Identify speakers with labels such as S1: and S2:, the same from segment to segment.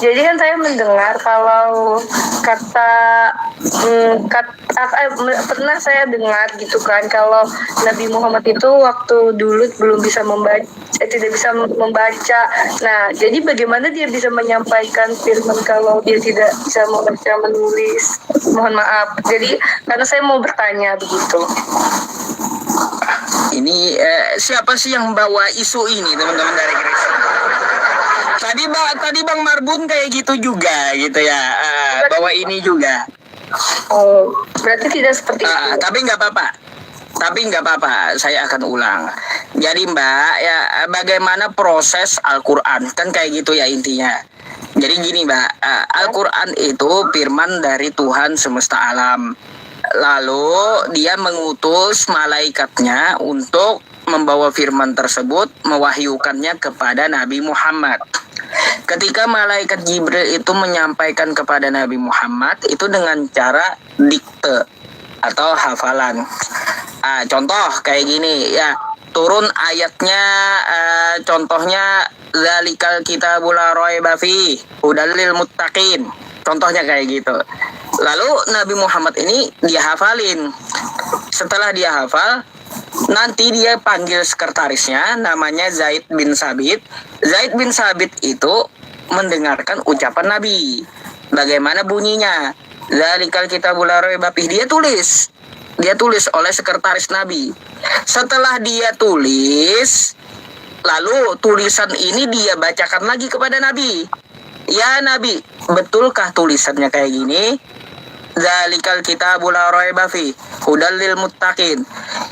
S1: Jadi kan saya mendengar kalau kata, pernah saya dengar gitu kan, kalau Nabi Muhammad itu waktu dulu belum bisa membaca, tidak bisa membaca. Nah, jadi bagaimana dia bisa menyampaikan firman kalau dia tidak bisa membaca menulis? Mohon maaf. Jadi karena saya mau bertanya begitu.
S2: Ini siapa sih yang bawa isu ini, teman-teman dari Kristen? Tadi Bang Marbun kayak gitu juga gitu ya, bawa ini juga.
S1: Oh, berarti tidak seperti itu.
S2: Tapi nggak apa-apa, saya akan ulang. Jadi Mbak, ya bagaimana proses Al-Quran, kan kayak gitu ya intinya. Jadi gini Mbak, Al-Quran itu firman dari Tuhan semesta alam. Lalu dia mengutus malaikatnya untuk membawa firman tersebut, mewahyukannya kepada Nabi Muhammad. Ketika malaikat Jibril itu menyampaikan kepada Nabi Muhammad itu dengan cara dikte atau hafalan. Contoh kayak gini ya, turun ayatnya, contohnya zalikal kitabul la raiba fi hudal lil muttaqin. Contohnya kayak gitu. Lalu Nabi Muhammad ini dia hafalin. Setelah dia hafal, nanti dia panggil sekretarisnya namanya Zaid bin Sabit. Zaid bin Sabit itu mendengarkan ucapan Nabi. Bagaimana bunyinya? Zalikal kitabul la raiba fi. Dia tulis oleh sekretaris Nabi. Setelah dia tulis, lalu tulisan ini dia bacakan lagi kepada Nabi. Ya Nabi, betulkah tulisannya kayak gini? Zalikal kitabul la raiba fi hudal lil muttaqin.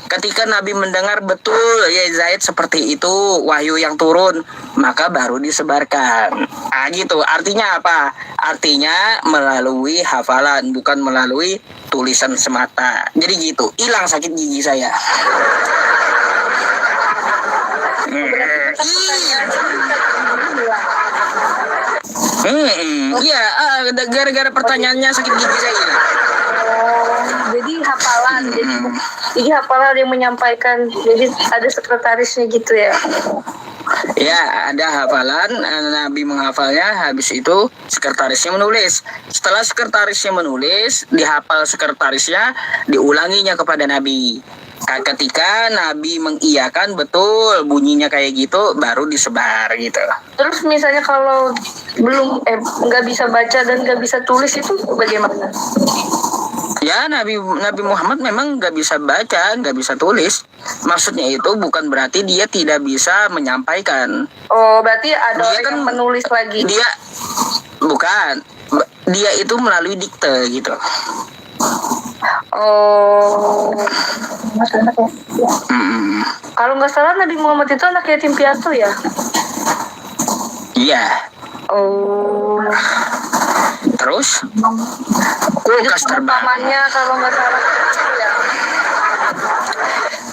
S2: Ketika Nabi mendengar betul ya Zaid seperti itu wahyu yang turun, maka baru disebarkan. Gitu. Artinya apa? Artinya melalui hafalan, bukan melalui tulisan semata. Jadi gitu. Hilang sakit gigi saya. Iya, gara-gara pertanyaannya sakit gigi saya.
S1: Jadi hafalan, jadi hafalan yang menyampaikan, jadi ada sekretarisnya gitu ya?
S2: Ya, ada hafalan, Nabi menghafalnya, habis itu sekretarisnya menulis. Setelah sekretarisnya menulis, dihafal sekretarisnya, diulanginya kepada Nabi. Ketika Nabi mengiyakan betul bunyinya kayak gitu, baru disebar gitu.
S1: Terus misalnya kalau belum nggak bisa baca dan nggak bisa tulis itu bagaimana?
S2: Ya, Nabi Muhammad memang nggak bisa baca, nggak bisa tulis. Maksudnya itu bukan berarti dia tidak bisa menyampaikan.
S1: Oh, berarti ada
S2: dia
S1: orang
S2: kan
S1: yang menulis lagi.
S2: Dia itu melalui dikte gitu.
S1: Oh, kalau nggak salah Nabi Muhammad itu anak yatim piatu ya?
S2: Iya.
S1: Oh.
S2: Terus? Kulkas
S1: terbangnya kalau nggak salah ya.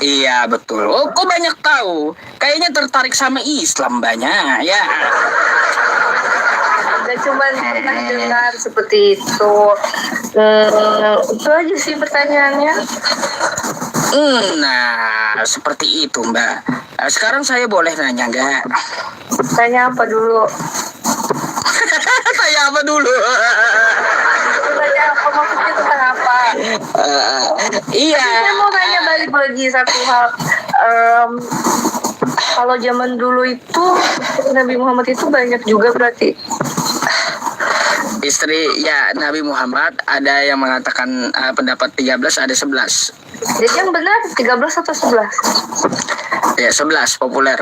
S2: Iya betul. Oh, kok banyak tahu? Kayaknya tertarik sama Islam banyak ya.
S1: Gak cuma pernah dengar seperti itu. Itu aja sih pertanyaannya.
S2: Nah, seperti itu Mbak. Sekarang saya boleh nanya nggak?
S1: Tanya apa dulu?
S2: Tanya apa dulu?
S1: Tanya apa, maksudnya tentang apa?
S2: Iya.
S1: Saya mau tanya balik lagi satu hal. Kalau zaman dulu itu Nabi Muhammad itu banyak juga berarti.
S2: Istri ya Nabi Muhammad ada yang mengatakan pendapat 13, ada 11.
S1: Jadi yang benar 13 atau 11?
S2: Ya 11 populer.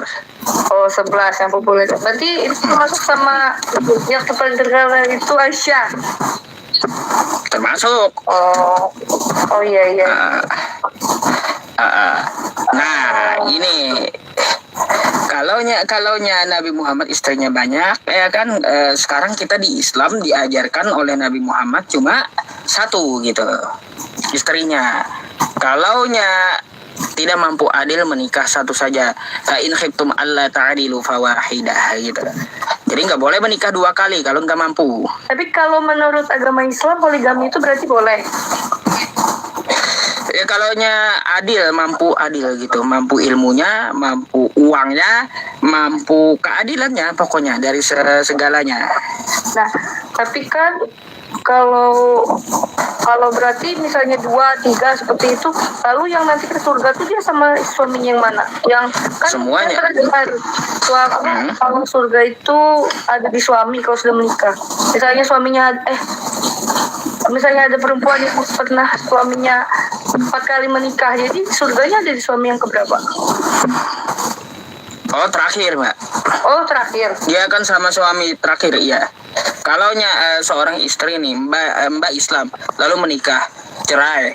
S1: Oh 11 yang populer. Berarti itu termasuk sama yang paling terkenal itu Aisyah.
S2: Termasuk.
S1: Oh iya.
S2: Nah ini kalaunya Nabi Muhammad istrinya banyak ya kan, sekarang kita di Islam diajarkan oleh Nabi Muhammad cuma satu gitu istrinya. Kalaunya tidak mampu adil menikah satu saja. Fa in khiftum alla ta'dilu fawahidah gitu. Jadi nggak boleh menikah 2 kali kalau nggak mampu.
S1: Tapi kalau menurut agama Islam poligami itu berarti boleh.
S2: Ya kalaunya adil, mampu adil gitu, mampu ilmunya, mampu uangnya, mampu keadilannya pokoknya dari segalanya.
S1: Nah, tapi kan kalau kalau berarti misalnya 2, 3 seperti itu, lalu yang nanti ke surga tuh dia sama suaminya yang mana? Yang kan
S2: Semuanya.
S1: kan terdengar suami kalau surga itu ada di suami kalau sudah menikah. Misalnya suaminya misalnya ada perempuan yang pernah suaminya 4 kali menikah, jadi surganya ada di suami yang keberapa?
S2: Oh, terakhir, Mbak.
S1: Oh, terakhir.
S2: Dia kan sama suami terakhir, iya. Kalau seorang istri nih, Mbak Islam, lalu menikah, cerai,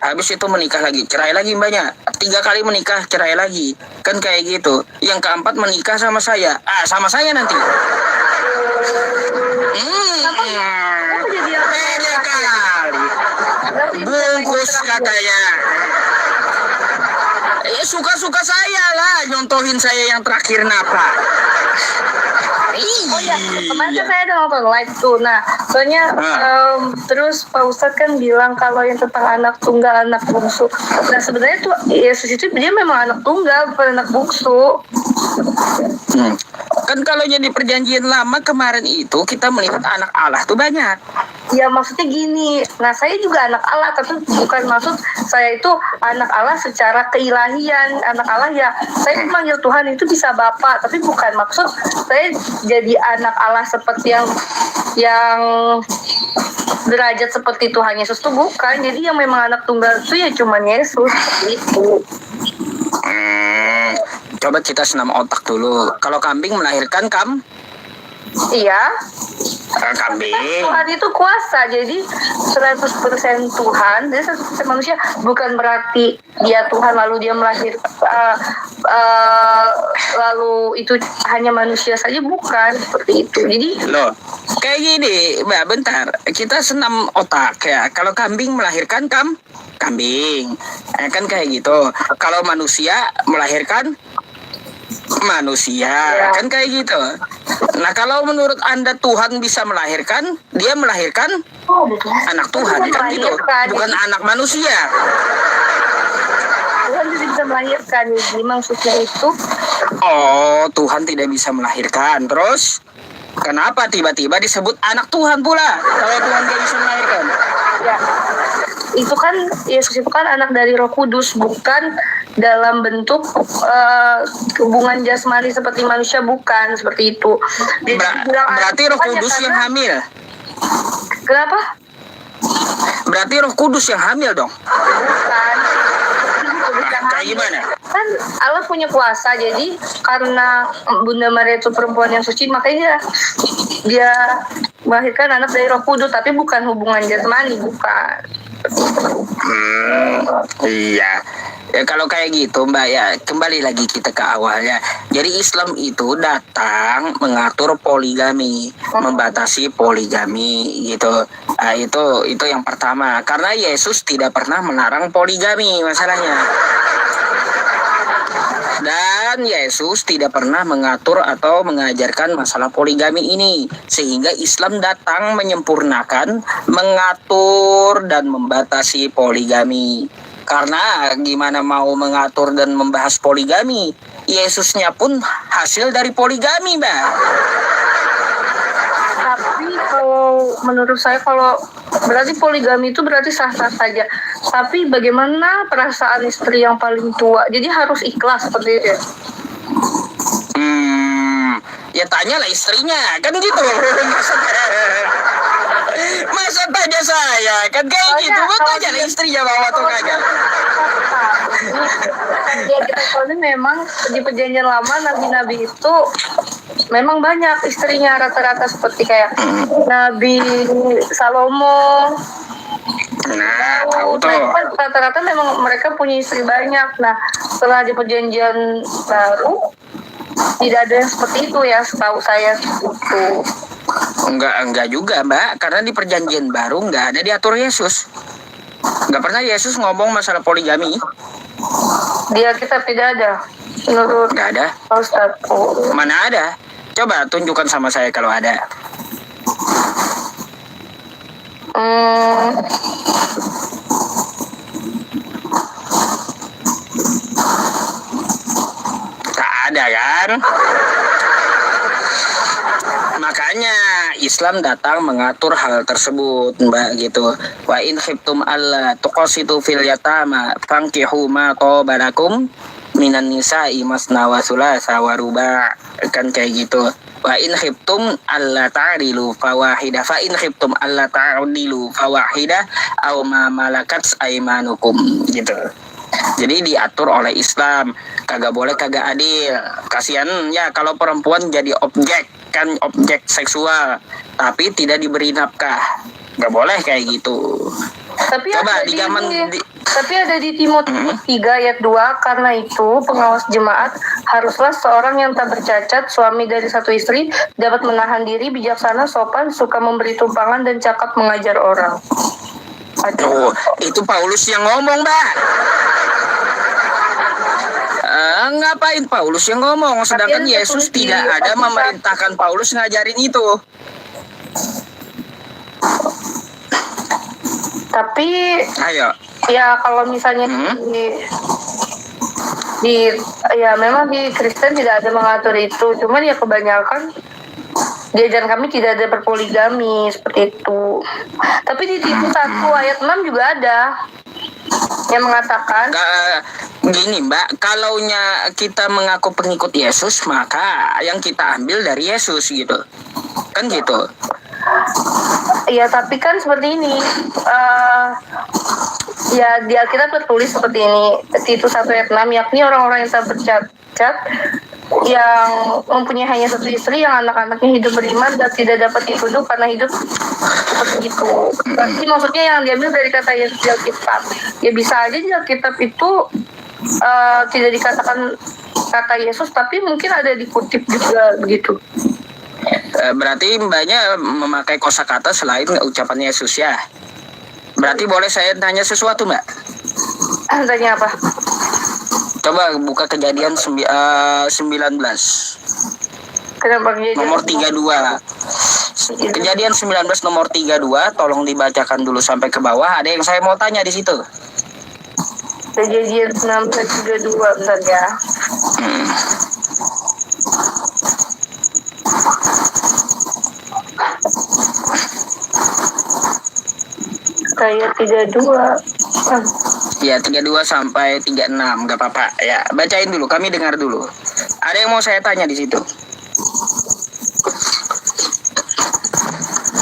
S2: habis itu menikah lagi, cerai lagi mbaknya, 3 kali menikah, cerai lagi, kan kayak gitu. Yang keempat menikah sama saya, sama saya nanti.
S1: Kenapa jadi yang
S2: Pede kali, bungkus katanya. Suka-suka saya lah, nyontohin saya yang terakhir napa.
S1: Oh ya, kemarin kan saya ada nonton live tuh. Nah, soalnya terus Pak Ustadz kan bilang kalau yang tentang anak tunggal, anak bungsu. Nah, sebenarnya tuh Yesus itu dia memang anak tunggal, bukan anak bungsu.
S2: Kan kalau jadi perjanjian lama kemarin itu kita melihat anak Allah tuh banyak.
S1: Ya maksudnya gini, nah saya juga anak Allah, tapi bukan maksud saya itu anak Allah secara keilahian. Anak Allah ya, saya memanggil Tuhan itu bisa Bapa, tapi bukan maksud saya jadi anak Allah seperti yang derajat seperti Tuhan Yesus tuh bukan. Jadi yang memang anak tunggal itu ya cuman Yesus itu.
S2: Coba kita senam otak dulu. Kalau kambing melahirkan
S1: Iya.
S2: Kambing.
S1: Tuhan itu kuasa, jadi 100% Tuhan, jadi 100% manusia. Bukan berarti dia Tuhan lalu dia melahirkan lalu itu hanya manusia saja, bukan seperti itu. Jadi
S2: loh, kayak gini, Mbak, bentar. Kita senam otak ya. Kalau kambing melahirkan kambing, kan kayak gitu. Kalau manusia melahirkan manusia, kan kayak gitu. Nah, kalau menurut Anda Tuhan bisa melahirkan, dia melahirkan anak Tuhan, kan gitu, bukan anak manusia.
S1: Tuhan tidak bisa melahirkan, jadi maksudnya itu.
S2: Oh, Tuhan tidak bisa melahirkan. Terus kenapa tiba-tiba disebut anak Tuhan pula kalau Tuhan tidak bisa melahirkan?
S1: Ya, itu kan Yesus itu kan anak dari Roh Kudus, bukan dalam bentuk hubungan jasmani seperti manusia, bukan seperti itu.
S2: Berarti Roh Kudus yang hamil.
S1: Kenapa?
S2: Berarti Roh Kudus yang hamil dong.
S1: Bukan.
S2: Kayak gimana?
S1: Kan Allah punya kuasa, jadi karena Bunda Maria itu perempuan yang suci, makanya dia melahirkan anak dari Roh Kudus, tapi bukan hubungan jasmani, bukan.
S2: Iya. Ya kalau kayak gitu Mbak, ya kembali lagi kita ke awalnya. Jadi Islam itu datang mengatur poligami, membatasi poligami gitu. Nah, itu yang pertama. Karena Yesus tidak pernah melarang poligami masalahnya. Dan Yesus tidak pernah mengatur atau mengajarkan masalah poligami ini. Sehingga Islam datang menyempurnakan, mengatur dan membatasi poligami. Karena gimana mau mengatur dan membahas poligami, Yesusnya pun hasil dari poligami, Mbak.
S1: Tapi kalau menurut saya, kalau berarti poligami itu berarti sah-sah saja. Tapi bagaimana perasaan istri yang paling tua? Jadi harus ikhlas seperti itu ya?
S2: Ya tanyalah istrinya, kan gitu. Masa tanya saya, kan kayak gitu. Mau tanya istrinya bawa tuh kagak.
S1: Ya kita soalnya memang di perjanjian lama nabi-nabi itu memang banyak istrinya, rata-rata seperti kayak Nabi Salomo.
S2: Nah, tahu tuh.
S1: Rata-rata memang mereka punya istri banyak. Nah, setelah di perjanjian baru tidak ada yang seperti itu ya, setahu saya itu.
S2: Enggak juga Mbak, karena di perjanjian baru enggak ada diatur Yesus. Enggak pernah Yesus ngomong masalah poligami.
S1: Di Alkitab tidak ada. Menurut
S2: enggak ada.
S1: Ustaz.
S2: Mana ada? Coba tunjukkan sama saya kalau ada. Tak ada kan? kan? Makanya Islam datang mengatur hal tersebut, Mbak, gitu. Wa in khiftum alla tuqsitu fil yatama fankihu ma tabalakum minan nisa'i masna wa thulatha wa ruba', kan kayak gitu. Wa in khiftum alla ta'dilu fawahida fa in khiftum alla ta'dilu fawahida aw ma malakat aymanukum, gitu. Jadi diatur oleh Islam, kagak boleh kagak adil. Kasihan ya kalau perempuan jadi objek seksual, tapi tidak diberi nafkah. Gak boleh kayak gitu.
S1: Tapi
S2: Coba
S1: ada
S2: di zaman
S1: tapi ada di Timotius 3 ayat 2, karena itu pengawas jemaat haruslah seorang yang tak bercacat, suami dari satu istri, dapat menahan diri, bijaksana, sopan, suka memberi tumpangan, dan cakap mengajar orang.
S2: Aduh, itu Paulus yang ngomong, Mbak. Ngapain Paulus yang ngomong, sedangkan Yesus tidak ada memerintahkan Paulus ngajarin itu.
S1: Tapi
S2: Ayo.
S1: ya kalau misalnya ya memang di Kristen tidak ada mengatur itu, cuman ya kebanyakan di ajaran kami tidak ada berpoligami seperti itu. Tapi di Titus 1 ayat 6 juga ada yang mengatakan
S2: gini, Mbak, kalaunya kita mengaku pengikut Yesus, maka yang kita ambil dari Yesus gitu. Kan gitu.
S1: ya tapi kan seperti ini, ya di Alkitab tertulis seperti ini, Titus 1 ayat 6, yakni orang-orang yang tak bercacat, yang mempunyai hanya satu istri, yang anak-anaknya hidup beriman dan tidak dapat dituduh karena hidup seperti itu. Berarti maksudnya yang diambil dari kata Yesus di Alkitab. Ya bisa aja di Alkitab itu tidak dikatakan kata Yesus, tapi mungkin ada dikutip juga begitu.
S2: Berarti Mbaknya memakai kosakata selain ucapan Yesus ya. Berarti boleh saya tanya sesuatu, Mbak?
S1: Tanya apa?
S2: Coba buka Kejadian 19.
S1: Kenapa dia
S2: Nomor 32. Kejadian 19 nomor 32, tolong dibacakan dulu sampai ke bawah. Ada yang saya mau tanya di situ.
S1: Kejadian 19:32, bentar ya. Kayak 32.
S2: Ya, 32 sampai 36, gak apa-apa. Ya, bacain dulu, kami dengar dulu. Ada yang mau saya tanya di situ.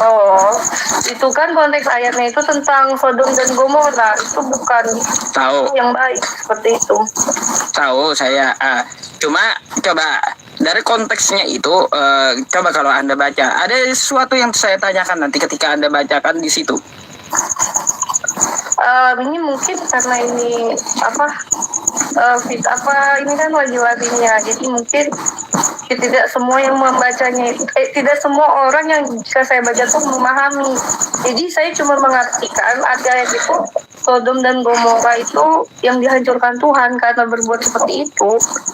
S1: Oh, itu kan konteks ayatnya itu tentang Sodom dan Gomora. Itu bukan
S2: Tahu,
S1: yang baik seperti itu.
S2: tahu saya. Cuma coba dari konteksnya itu, coba kalau Anda baca, ada sesuatu yang saya tanyakan nanti ketika Anda bacakan di situ.
S1: Ini mungkin karena ini ini kan wajib-wajibnya, jadi mungkin tidak semua yang membacanya tidak semua orang yang bisa saya baca tuh memahami. Jadi saya cuma mengartikan arti ayat itu, Sodom dan Gomora itu yang dihancurkan Tuhan karena berbuat seperti itu.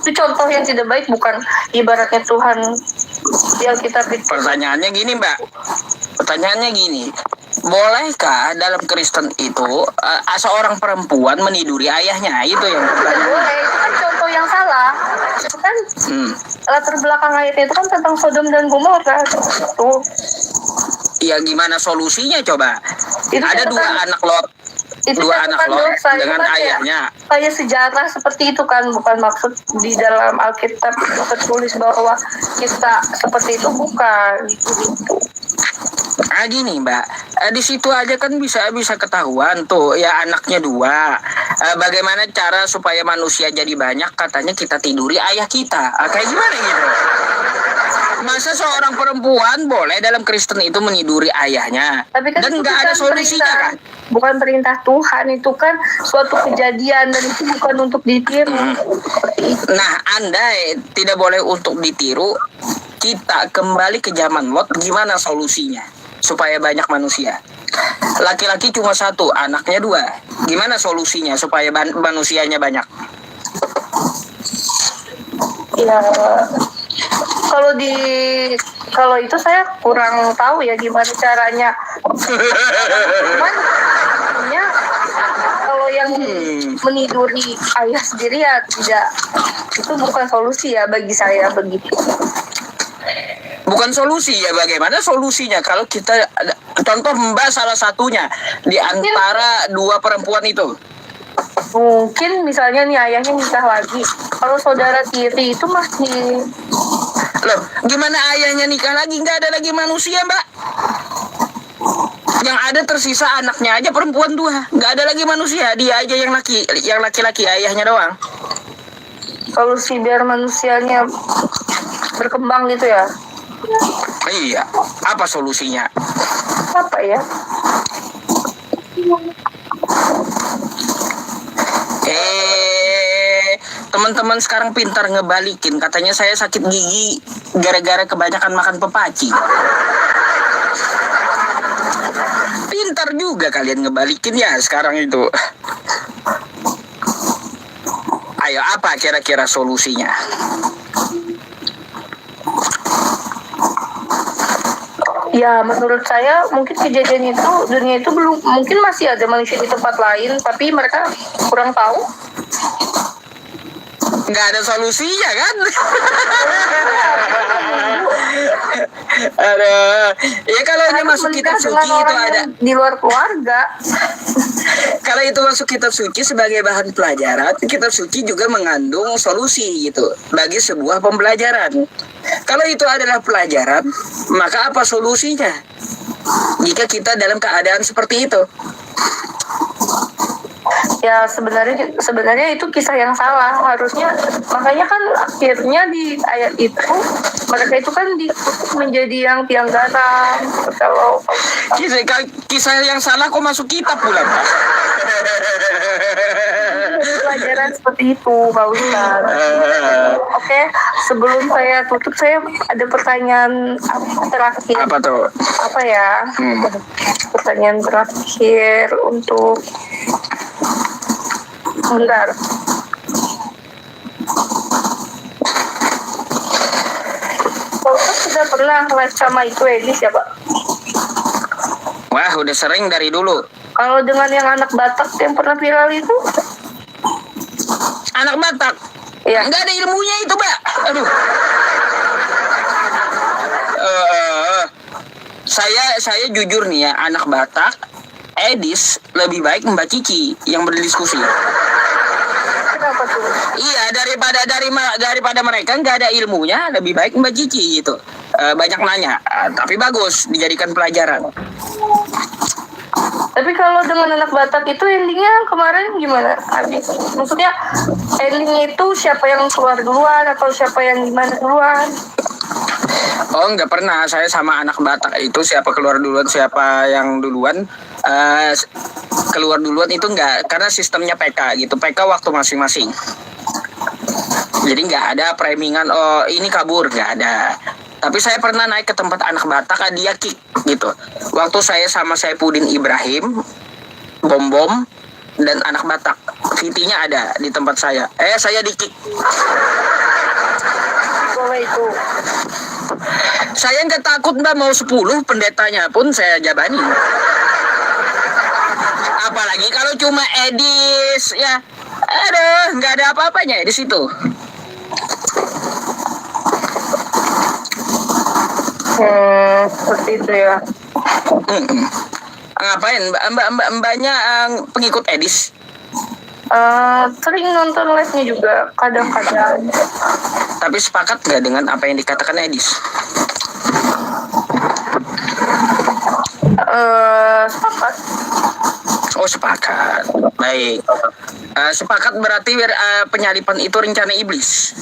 S1: Itu contoh yang tidak baik, bukan ibaratnya Tuhan yang kita pikir.
S2: Pertanyaannya gini, Mbak. Pertanyaannya gini. Bolehkah dalam Kristen itu seorang perempuan meniduri ayahnya? Itu yang pertanyaan.
S1: Boleh, itu kan contoh yang salah. Itu kan latar belakang ayatnya itu kan tentang Sodom dan Gomora. Itu.
S2: Ya gimana solusinya coba?
S1: Itu
S2: ada
S1: kan,
S2: dua anak Lot.
S1: Itu
S2: dua anak Lot
S1: dosa,
S2: dengan
S1: kan
S2: ayahnya.
S1: Kayak sejarah seperti itu kan, bukan maksud di dalam Alkitab tertulis bahwa kita seperti itu, bukan gitu.
S2: Gini Mbak, di situ aja kan bisa ketahuan tuh ya anaknya dua. Bagaimana cara supaya manusia jadi banyak? Katanya kita tiduri ayah kita. Kayak gimana gitu? Masa seorang perempuan boleh dalam Kristen itu meniduri ayahnya?
S1: Tapi kan
S2: dan nggak ada solusinya kan?
S1: Bukan perintah Tuhan, itu kan suatu kejadian dan itu bukan untuk ditiru.
S2: Nah, andai tidak boleh untuk ditiru, kita kembali ke zaman Lot, gimana solusinya supaya banyak manusia? Laki-laki cuma satu, anaknya dua. Gimana solusinya supaya manusianya banyak?
S1: Ya, kalau itu saya kurang tahu ya gimana caranya. Cuman ya, kalau yang meniduri ayah sendiri ya itu bukan solusi ya bagi saya begitu.
S2: Bukan solusi ya, bagaimana solusinya kalau kita contoh Mbak salah satunya di antara dua perempuan itu.
S1: Mungkin misalnya nih ayahnya nikah lagi, kalau saudara tiri itu masih.
S2: Loh, gimana ayahnya nikah lagi? Nggak ada lagi manusia, Mbak. Yang ada tersisa anaknya aja perempuan 2. Nggak ada lagi manusia, dia aja yang laki-laki ayahnya doang.
S1: Solusi biar manusianya berkembang gitu ya.
S2: Iya, apa solusinya?
S1: Apa ya?
S2: Teman-teman sekarang pintar ngebalikin. Katanya saya sakit gigi gara-gara kebanyakan makan pepaci. Pintar juga kalian ngebalikin ya sekarang itu. Ayo, apa kira-kira solusinya?
S1: Ya menurut saya mungkin kejadian itu, dunia itu belum, mungkin masih ada manusia di tempat lain tapi mereka kurang tahu.
S2: Nggak ada solusinya kan? Aduh, ya kalau ini masuk kitab suci itu ada
S1: di luar keluarga.
S2: Kalau itu masuk kitab suci sebagai bahan pelajaran, kitab suci juga mengandung solusi gitu bagi sebuah pembelajaran. Kalau itu adalah pelajaran, maka apa solusinya? Jika kita dalam keadaan seperti itu.
S1: Ya sebenarnya itu kisah yang salah harusnya, makanya kan akhirnya di ayat itu mereka itu kan dikutuk menjadi yang tiang garam. Kalau
S2: kisah yang salah kok masuk kitab pula?
S1: Pelajaran seperti itu, Pak Ustadz. Oke, sebelum saya tutup saya ada pertanyaan terakhir.
S2: Apa tuh?
S1: Apa ya? Pertanyaan terakhir untuk bentar. Pak Ustadz sudah pernah les sama itu Edis ya Pak?
S2: Wah, udah sering dari dulu.
S1: Kalau dengan yang anak Batak yang pernah viral itu?
S2: Anak Batak?
S1: Ya.
S2: Nggak ada ilmunya itu, Mbak. Aduh. Saya jujur nih ya, anak Batak, Edis lebih baik Mbak Cici yang berdiskusi.
S1: Kenapa tuh?
S2: Iya, daripada mereka nggak ada ilmunya, lebih baik Mbak Cici gitu. Banyak nanya, tapi bagus dijadikan pelajaran.
S1: Tapi kalau dengan anak Batak itu endingnya kemarin gimana? Habis. Maksudnya endingnya itu siapa yang keluar duluan atau siapa yang gimana duluan?
S2: Oh, nggak pernah. Saya sama anak Batak itu siapa keluar duluan, siapa yang duluan. Keluar duluan itu nggak, karena sistemnya PK gitu. PK waktu masing-masing. Jadi nggak ada premingan, oh ini kabur, nggak ada. Tapi saya pernah naik ke tempat anak Batak, dia kick gitu. Waktu saya sama Saifuddin Ibrahim, Bom dan anak Batak, VT-nya ada di tempat saya. Saya di kick.
S1: Boleh itu.
S2: Saya nggak takut Mbak, mau 10 pendetanya pun saya jabani. Apalagi kalau cuma Edis ya, aduh nggak ada apa-apanya di situ.
S1: Seperti itu ya.
S2: Ngapain mbaknya pengikut Edis?
S1: Sering nonton live-nya juga kadang-kadang.
S2: Tapi sepakat nggak dengan apa yang dikatakan Edis?
S1: Sepakat.
S2: Oh, sepakat. Baik. Sepakat berarti penyalipan itu rencana iblis.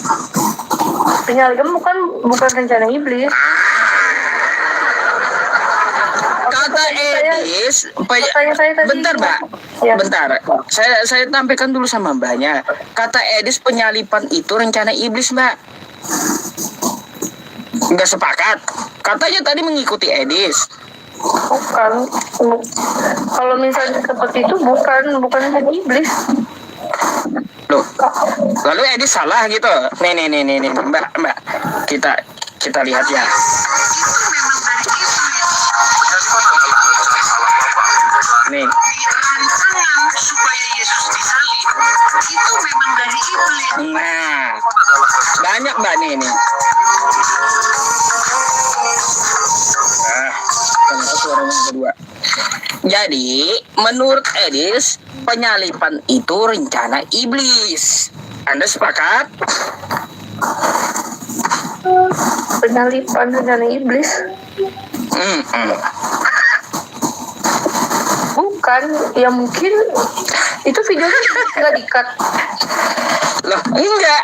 S1: Penyalipan bukan rencana iblis.
S2: Kata Edis, bentar Mbak,
S1: ya.
S2: Bentar. Saya tampilkan dulu sama Mbaknya. Kata Edis penyalipan itu rencana iblis Mbak. Nggak sepakat. Katanya tadi mengikuti Edis.
S1: Bukan. Kalau misalnya seperti itu bukan rencana iblis.
S2: Loh, lalu Edis salah gitu. Nih, Mbak. Kita lihat ya. Nih.
S3: Supaya Yesus disalib itu memang dari iblis.
S2: Nah, Banyak mbak nih. Ternyata suaranya yang kedua. Jadi menurut Edis, penyalipan itu rencana iblis. Anda sepakat?
S1: Penyalipan rencana iblis? Bukan, ya mungkin itu videonya nggak di-cut.
S2: Loh, enggak.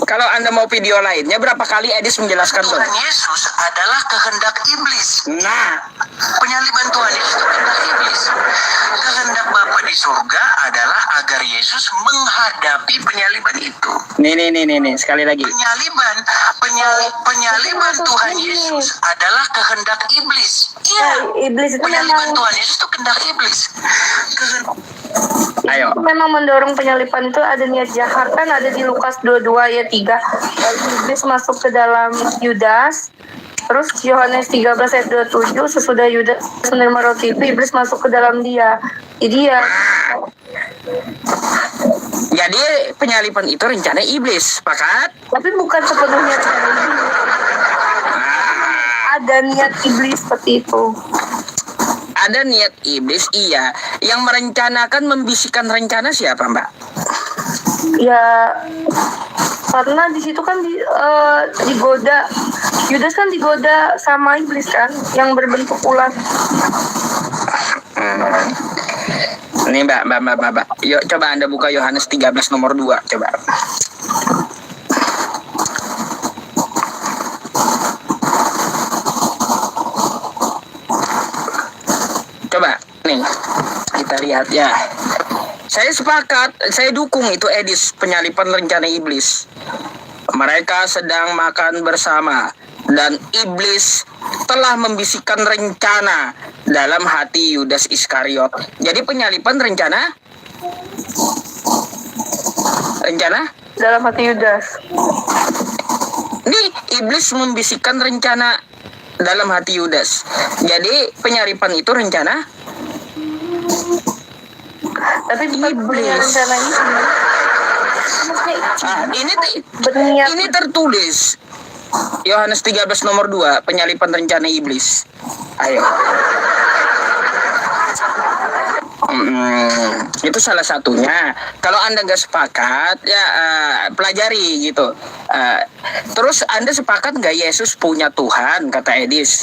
S2: Kalau Anda mau video lainnya, berapa kali Edis menjelaskan tuh?
S3: Tuhan Yesus adalah kehendak iblis.
S2: Nah,
S3: Penyaliban Tuhan Yesus itu kehendak iblis. Kehendak Bapa di surga adalah agar Yesus menghadapi penyaliban itu.
S2: nih, sekali lagi.
S3: Penyaliban Tuhan Yesus adalah kehendak iblis. Iya,
S1: Iblis itu
S3: penyaliban
S1: memang
S3: Tuhan Yesus itu kehendak iblis.
S2: Ayo.
S1: memang mendorong penyalipan itu ada niat jahat, kan ada di Lukas 22 ayat 3. Lalu iblis masuk ke dalam Yudas. Terus Yohanes 13 ayat 27, sesudah Yudas menerima roti itu, iblis masuk ke dalam dia. Jadi ya,
S2: Jadi penyalipan itu rencana iblis, sepakat?
S1: tapi bukan sepenuhnya rencana iblis. Ada niat iblis seperti itu.
S2: Ada niat iblis, iya. Yang merencanakan, membisikkan rencana siapa, Mbak?
S1: Ya, karena di situ kan digoda. Yudas kan digoda sama iblis kan, yang berbentuk ular.
S2: Nih Mbak. Yuk coba Anda buka Yohanes 13 nomor 2, coba. Coba, nih. Kita lihat ya. Saya sepakat, saya dukung itu Edis, penyalipan rencana iblis. Mereka sedang makan bersama dan iblis telah membisikkan rencana dalam hati Yudas Iskariot. Jadi penyalipan rencana
S1: Dalam hati Yudas.
S2: Nih, iblis membisikkan rencana dalam hati Yudas. Jadi penyalipan itu rencana
S1: Tapi bukan punya
S2: iblis.
S1: rencana ini. Berniat.
S2: Ini tertulis Yohanes 13 nomor 2, penyalipan rencana iblis. Ayo. Itu salah satunya. Kalau Anda nggak sepakat, ya pelajari gitu. Terus Anda sepakat nggak Yesus punya Tuhan, kata Edis?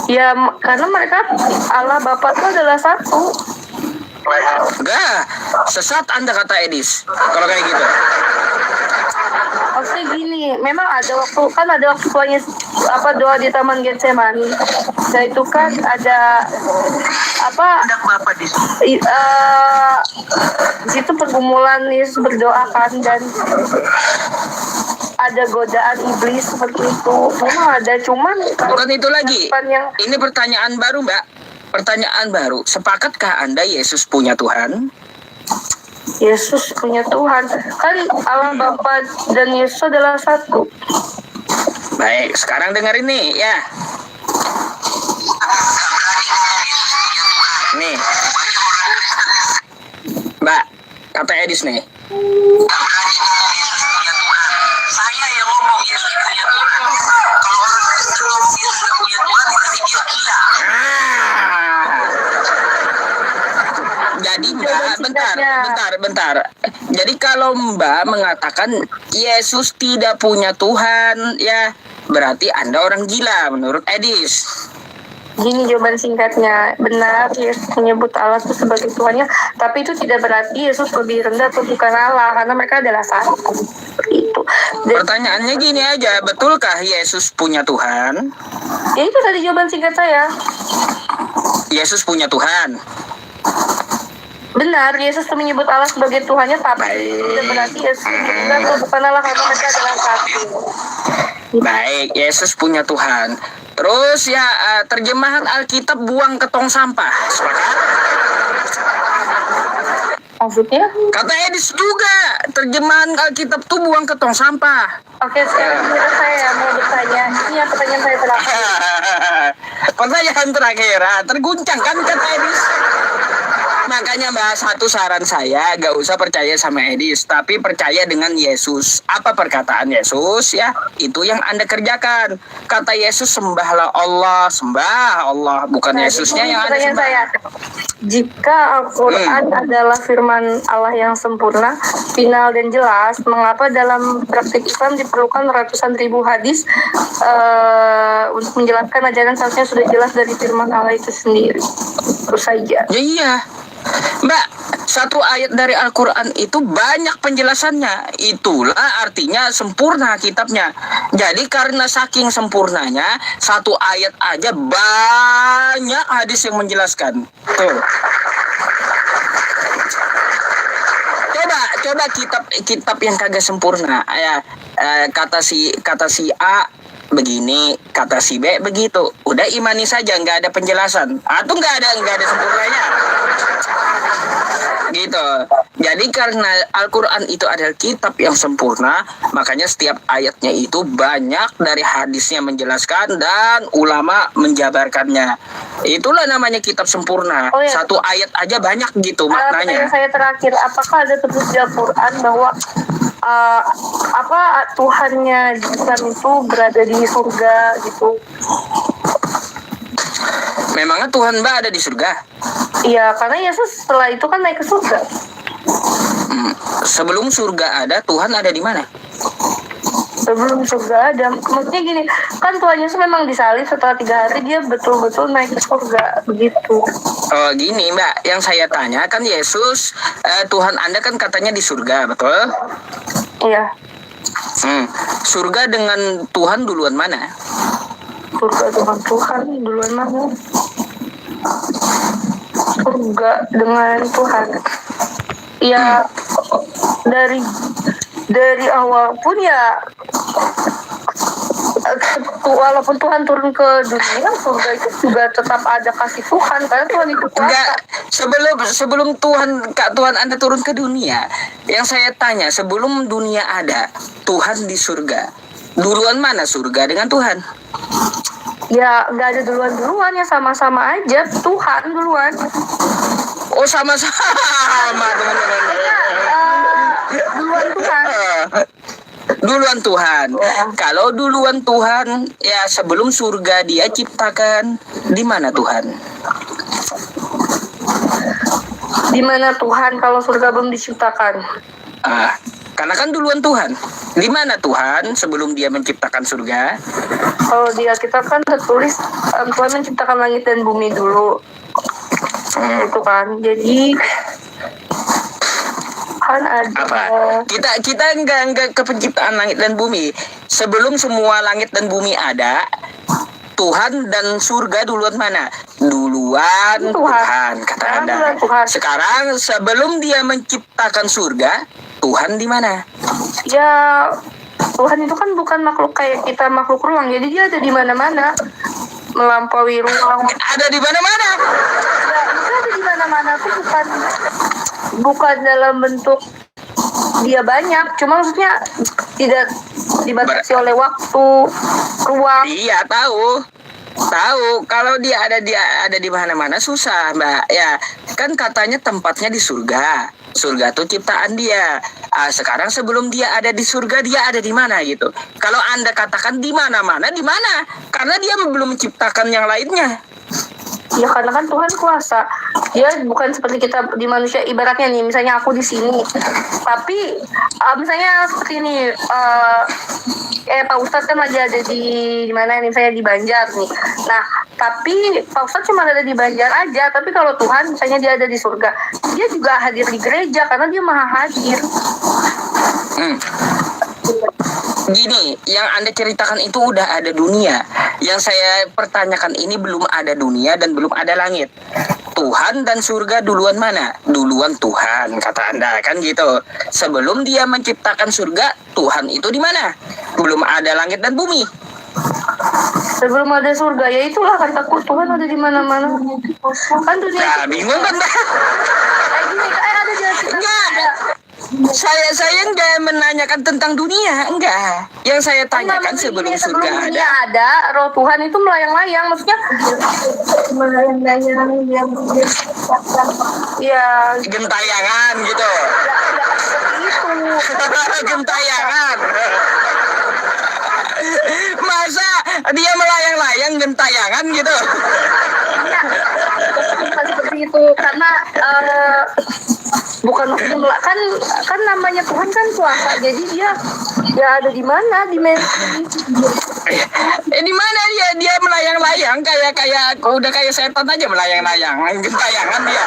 S1: Ya, karena mereka Allah Bapa itu adalah satu.
S2: Enggak, sesat Anda, kata Edis. Kalau kayak gitu.
S1: Maksudnya gini, memang ada waktu tuanya doa di Taman Getsemani. Nah itu kan ada
S3: Kehendak Bapa di surga.
S1: di situ pergumulan Yesus berdoa kan, dan ada godaan iblis seperti itu. Memang ada, cuman
S2: Bukan itu lagi.
S1: yang
S2: Ini pertanyaan baru, Mbak. Pertanyaan baru. Sepakatkah Anda Yesus punya Tuhan?
S1: Yesus punya Tuhan, kan Allah Bapa dan Yesus adalah satu.
S2: Baik, sekarang dengerin nih ya. Nih, Mbak, kata Edis nih.
S3: Saya yang ngomong Yesus punya Tuhan. Kalau orang Kristen ngomong Yesus punya Tuhan, berarti dia gila.
S2: Jadi Mbak, bentar. Jadi kalau Mbak mengatakan Yesus tidak punya Tuhan, ya berarti Anda orang gila menurut Edis.
S1: Gini jawaban singkatnya, benar Yesus menyebut Allah itu sebagai Tuhannya, tapi itu tidak berarti Yesus lebih rendah atau bukan Allah, karena mereka adalah satu. Seperti itu. Dan,
S2: Pertanyaannya gini aja, betulkah Yesus punya Tuhan?
S1: ya itu tadi jawaban singkat saya.
S2: Yesus punya Tuhan.
S1: Benar, Yesus menyebut Allah sebagai Tuhannya, tapi
S2: Baik.
S1: tidak berarti Yesus lebih rendah atau bukan Allah, karena mereka adalah satu.
S2: Baik, Yesus punya Tuhan. Terus ya terjemahan Alkitab buang ke tong sampah. Sepakat?
S1: Maksudnya?
S2: Kata Edis juga, terjemahan Alkitab tuh buang ke tong sampah.
S1: Oke, sekarang saya mau bertanya. Ini yang pertanyaan saya terakhir.
S2: Pertanyaan terakhir, terguncang kan kata Edis? makanya Mbak, satu saran saya, gak usah percaya sama Edis, tapi percaya dengan Yesus. Apa perkataan Yesus ya? Itu yang Anda kerjakan. Kata Yesus, sembah Allah, bukan
S1: Nah,
S2: Yesusnya
S1: itu
S2: yang Anda
S1: pertanyaan
S2: sembah.
S1: saya. Jika Al-Quran adalah firman Allah yang sempurna, final dan jelas, mengapa dalam praktik Islam diperlukan ratusan ribu hadis untuk menjelaskan ajaran seharusnya sudah jelas dari firman Allah itu sendiri? Terus saja.
S2: Ya iya, Mbak, satu ayat dari Al-Quran itu banyak penjelasannya. Itulah artinya sempurna kitabnya. Jadi karena saking sempurnanya, satu ayat aja banyak hadis yang menjelaskan. Tuh. Coba kitab yang kagak sempurna. Ya, kata si A begini, kata si B begitu. Udah imani saja, nggak ada penjelasan. Atau nggak ada sempurnanya. Gitu. Jadi karena Al-Quran itu adalah kitab yang sempurna, makanya setiap ayatnya itu banyak dari hadisnya menjelaskan dan ulama menjabarkannya. Itulah namanya kitab sempurna.
S1: Oh, iya.
S2: Satu ayat aja banyak gitu
S1: Pertanyaan
S2: maknanya.
S1: saya terakhir, apakah ada tertulis di Al-Quran bahwa Tuhannya Islam itu berada di surga gitu?
S2: Memangnya Tuhan Mbak ada di surga?
S1: Iya, karena Yesus setelah itu kan naik ke surga.
S2: Sebelum surga ada, Tuhan ada di mana?
S1: Sebelum surga ada, maksudnya gini, kan Tuhan Yesus memang disalib, setelah 3 hari dia betul-betul naik ke surga, begitu.
S2: Oh gini Mbak, yang saya tanya kan Yesus, Tuhan Anda kan katanya di surga, betul?
S1: Iya,
S2: Surga dengan Tuhan duluan mana?
S1: surga dengan Tuhan duluan mana? Surga dengan Tuhan. Ya, dari awal pun ya, walaupun Tuhan turun ke dunia, surga itu juga tetap ada kasih Tuhan, karena Tuhan itu
S2: Enggak,
S1: kuasa.
S2: sebelum Tuhan Anda turun ke dunia, yang saya tanya, sebelum dunia ada, Tuhan di surga. Duluan mana surga dengan Tuhan?
S1: Ya, nggak ada duluan ya, sama-sama aja Tuhan duluan.
S2: Oh sama-sama teman-teman.
S1: Duluan Tuhan.
S2: Duluan Tuhan.
S1: Ya.
S2: Kalau duluan Tuhan, ya sebelum surga dia ciptakan, di mana Tuhan?
S1: Di mana Tuhan kalau surga belum diciptakan?
S2: Karena kan duluan Tuhan. Di mana Tuhan sebelum dia menciptakan surga?
S1: Kalau dia kita kan tertulis Tuhan menciptakan langit dan bumi dulu. Itu kan. Jadi kan ada
S2: Apa? Kita enggak ke penciptaan langit dan bumi. Sebelum semua langit dan bumi ada, Tuhan dan surga duluan mana? Duluan Tuhan kata
S1: Sekarang
S2: Anda.
S1: duluan Tuhan.
S2: Sekarang sebelum dia menciptakan surga, Tuhan di mana?
S1: Ya, Tuhan itu kan bukan makhluk kayak kita, makhluk ruang. Jadi dia ada di mana-mana, melampaui ruang.
S2: Ada di mana-mana.
S1: Ya, itu ada di mana-mana tuh bukan dalam bentuk dia banyak, cuma maksudnya tidak dibatasi oleh waktu, ruang.
S2: Iya, tahu kalau dia ada di mana-mana susah Mbak ya, kan katanya tempatnya di surga tuh ciptaan dia. Sekarang sebelum dia ada di surga, dia ada di mana gitu? Kalau Anda katakan di mana-mana, di mana? Karena dia belum menciptakan yang lainnya.
S1: Ya karena kan Tuhan kuasa. Dia bukan seperti kita di manusia. Ibaratnya nih, misalnya aku di sini, tapi misalnya seperti ini, Pak Ustadz kan lagi ada di mana nih, saya di Banjar nih. Nah, tapi Pak Ustadz cuma ada di Banjar aja. Tapi kalau Tuhan, misalnya dia ada di surga, dia juga hadir di gereja karena dia maha hadir.
S2: Gini, yang Anda ceritakan itu udah ada dunia. Yang saya pertanyakan ini belum ada dunia dan belum ada langit. Tuhan dan surga duluan mana? Duluan Tuhan, kata Anda, kan gitu. Sebelum dia menciptakan surga, Tuhan itu di mana? Belum ada langit dan bumi.
S1: Sebelum ada surga, ya itulah kataku, Tuhan ada di mana-mana. Kan dunia
S2: Nah, bingung kan, Mbak?
S1: kayak gini, ada di hati kita.
S2: Enggak. Saya enggak menanyakan tentang dunia, enggak. Yang saya tanyakan sebelum surga
S1: dunia
S2: ada.
S1: ada, roh Tuhan itu melayang-layang, maksudnya melayang-layang yang ya
S2: Gentayangan gitu.
S1: nggak seperti itu.
S2: Gentayangan. Masa dia melayang-layang gentayangan gitu?
S1: Bukan seperti itu, karena bukan kan namanya Tuhan kan kuasa, jadi dia ya ada di mana dimensi.
S2: Di mana dia melayang-layang kayak udah kayak setan aja melayang-layang gentayangan dia.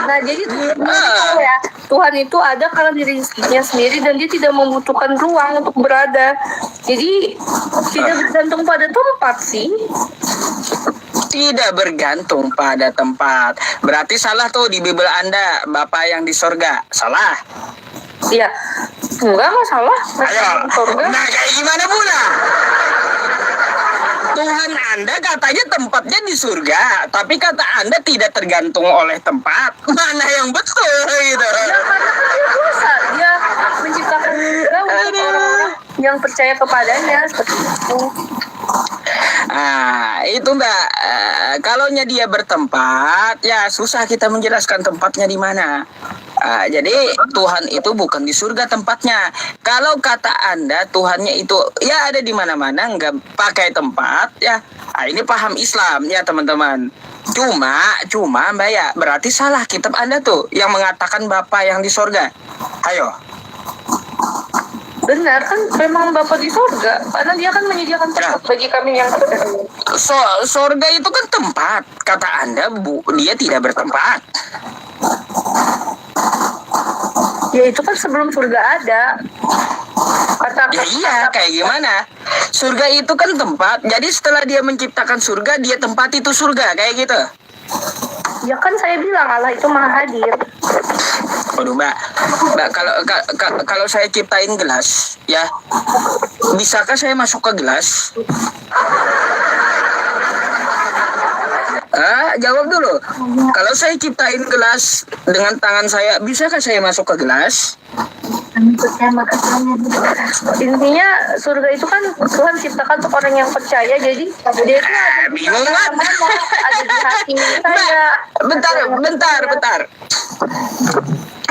S1: Nah jadi ya Tuhan itu ada karena dirinya sendiri dan dia tidak membutuhkan ruang untuk berada. Jadi tidak bergantung pada tempat sih.
S2: Tidak bergantung pada tempat. Berarti salah tuh di Bible Anda, Bapa yang di sorga. Salah.
S1: Iya. Enggak masalah.
S2: Ayo. Nah kayak gimana pula? Tuhan Anda katanya tempatnya di surga, tapi kata Anda tidak tergantung oleh tempat. Mana yang betul gitu?
S1: Ya karena kan dia kuasa, dia menciptakan surga untuk orang yang percaya kepadanya seperti itu.
S2: Itu Mbak, kalaunya dia bertempat, ya susah kita menjelaskan tempatnya di mana. Jadi Tuhan itu bukan di surga tempatnya. Kalau kata Anda Tuhannya itu ya ada di mana-mana, nggak pakai tempat, ya ini paham Islam ya teman-teman. Cuma Mbak ya, berarti salah kitab Anda tuh yang mengatakan Bapa yang di surga. Ayo.
S1: Benar kan, memang Bapa di surga karena dia kan menyediakan tempat bagi kami yang
S2: Surga itu kan tempat. Kata Anda dia tidak bertempat.
S1: ya itu kan sebelum surga ada.
S2: Ya iya, kayak gimana? Surga itu kan tempat. Jadi setelah dia menciptakan surga, dia tempat itu surga, kayak gitu.
S1: Ya kan saya bilang Allah itu maha hadir.
S2: Waduh Mbak, kalau saya ciptain gelas, ya, bisakah saya masuk ke gelas? Jawab dulu. Kalau saya ciptain gelas dengan tangan saya, bisakah saya masuk ke gelas?
S1: Intinya surga itu kan Tuhan ciptakan untuk orang yang percaya, jadi dia itu
S2: bingung kan?
S1: ada di hati saya.
S2: Bentar.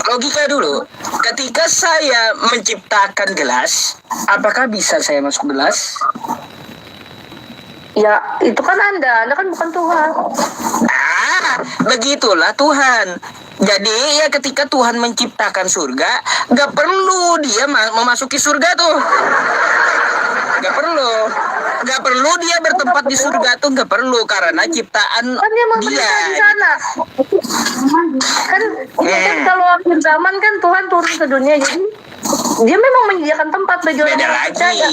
S2: Logika dulu. Ketika saya menciptakan gelas, apakah bisa saya masuk gelas?
S1: Ya, itu kan Anda kan bukan Tuhan.
S2: Begitulah Tuhan. Jadi ya ketika Tuhan menciptakan surga, gak perlu dia memasuki surga tuh. Gak perlu dia bertempat di surga tuh, gak perlu, karena ciptaan
S1: Kan dia
S2: dia.
S1: di sana. Kan kalau akhir zaman kan Tuhan turun ke dunia, jadi dia memang menyediakan tempat bagi orang yang percaya.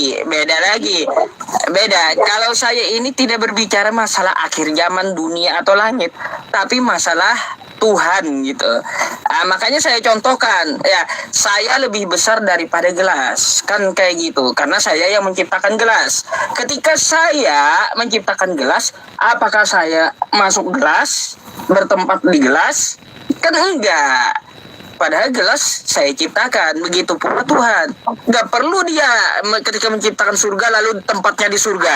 S2: Beda. Kalau saya ini tidak berbicara masalah akhir zaman, dunia atau langit, tapi masalah Tuhan gitu. Makanya saya contohkan, ya saya lebih besar daripada gelas, kan kayak gitu. Karena saya yang menciptakan gelas. Ketika saya menciptakan gelas, apakah saya masuk gelas, bertempat di gelas? Kan enggak. Padahal gelas saya ciptakan, begitu pula Tuhan. Gak perlu dia ketika menciptakan surga lalu tempatnya di surga.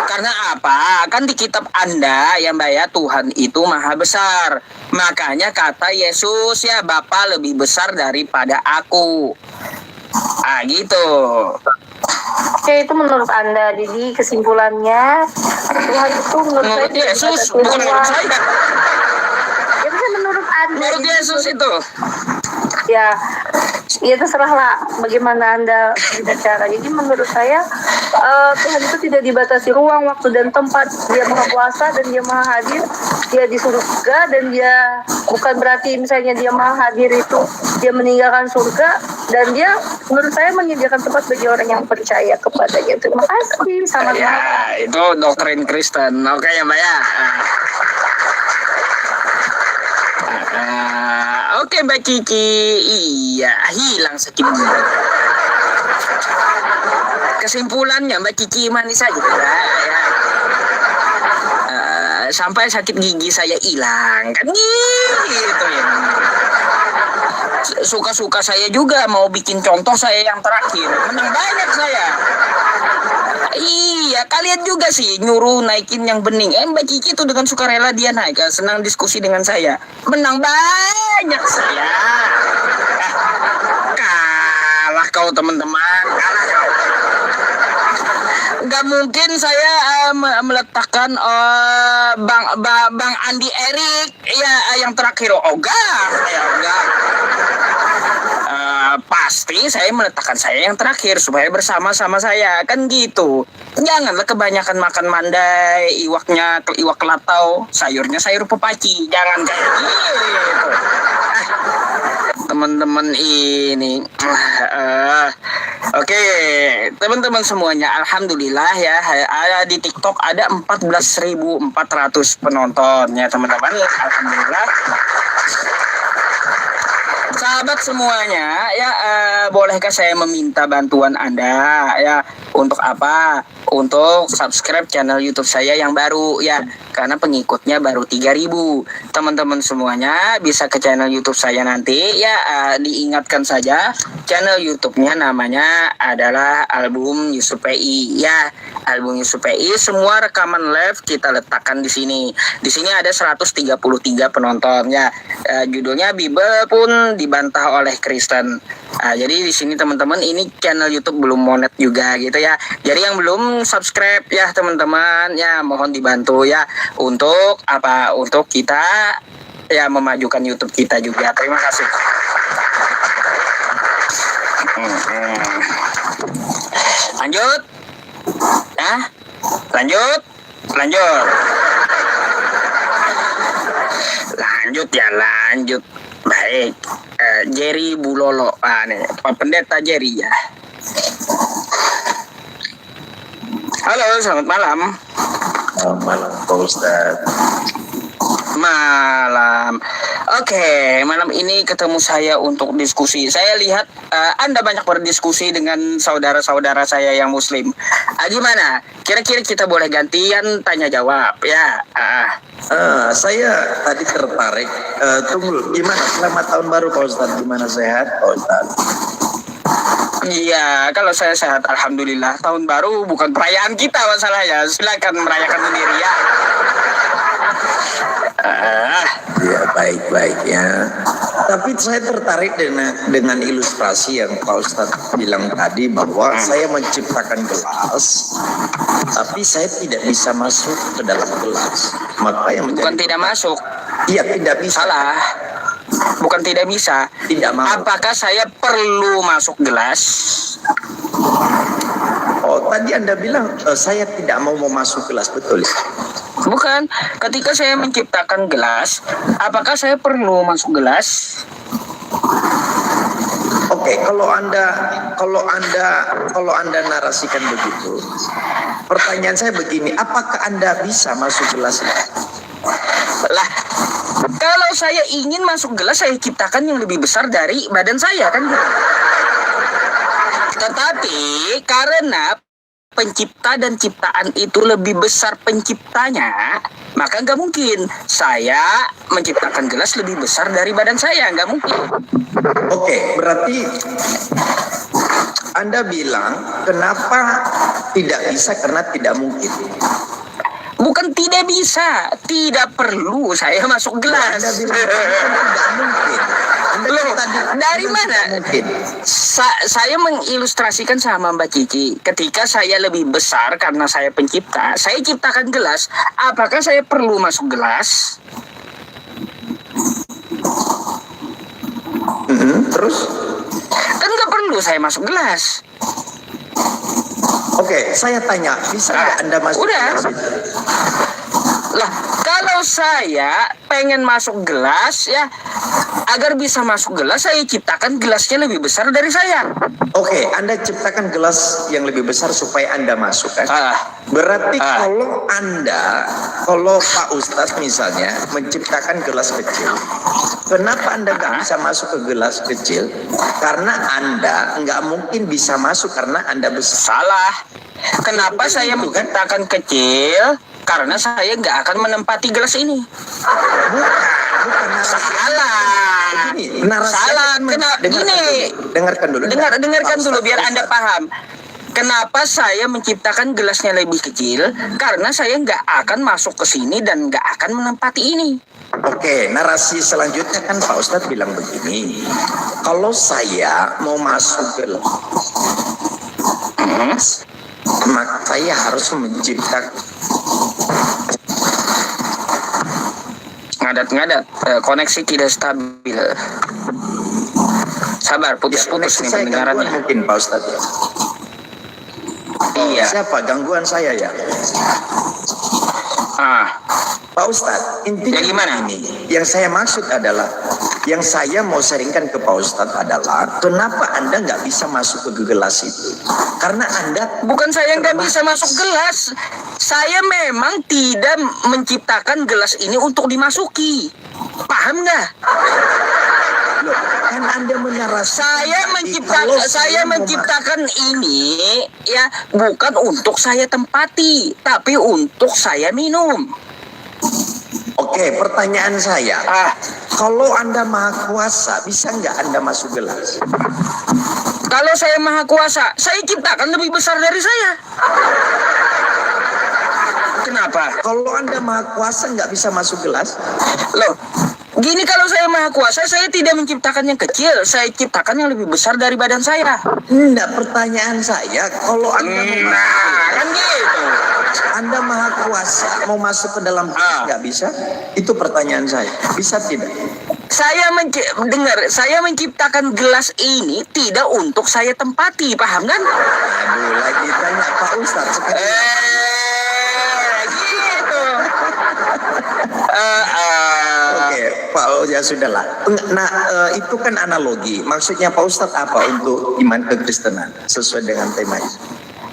S2: Karena apa? Kan di kitab Anda ya Mbak ya, Tuhan itu maha besar. Makanya kata Yesus ya, Bapa lebih besar daripada aku. Gitu.
S1: Oke, itu menurut Anda. Jadi kesimpulannya Tuhan itu menurut
S2: Yesus, bukan menurut saya.
S1: Ya bisa menurut Anda.
S2: Menurut Yesus itu.
S1: Ya terserahlah bagaimana Anda berbicara. Jadi menurut saya Tuhan itu tidak dibatasi ruang, waktu, dan tempat. Dia maha kuasa dan dia maha hadir. Dia di surga dan dia bukan berarti misalnya dia maha hadir itu dia meninggalkan surga, dan dia menurut saya menyediakan tempat bagi orang yang percaya kepadanya. Terima kasih. Selamat malam.
S2: Ya, itu doktrin Kristen. Oke ya Mbak ya. Oke Mbak Kiki, iya hilang sakit. Kesimpulannya Mbak Kiki manis saja ya. Sampai sakit gigi saya hilang kan gitu ya. suka-suka saya juga mau bikin contoh saya yang terakhir. Menang banyak saya. Iya, kalian juga sih nyuruh naikin yang bening. Mbak Kiki tuh dengan sukarela dia naik, senang diskusi dengan saya. Menang banyak saya. Kalah kau teman-teman, kalah kau. Gak mungkin saya meletakkan Bang Andi Erik ya yang terakhir. Oh enggak, pasti saya meletakkan saya yang terakhir supaya bersama-sama saya, kan gitu. Janganlah kebanyakan makan mandai, iwaknya iwak kelatau, sayurnya sayur pepaci. Jangan kayak gitu. Teman-teman ini oke, teman-teman semuanya, alhamdulillah ya, ada di TikTok ada 14.400 penonton ya teman-teman. Alhamdulillah. Sahabat semuanya ya, bolehkah saya meminta bantuan Anda ya, untuk apa? Untuk subscribe channel YouTube saya yang baru ya, karena pengikutnya baru 3.000. Teman-teman semuanya bisa ke channel YouTube saya nanti ya, diingatkan saja channel YouTube-nya namanya adalah Album Yusuf PI ya. Album Yusuf PI, semua rekaman live kita letakkan di sini. Di sini ada 133 penonton ya. Judulnya Bible pun dibantah oleh Kristen. Jadi di sini teman-teman, ini channel YouTube belum monet juga gitu ya. Jadi yang belum subscribe ya teman-teman ya, mohon dibantu ya, untuk apa? Untuk kita ya memajukan YouTube kita juga. Terima kasih. Lanjut. Lanjut ya, lanjut. Baik. Jerry Bulolo, nih Pak Pendeta Jerry ya. Halo, selamat malam.
S4: Selamat malam Pak Ustadz.
S2: Malam. Oke, malam ini ketemu saya untuk diskusi. Saya lihat Anda banyak berdiskusi dengan saudara-saudara saya yang Muslim. Gimana? Kira-kira kita boleh gantian tanya jawab ya?
S4: Saya tadi tertarik. Tunggu, gimana? Selamat tahun baru Pak Ustadz. Gimana, sehat Pak Ustadz?
S2: Iya, kalau saya sehat, alhamdulillah. Tahun baru bukan perayaan kita masalahnya. Silakan merayakan sendiri ya.
S4: Ya, baik-baik ya. Tapi saya tertarik dengan ilustrasi yang Pak Ustadz bilang tadi, bahwa saya menciptakan gelas, tapi saya tidak bisa masuk ke dalam gelas. Maka yang
S2: Bukan tidak masuk.
S4: Iya, tidak bisa.
S2: Salah. Bukan tidak bisa.
S4: Tidak mau.
S2: Apakah saya perlu masuk gelas?
S4: Oh, tadi Anda bilang saya tidak mau masuk gelas, betul?
S2: Bukan. Ketika saya menciptakan gelas, apakah saya perlu masuk gelas?
S4: Oke, kalau Anda narasikan begitu, pertanyaan saya begini, apakah Anda bisa masuk gelas?
S2: Lah, kalau saya ingin masuk gelas, saya ciptakan yang lebih besar dari badan saya, kan gitu. Tetapi karena pencipta dan ciptaan itu lebih besar penciptanya, maka nggak mungkin saya menciptakan gelas lebih besar dari badan saya, nggak mungkin.
S4: Oke, berarti Anda bilang kenapa tidak bisa, karena tidak mungkin.
S2: Bukan tidak bisa, tidak perlu saya masuk gelas.
S4: Anda bilang tidak mungkin.
S2: Loh, dari mana?
S4: Mungkin.
S2: Saya mengilustrasikan sama Mbak Kiki, ketika saya lebih besar karena saya pencipta, saya ciptakan gelas, apakah saya perlu masuk gelas?
S4: Terus?
S2: Kan nggak perlu saya masuk gelas.
S4: Oke, saya tanya, bisa nggak Anda masuk
S2: Udah.
S4: gelas?
S2: Lah, kalau saya pengen masuk gelas ya, agar bisa masuk gelas, saya ciptakan gelasnya lebih besar dari saya.
S4: Oke, Anda ciptakan gelas yang lebih besar supaya Anda masuk, kan? Berarti kalau Pak Ustadz misalnya menciptakan gelas kecil, kenapa Anda nggak bisa masuk ke gelas kecil? Karena Anda nggak mungkin bisa masuk karena Anda besar.
S2: Salah. Kenapa saya
S4: Itu, kan?
S2: menciptakan kecil? Karena saya nggak akan menempati gelas ini.
S4: Bukan narasi.
S2: Salah.
S4: Begini, narasi
S2: Salah.
S4: Anda
S2: Dengarkan dulu
S4: Pak
S2: biar
S4: Ustadz.
S2: Anda paham. Kenapa saya menciptakan gelasnya lebih kecil? Karena saya nggak akan masuk ke sini dan nggak akan menempati ini.
S4: Oke, narasi selanjutnya kan Pak Ustadz bilang begini. Kalau saya mau masuk ke maka saya harus menciptakan
S2: Ngadat-ngadat, koneksi tidak stabil. Sabar, putus-putus nih
S4: saya gangguan
S2: pendengarannya.
S4: mungkin Pak Ustadz ya.
S2: Iya.
S4: Siapa gangguan saya ya? Pak Ustadz, intinya
S2: Ya, gimana?
S4: ini yang saya maksud adalah, yang saya mau sharingkan ke Pak Ustadz adalah, kenapa Anda nggak bisa masuk ke gelas itu? Karena Anda
S2: Bukan saya nggak bisa masuk gelas. Saya memang tidak menciptakan gelas ini untuk dimasuki. Paham nggak?
S4: loh, kan Anda menarasikan
S2: Saya menciptakan ini ya bukan untuk saya tempati, tapi untuk saya minum.
S4: Oke, pertanyaan saya, kalau Anda maha kuasa, bisa nggak Anda masuk gelas?
S2: Kalau saya maha kuasa, saya ciptakan lebih besar dari saya. Kenapa?
S4: Kalau Anda maha kuasa nggak bisa masuk gelas?
S2: Loh, gini, kalau saya maha kuasa, saya tidak menciptakan yang kecil, saya ciptakan yang lebih besar dari badan saya.
S4: Enggak, pertanyaan saya, kalau Anda
S2: Kan gitu.
S4: Anda maha kuasa mau masuk ke dalam gelas nggak bisa? Itu pertanyaan saya. Bisa tidak?
S2: Saya menciptakan gelas ini tidak untuk saya tempati, paham kan?
S4: Aduh, lagi tanya Pak Ustadz sekali.
S2: Gitu.
S4: Oke, Pak, ya sudahlah. Nah, itu kan analogi. Maksudnya Pak Ustadz apa untuk iman kekristenan sesuai dengan tema ini?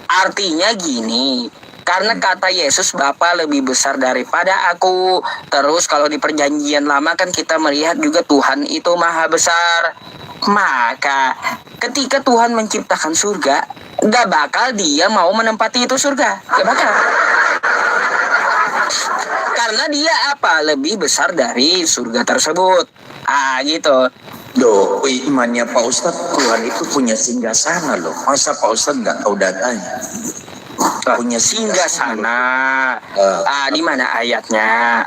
S2: Artinya gini, karena kata Yesus, Bapa lebih besar daripada aku. Terus kalau di perjanjian lama kan kita melihat juga Tuhan itu maha besar. Maka ketika Tuhan menciptakan surga, gak bakal dia mau menempati itu surga. Gak bakal. Karena dia apa? Lebih besar dari surga tersebut. Gitu.
S4: Loh, imannya Pak Ustadz, Tuhan itu punya singgasana loh. Masa Pak Ustadz nggak tahu datanya? Punya
S2: Singgasana. Di mana ayatnya?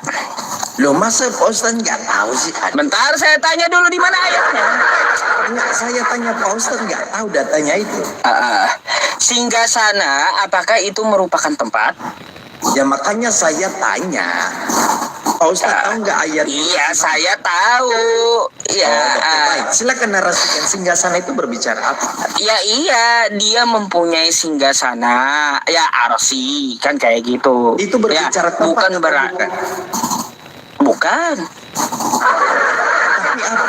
S4: Loh, masa Pak Ustadz nggak tahu sih?
S2: Bentar, saya tanya dulu di mana ayatnya.
S4: Enggak, saya tanya Pak Ustadz nggak tahu datanya itu.
S2: Singgasana, apakah itu merupakan tempat?
S4: Ya makanya saya tanya. Pak Ustadz tahu nggak ayat?
S2: Iya, saya tahu. Ya,
S4: Baik, silakan narasikan singgasana itu berbicara apa?
S2: ya iya, dia mempunyai singgasana, ya arsi, kan kayak gitu.
S4: Itu berbicara
S2: ya,
S4: tempat
S2: bukan
S4: atau
S2: berat.
S4: bukan?
S2: Bukan.
S4: Tapi apa?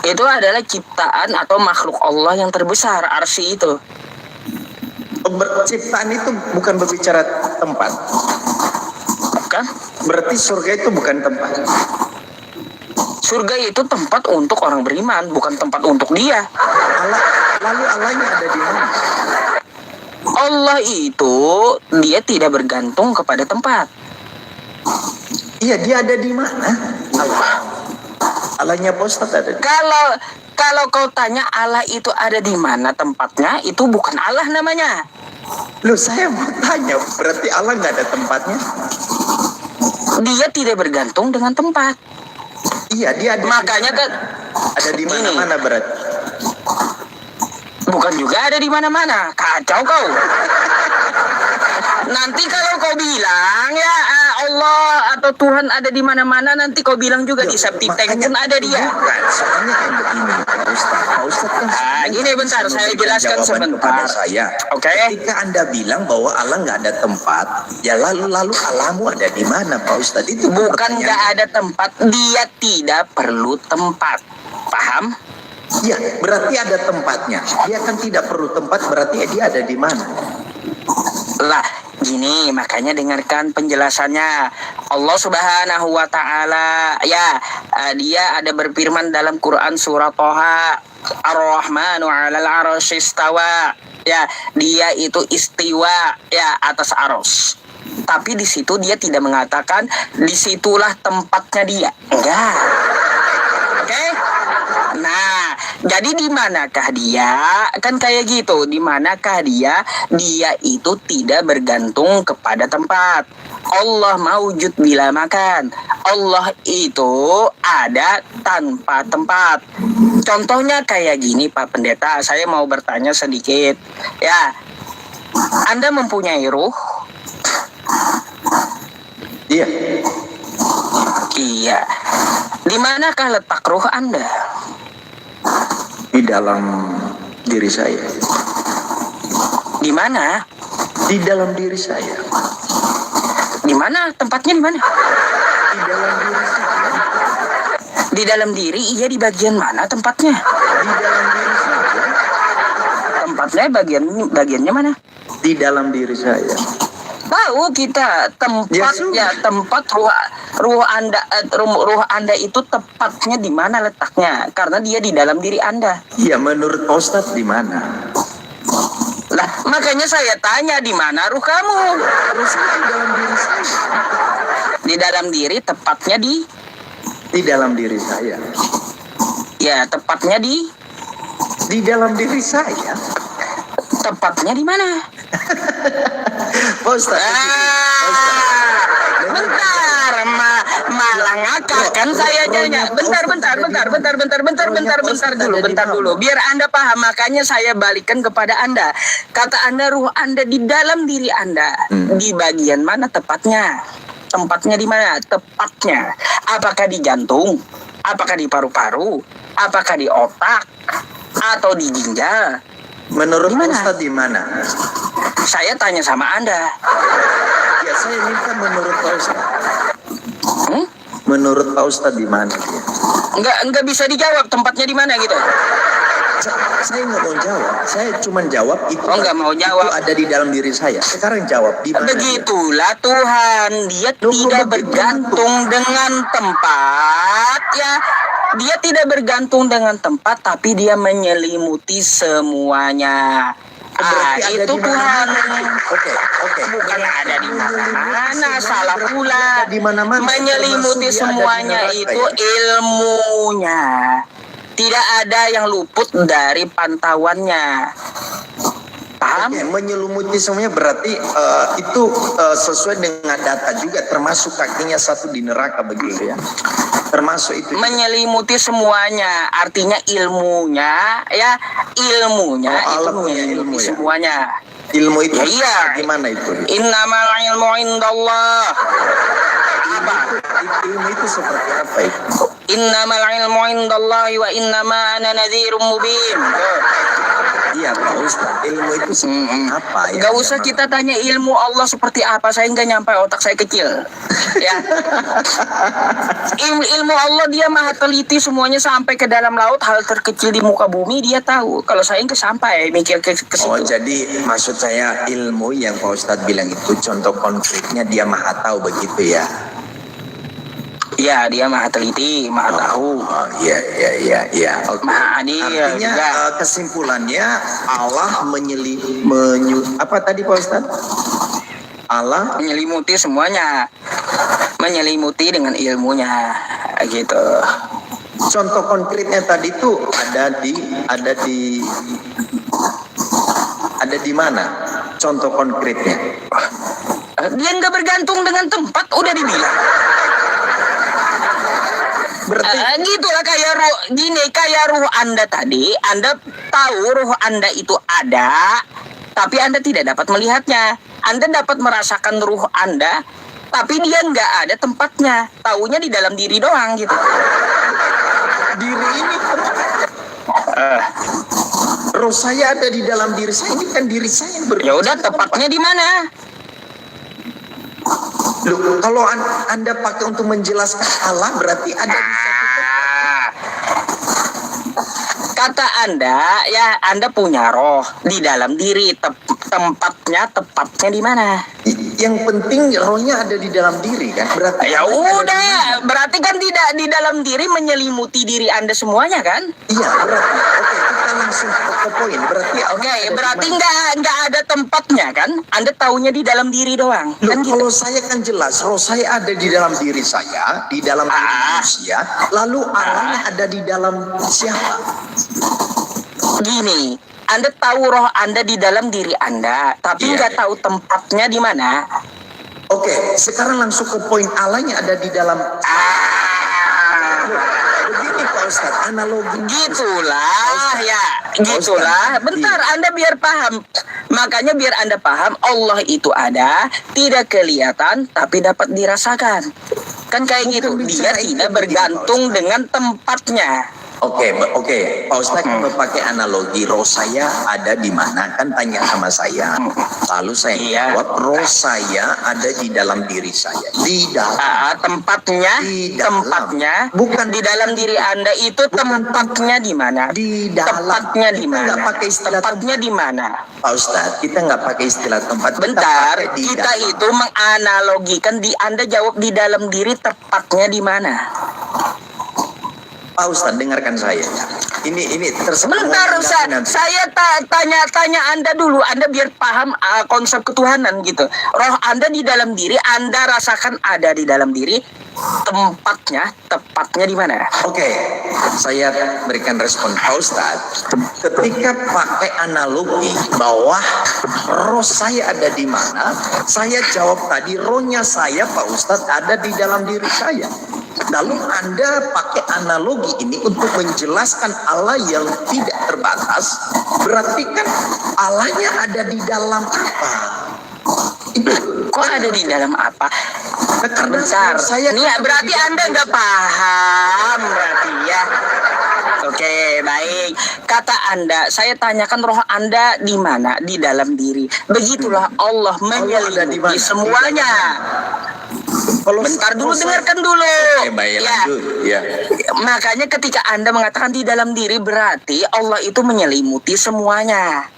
S2: Itu adalah ciptaan atau makhluk Allah yang terbesar, arsi itu.
S4: Ciptaan itu bukan berbicara tempat.
S2: Bukan?
S4: Berarti surga itu bukan tempat.
S2: Surga itu tempat untuk orang beriman, bukan tempat untuk dia.
S4: Lalu Allahnya ada di mana?
S2: Allah itu dia tidak bergantung kepada tempat.
S4: Iya, dia ada di mana? Allahnya Pak Ustadz ada di
S2: Kalau kau tanya Allah itu ada di mana tempatnya, itu bukan Allah namanya.
S4: Loh, saya mau tanya, berarti Allah nggak ada tempatnya?
S2: Dia tidak bergantung dengan tempat.
S4: Iya, dia ada.
S2: Makanya kan
S4: ada di mana-mana berarti.
S2: Bukan juga ada di mana-mana. Kacau kau. Nanti kalau kau bilang ya Allah atau Tuhan ada di mana-mana, nanti kau bilang juga di Septiteng pun ada dia.
S4: Bukan, soalnya kan begini Pak Ustadz. Pak Ustadz kan
S2: Gini bentar, saya jelaskan sebentar.
S4: kepada saya.
S2: Oke.
S4: Ketika Anda bilang bahwa Allah nggak ada tempat, ya lalu Allahmu ada di mana Pak Ustadz? Itu
S2: Bukan nggak ada tempat, dia tidak perlu tempat. Paham?
S4: Ya, berarti ada tempatnya. Dia kan tidak perlu tempat, berarti dia ada di mana?
S2: Lah, gini, makanya dengarkan penjelasannya. Allah Subhanahu wa taala dia ada berfirman dalam Quran surah Thaha, Ar-Rahmanu 'alal 'arsy istawa. Ya, dia itu istiwa atas aros. Tapi di situ dia tidak mengatakan disitulah tempatnya dia. Enggak. Oke? Nah, jadi di manakah dia? Kan kayak gitu. Di manakah dia? Dia itu tidak bergantung kepada tempat. Allah maujud bila makan. Allah itu ada tanpa tempat. Contohnya kayak gini Pak Pendeta. Saya mau bertanya sedikit. Ya, Anda mempunyai ruh?
S4: Iya.
S2: Iya. Di manakah letak ruh Anda?
S4: Di dalam diri saya.
S2: Di mana?
S4: Di dalam diri saya.
S2: Di mana? Tempatnya di mana?
S4: Di dalam diri saya.
S2: Di dalam diri, iya di bagian mana tempatnya?
S4: Di dalam diri saya.
S2: Tempatnya bagiannya mana?
S4: Di dalam diri saya.
S2: Tahu kita tempat
S4: Ya,
S2: tempat ruh Anda itu tepatnya di mana letaknya? Karena dia di dalam diri Anda.
S4: Iya, menurut Pak Ustadz di mana?
S2: Lah, makanya saya tanya di mana ruh kamu?
S4: Terus di dalam diri saya.
S2: Di dalam diri tepatnya di
S4: Di dalam diri saya.
S2: ya tepatnya di
S4: Dalam diri saya.
S2: tepatnya di mana?
S4: Pak Ustadz.
S2: Bentar, malah ngakak kan saya nanya. Bentar dulu. Biar Anda paham, makanya saya balikan kepada Anda. Kata Anda ruh Anda di dalam diri Anda. Di bagian mana tepatnya? Tempatnya di mana? Tepatnya. Apakah di jantung? Apakah di paru-paru? Apakah di otak? Atau di ginjal?
S4: Menurut
S2: Di
S4: Pak
S2: mana?
S4: Ustadz di mana?
S2: Saya tanya sama Anda.
S4: Ya, saya minta menurut Pak Ustadz.
S2: Hmm?
S4: Menurut Pak Ustadz di mana dia?
S2: Enggak bisa dijawab tempatnya di mana gitu.
S4: Saya nggak mau jawab. Saya cuma jawab itu.
S2: Oh, nggak mau jawab.
S4: Itu ada di dalam diri saya. Sekarang jawab di mana?
S2: Begitulah Tuhan, dia tidak bergantung dengan tempat ya. Dia tidak bergantung dengan tempat, tapi dia menyelimuti semuanya.
S4: Berarti ada
S2: Itu
S4: di
S2: Tuhan.
S4: mana-mana. Oke.
S2: Bukan ada di mana-mana, salah pula.
S4: Ada di mana-mana.
S2: Menyelimuti
S4: Termasuk dia ada di
S2: semuanya
S4: neraka,
S2: itu
S4: ya?
S2: ilmunya. Tidak ada yang luput dari pantauannya. Paham?
S4: Oke, menyelimuti semuanya berarti itu sesuai dengan data juga, termasuk kakinya satu di neraka begitu ya. Termasuk itu.
S2: Menyelimuti semuanya, artinya ilmunya ya, ilmunya
S4: Oh,
S2: itu
S4: Allah punya
S2: menyelimuti
S4: ilmu ya?
S2: semuanya.
S4: Ilmu itu
S2: Ya, iya.
S4: gimana itu?
S2: Innamal ilmu indallah. Apa?
S4: Ilmu itu seperti apa itu?
S2: Innamal ilmu indallah wa innama ana nadhirum mubin.
S4: Iya Pak Ustadz, ilmu itu seperti apa ya?
S2: Gak usah kita tanya ilmu Allah seperti apa, saya nggak nyampe, otak saya kecil. Ya. Ilmu Allah dia maha teliti semuanya sampai ke dalam laut, hal terkecil di muka bumi dia tahu. Kalau saya nggak sampai mikir ke situ.
S4: Oh, jadi maksud saya ilmu yang Pak Ustadz bilang itu contoh konkretnya dia maha tahu begitu ya?
S2: Ya, dia maha teliti, maha tahu.
S4: Oh, iya. Oke.
S2: Maha adil
S4: Artinya
S2: juga.
S4: kesimpulannya Allah apa tadi Pak Ustadz? Allah
S2: Menyelimuti semuanya, menyelimuti dengan ilmunya, gitu.
S4: contoh konkretnya tadi tuh ada di mana? Contoh konkretnya.
S2: Dia nggak bergantung dengan tempat, udah dibilang.
S4: Berarti
S2: Gitulah kayak ruh Anda tadi, Anda tahu ruh Anda itu ada, tapi Anda tidak dapat melihatnya. Anda dapat merasakan ruh Anda, tapi dia nggak ada tempatnya. Taunya di dalam diri doang gitu.
S4: diri ini roh saya ada di dalam diri saya, ini kan diri saya yang
S2: Ya udah, tepatnya di mana?
S4: Loh, kalau Anda pakai untuk menjelaskan Allah berarti ada di satu tempat.
S2: Kata Anda, ya Anda punya roh di dalam diri, tepatnya di mana?
S4: Yang penting rohnya ada di dalam diri kan? Berarti
S2: Ya
S4: Allah ada di
S2: udah,
S4: mana?
S2: berarti kan tidak di dalam diri menyelimuti diri Anda semuanya kan?
S4: Iya, berarti oke, kita kita langsung ke poin. Berarti
S2: Oke, berarti nggak ada tempatnya kan? Anda taunya di dalam diri doang.
S4: Loh,
S2: Kan gitu.
S4: kalau saya kan jelas, roh saya ada di dalam diri saya, di dalam diri manusia, lalu Allahnya ada di dalam siapa?
S2: Gini, Anda tahu roh Anda di dalam diri Anda, tapi
S4: Iya,
S2: nggak
S4: iya.
S2: tahu tempatnya di mana.
S4: Oke, sekarang langsung ke poin Allahnya ada di dalam. Begini Pak Ustadz, analogi.
S2: Gitulah ya, gitulah. Bentar, Anda biar paham. Makanya biar Anda paham, Allah itu ada, tidak kelihatan, tapi dapat dirasakan. Kan kayak
S4: Bukan
S2: gitu. Dia
S4: bicara itu
S2: tidak
S4: begini,
S2: bergantung
S4: Pak Ustadz.
S2: dengan tempatnya.
S4: Oke, Pak Ustadz pakai analogi roh saya ada di mana? Kan tanya sama saya. Lalu saya
S2: Iya.
S4: jawab, roh saya ada di dalam diri saya. Di dalam.
S2: Tempatnya,
S4: Di dalam.
S2: tempatnya,
S4: Bukan
S2: di dalam diri Anda itu tempatnya di mana?
S4: Di dalam.
S2: Tempatnya di
S4: Kita
S2: mana?
S4: nggak pakai istilah
S2: Tempatnya di mana?
S4: Pak Ustadz, kita nggak pakai istilah tempat.
S2: Bentar,
S4: pakai di
S2: kita
S4: dalam.
S2: itu menganalogikan di Anda jawab di dalam diri tepatnya di mana?
S4: Pak Ustadz, dengarkan saya. Ini terserah.
S2: Bentar, saya tanya Anda dulu, Anda biar paham konsep ketuhanan gitu. Roh Anda di dalam diri, Anda rasakan ada di dalam diri, tempatnya, tepatnya di mana?
S4: Oke, saya berikan respon Pak Ustadz. Ketika pakai analogi bahwa roh saya ada di mana, saya jawab tadi rohnya saya Pak Ustadz ada di dalam diri saya. Lalu Anda pakai analogi ini untuk menjelaskan Allah yang tidak terbatas, berarti kan Allahnya ada di dalam apa? Itu.
S2: Kok ada di dalam apa?
S4: Nah, karena
S2: Bentar,
S4: saya
S2: ini berarti Anda nggak paham berarti ya. Oke, baik. Kata Anda, saya tanyakan roh Anda di mana? Di dalam diri. Begitulah Allah
S4: ada di mana?
S2: menyelimuti semuanya.
S4: Kalau
S2: Bentar dulu,
S4: saya-
S2: dengarkan dulu.
S4: Oke, baik,
S2: Ya.
S4: lanjut. Ya.
S2: Makanya ketika Anda mengatakan di dalam diri, berarti Allah itu menyelimuti semuanya.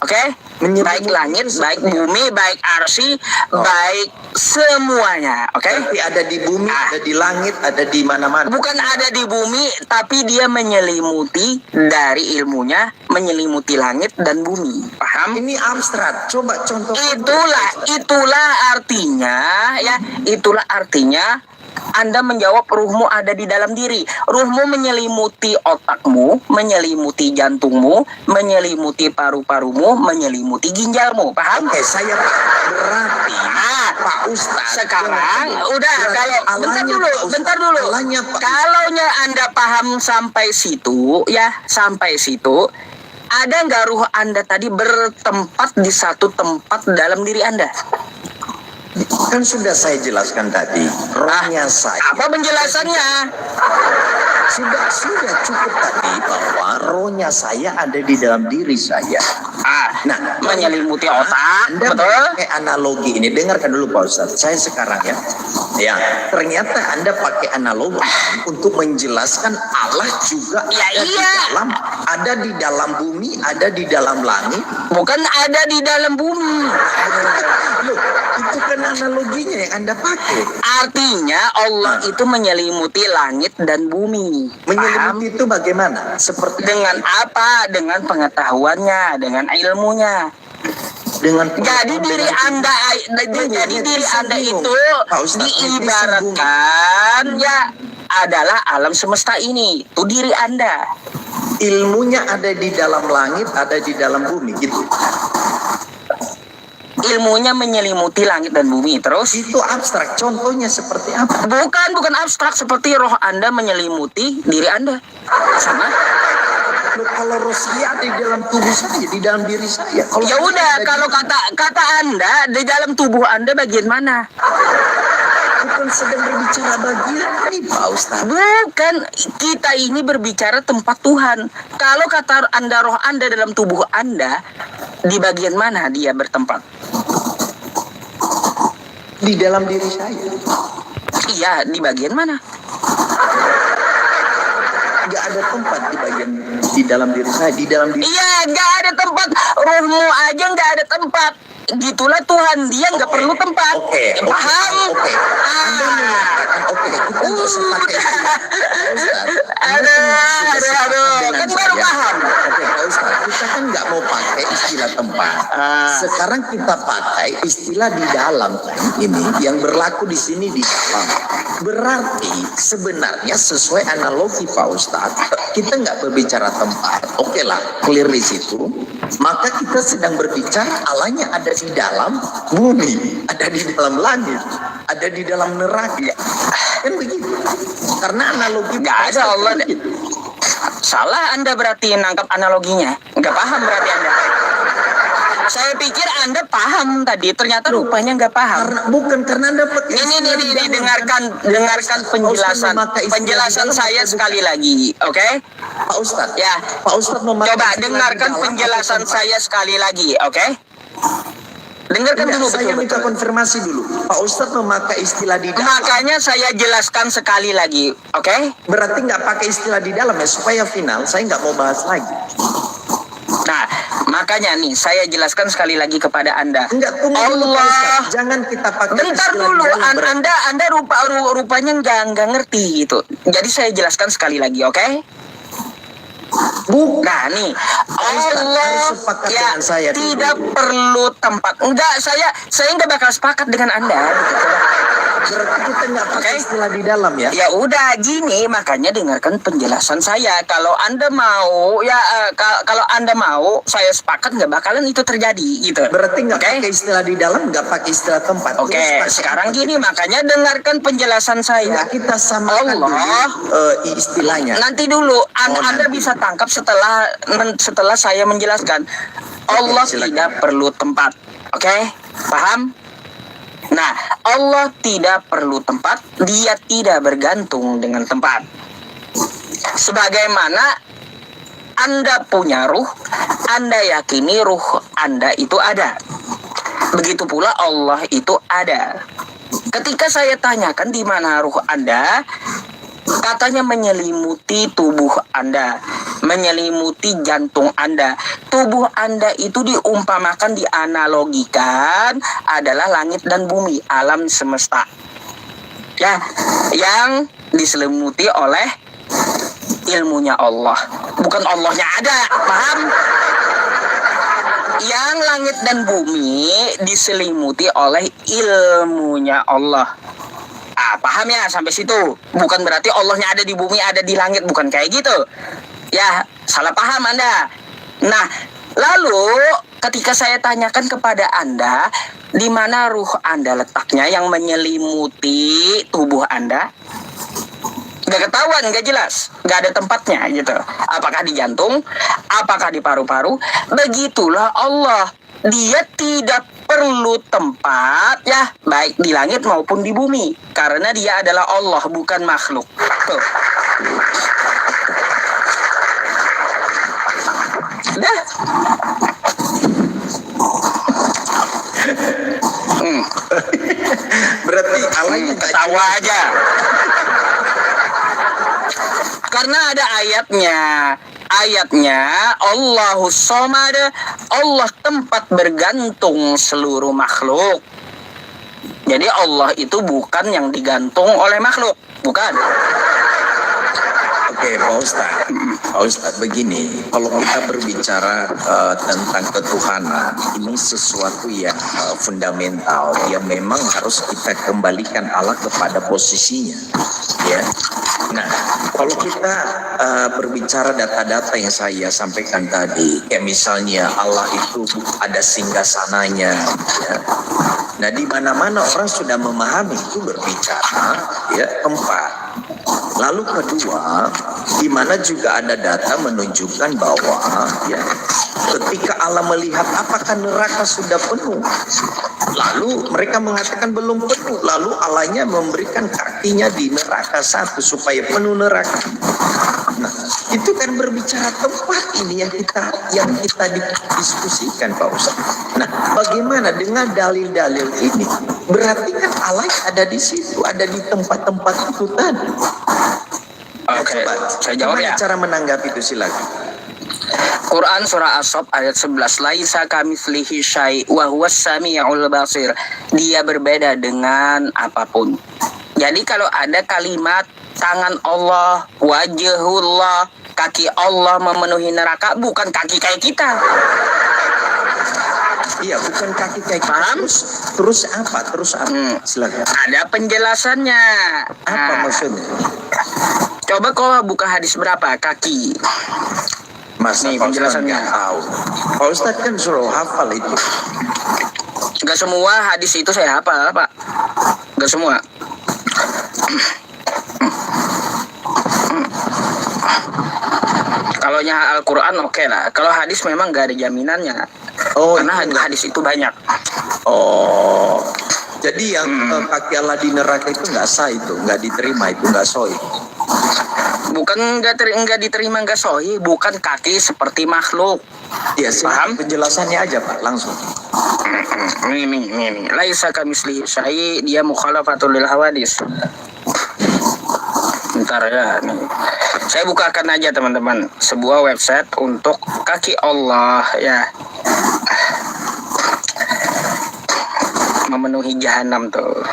S2: Oke?
S4: Menyelimuti
S2: Baik langit, baik bumi, baik arsy,
S4: Oh.
S2: baik semuanya. Oke?
S4: Berarti ada di bumi, ada di langit, ada di mana-mana.
S2: Bukan ada di bumi, tapi dia menyelimuti dari ilmunya, menyelimuti langit dan bumi. Paham?
S4: Ini abstrak. Coba contoh.
S2: Itulah artinya ya, itulah artinya Anda menjawab ruhmu ada di dalam diri. Ruhmu menyelimuti otakmu, menyelimuti jantungmu, menyelimuti paru-parumu, menyelimuti ginjalmu. Paham?
S4: Oke, saya berarti Pak Ustadz.
S2: Sekarang udah,
S4: Berarti
S2: kalau bentar
S4: Allahnya
S2: dulu,
S4: Pak Ustadz,
S2: bentar dulu.
S4: Allahnya Pak
S2: Kalau Anda paham sampai situ ya, sampai situ, ada nggak ruh Anda tadi bertempat di satu tempat dalam diri Anda?
S4: Kan sudah saya jelaskan tadi. Rohnya saya.
S2: Apa penjelasannya?
S4: Sudah cukup tadi bahwa rohnya saya ada di dalam diri saya. Nah,
S2: Menyelimuti otak,
S4: Anda
S2: betul?
S4: pakai analogi ini, dengarkan dulu Pak Ustadz. Saya sekarang ya, ternyata Anda pakai analogi untuk menjelaskan Allah juga
S2: Ya, iya.
S4: ada di dalam bumi, ada di dalam langit.
S2: Bukan ada di dalam bumi.
S4: Loh, itu kan analoginya yang Anda pakai.
S2: Artinya Allah itu menyelimuti langit dan bumi. Paham?
S4: Menyelimuti itu bagaimana? Seperti
S2: Dengan apa? Dengan pengetahuannya, dengan ilmunya.
S4: dengan
S2: Jadi diri Anda, jadi diri Anda itu
S4: Pak Ustadz,
S2: diibaratkan ya adalah alam semesta ini. Itu diri Anda.
S4: ilmunya ada di dalam langit, ada di dalam bumi gitu.
S2: Ilmunya menyelimuti langit dan bumi. Terus
S4: Itu abstrak. Contohnya seperti apa?
S2: bukan abstrak, seperti roh Anda menyelimuti diri Anda. Sama.
S4: Loh, kalau roh saya ada di dalam tubuh saya, di dalam diri saya. Kalau
S2: Ya
S4: saya
S2: udah,
S4: ada
S2: kalau kata Anda di dalam tubuh Anda bagian mana?
S4: bukan sedang berbicara bagian ini Pak Ustadz.
S2: Bukan, kita ini berbicara tempat Tuhan. Kalau kata Anda roh Anda dalam tubuh Anda, di bagian mana dia bertempat?
S4: Di dalam diri saya.
S2: Iya, di bagian mana?
S4: Nggak ada tempat di dalam diri saya, di dalam diri.
S2: Iya, nggak ada tempat. Rohmu aja nggak ada tempat. gitulah Tuhan, dia nggak perlu tempat. Paham?
S4: Oke. Anda mengatakan kita nggak usah pakai istilah. Ustaz, Anda
S2: Aduh, kan baru paham.
S4: Oke, Pak Ustaz, kita kan nggak mau pakai istilah tempat. Sekarang kita pakai istilah di dalam kan ini yang berlaku di sini di dalam. Berarti sebenarnya sesuai analogi Pak Ustaz, kita nggak berbicara tempat. Oke lah, clear di situ. Maka kita sedang berbicara Allahnya ada di dalam bumi, ada di dalam langit, ada di dalam neraka. Kan begitu. Karena analogi
S2: nggak ada Allah. Salah Anda berarti nangkap analoginya. Nggak paham berarti Anda. Saya pikir Anda paham tadi, ternyata rupanya nggak paham.
S4: Karena Anda pakai
S2: Ini dengarkan penjelasan saya sekali lagi, oke?
S4: Pak Ustadz.
S2: Ya.
S4: Pak Ustadz memakai
S2: Coba
S4: istilah
S2: dengarkan
S4: di dalam
S2: penjelasan
S4: atau
S2: saya sekali lagi, oke? Dengarkan dulu
S4: saya minta
S2: betul-betul.
S4: konfirmasi dulu. Pak Ustadz memakai istilah di dalam.
S2: Makanya saya jelaskan sekali lagi, oke?
S4: Berarti nggak pakai istilah di dalam ya, supaya final saya nggak mau bahas lagi.
S2: Nah, makanya nih saya jelaskan sekali lagi kepada Anda.
S4: Enggak, tunggu dulu, Pak
S2: Allah.
S4: Ustadz. Jangan kita pakai
S2: Bentar
S4: istilah
S2: dulu,
S4: di dalam.
S2: Anda rupanya nggak ngerti gitu. Jadi saya jelaskan sekali lagi, oke?
S4: Bukan.
S2: Nah nih,
S4: Ustaz,
S2: Allah
S4: harus sepakat
S2: ya
S4: dengan saya dulu.
S2: tidak perlu tempat. Enggak, saya nggak bakal sepakat dengan Anda. Gitu.
S4: Berarti kita nggak pakai
S2: Oke.
S4: istilah di dalam ya.
S2: Ya udah gini, makanya dengarkan penjelasan saya. Kalau Anda mau, kalau Anda mau, saya sepakat nggak bakalan itu terjadi gitu.
S4: Berarti nggak
S2: Oke?
S4: pakai istilah di dalam, nggak pakai istilah tempat.
S2: Oke,
S4: Terus pakai
S2: sekarang
S4: apa?
S2: gini, makanya dengarkan penjelasan saya.
S4: Nggak kita samakan
S2: Allah.
S4: dulu istilahnya.
S2: Nanti dulu, Anda
S4: nanti.
S2: bisa tangkap setelah saya menjelaskan. Allah
S4: silakan.
S2: tidak perlu tempat, oke? Paham? Nah, Allah tidak perlu tempat, Dia tidak bergantung dengan tempat. Sebagaimana Anda punya ruh, Anda yakini ruh Anda itu ada. Begitu pula Allah itu ada. Ketika saya tanyakan di mana ruh Anda, katanya menyelimuti tubuh Anda, menyelimuti jantung Anda. Tubuh Anda itu diumpamakan, dianalogikan adalah langit dan bumi, alam semesta. Ya, yang diselimuti oleh ilmunya Allah. Bukan Allahnya ada, paham? Yang langit dan bumi diselimuti oleh ilmunya Allah. Paham ya sampai situ? Bukan berarti Allahnya ada di bumi, ada di langit, bukan kayak gitu. Ya, salah paham Anda. Nah, lalu ketika saya tanyakan kepada Anda, di mana ruh Anda letaknya yang menyelimuti tubuh Anda? Gak ketahuan, gak jelas, gak ada tempatnya gitu. Apakah di jantung? Apakah di paru-paru? Begitulah Allah. Dia tidak perlu tempat ya, baik di langit maupun di bumi, karena Dia adalah Allah, bukan makhluk. Tuh. Udah.
S4: Berarti Allahnya nggak
S2: Ketawa aja. Karena ada ayatnya Allahus Somad, Allah tempat bergantung seluruh makhluk. Jadi Allah itu bukan yang digantung oleh makhluk, bukan.
S4: Oke, Pak Ustadz, begini, kalau kita berbicara tentang ketuhanan, ini sesuatu yang fundamental, yang memang harus kita kembalikan Allah kepada posisinya, ya. Nah, kalau kita berbicara data-data yang saya sampaikan tadi, kayak misalnya Allah itu ada singgasananya, ya. Nah, di mana-mana orang sudah memahami itu berbicara, ya, tempat. Lalu kedua, di mana juga ada data menunjukkan bahwa ya, ketika Allah melihat apakah neraka sudah penuh, lalu mereka mengatakan belum penuh, lalu Allahnya memberikan kakinya di neraka satu supaya penuh neraka. Nah, itu kan berbicara tempat ini yang kita diskusikan, Pak Ustaz. Nah, bagaimana dengan dalil-dalil ini? Berarti kan Allah ada di situ, ada di tempat-tempat itu tadi.
S2: Oke,
S4: Coba,
S2: saya jawab ya.
S4: cara menanggapi itu silakan.
S2: Quran surah As-Saff ayat 11. Laisa kamitslihi syai' wa huwas samiul basir. Dia berbeda dengan apapun. Jadi kalau ada kalimat tangan Allah, wajhullah, kaki Allah memenuhi neraka, bukan kaki kayak kita.
S4: Iya, bukan kaki kayak kita.
S2: Paham?
S4: Terus apa? Silakan.
S2: Ada penjelasannya.
S4: Apa maksudnya?
S2: Coba kau buka hadis berapa kaki?
S4: Masa
S2: Nih,
S4: Pak Ustadz
S2: penjelasannya.
S4: nggak tahu? Pak Ustadz kan suruh hafal itu.
S2: Gak semua hadis itu saya hafal, Pak. Gak semua. Kalau Al-Quran oke lah. Kalau hadis memang gak ada jaminannya.
S4: Oh,
S2: Karena
S4: itu
S2: hadis itu banyak.
S4: Oh, jadi yang kaki Allah di neraka itu nggak sah, itu nggak diterima, itu nggak sahih.
S2: Bukan nggak diterima, nggak sahih. Bukan kaki seperti makhluk.
S4: Ya,
S2: Paham?
S4: penjelasannya aja Pak, langsung.
S2: Ini. Laisa kamitslihi syai', dia mukhalafatul lil hawadis. Bentar ya, nih. Saya bukakan aja teman-teman sebuah website untuk kaki Allah ya. Memenuhi jahanam tuh.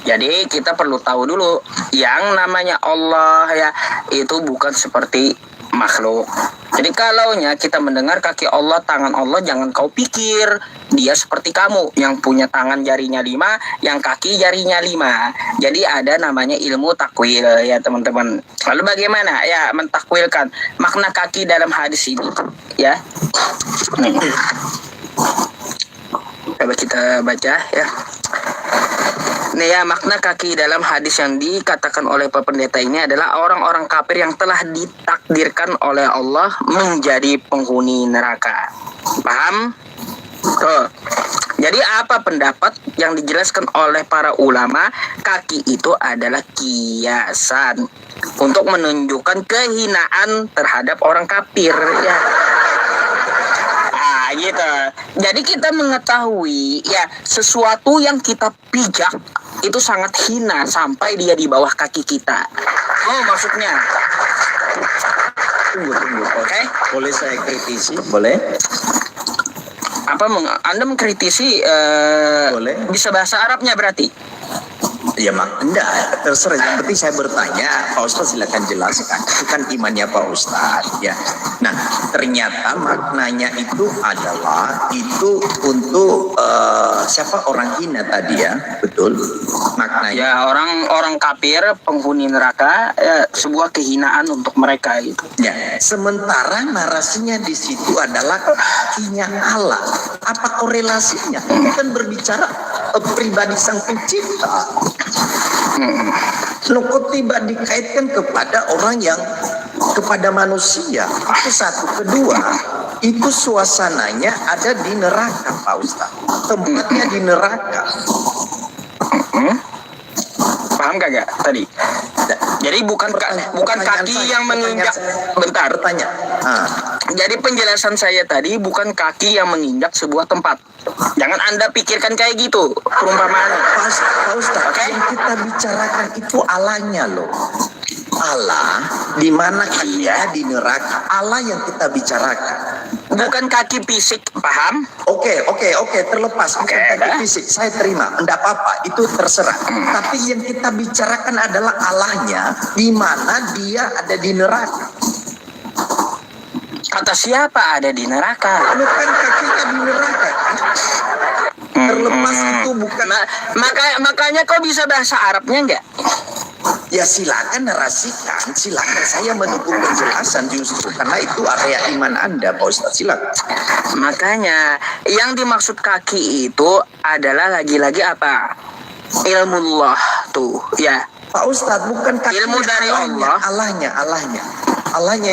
S2: Jadi kita perlu tahu dulu yang namanya Allah ya, itu bukan seperti makhluk. Jadi kalaunya kita mendengar kaki Allah, tangan Allah, jangan kau pikir dia seperti kamu yang punya tangan jarinya 5, yang kaki jarinya 5. Jadi ada namanya ilmu takwil ya teman-teman. Lalu bagaimana ya mentakwilkan makna kaki dalam hadis ini ya? Nih. Coba kita baca ya. Nih ya, makna kaki dalam hadis yang dikatakan oleh Pak Pendeta ini adalah orang-orang kafir yang telah ditakdirkan oleh Allah menjadi penghuni neraka. Paham? Tuh. Jadi apa pendapat yang dijelaskan oleh para ulama? Kaki itu adalah kiasan untuk menunjukkan kehinaan terhadap orang kafir ya. Gitu. Jadi kita mengetahui ya sesuatu yang kita pijak itu sangat hina sampai dia di bawah kaki kita. Oh, maksudnya.
S4: Tunggu.
S2: Oke.
S4: Boleh saya kritisi? Boleh?
S2: Apa Anda mengkritisi
S4: Boleh.
S2: bisa bahasa Arabnya berarti?
S4: Ya enggak, terserah. Yang penting saya bertanya, Pak Ustadz silakan jelaskan. Itu kan imannya Pak Ustadz ya. Nah, ternyata maknanya itu adalah itu untuk siapa orang hina tadi ya, betul? Maknanya.
S2: Ya orang kafir penghuni neraka ya, sebuah kehinaan untuk mereka itu.
S4: Ya, sementara narasinya di situ adalah kakinya Allah. Apa korelasinya? Ini kan berbicara pribadi sang pencipta. Kok tiba dikaitkan kepada orang yang kepada manusia. Itu satu. Kedua, itu suasananya ada di neraka, Pak Ustaz. Tempatnya di neraka.
S2: Paham kagak tadi? Jadi bukan kaki yang menginjak. Bentar.
S4: Bertanya.
S2: Jadi penjelasan saya tadi bukan kaki yang menginjak sebuah tempat. Jangan Anda pikirkan kayak gitu perumpamaan.
S4: Pak Ustaz,
S2: Oke?
S4: yang kita bicarakan itu Allahnya loh. Allah di mana kakinya di neraka. Allah yang kita bicarakan.
S2: Bukan kaki fisik, paham?
S4: Oke, terlepas bukan kaki
S2: dah.
S4: fisik, saya terima, enggak apa-apa, itu terserah. Tapi yang kita bicarakan adalah Allahnya, di mana dia ada di neraka.
S2: Kata siapa ada di neraka?
S4: Lu kan kakinya di neraka. Terlepas itu bukan.
S2: Makanya kau bisa bahasa Arabnya enggak?
S4: Ya silakan narasikan, silakan, saya mendukung penjelasan justru karena itu area iman Anda, Pak Ustadz, silakan.
S2: Makanya yang dimaksud kaki itu adalah lagi-lagi apa? Ilmullah tuh, ya.
S4: Pak Ustadz, bukan kaki
S2: Ilmu dari
S4: Allahnya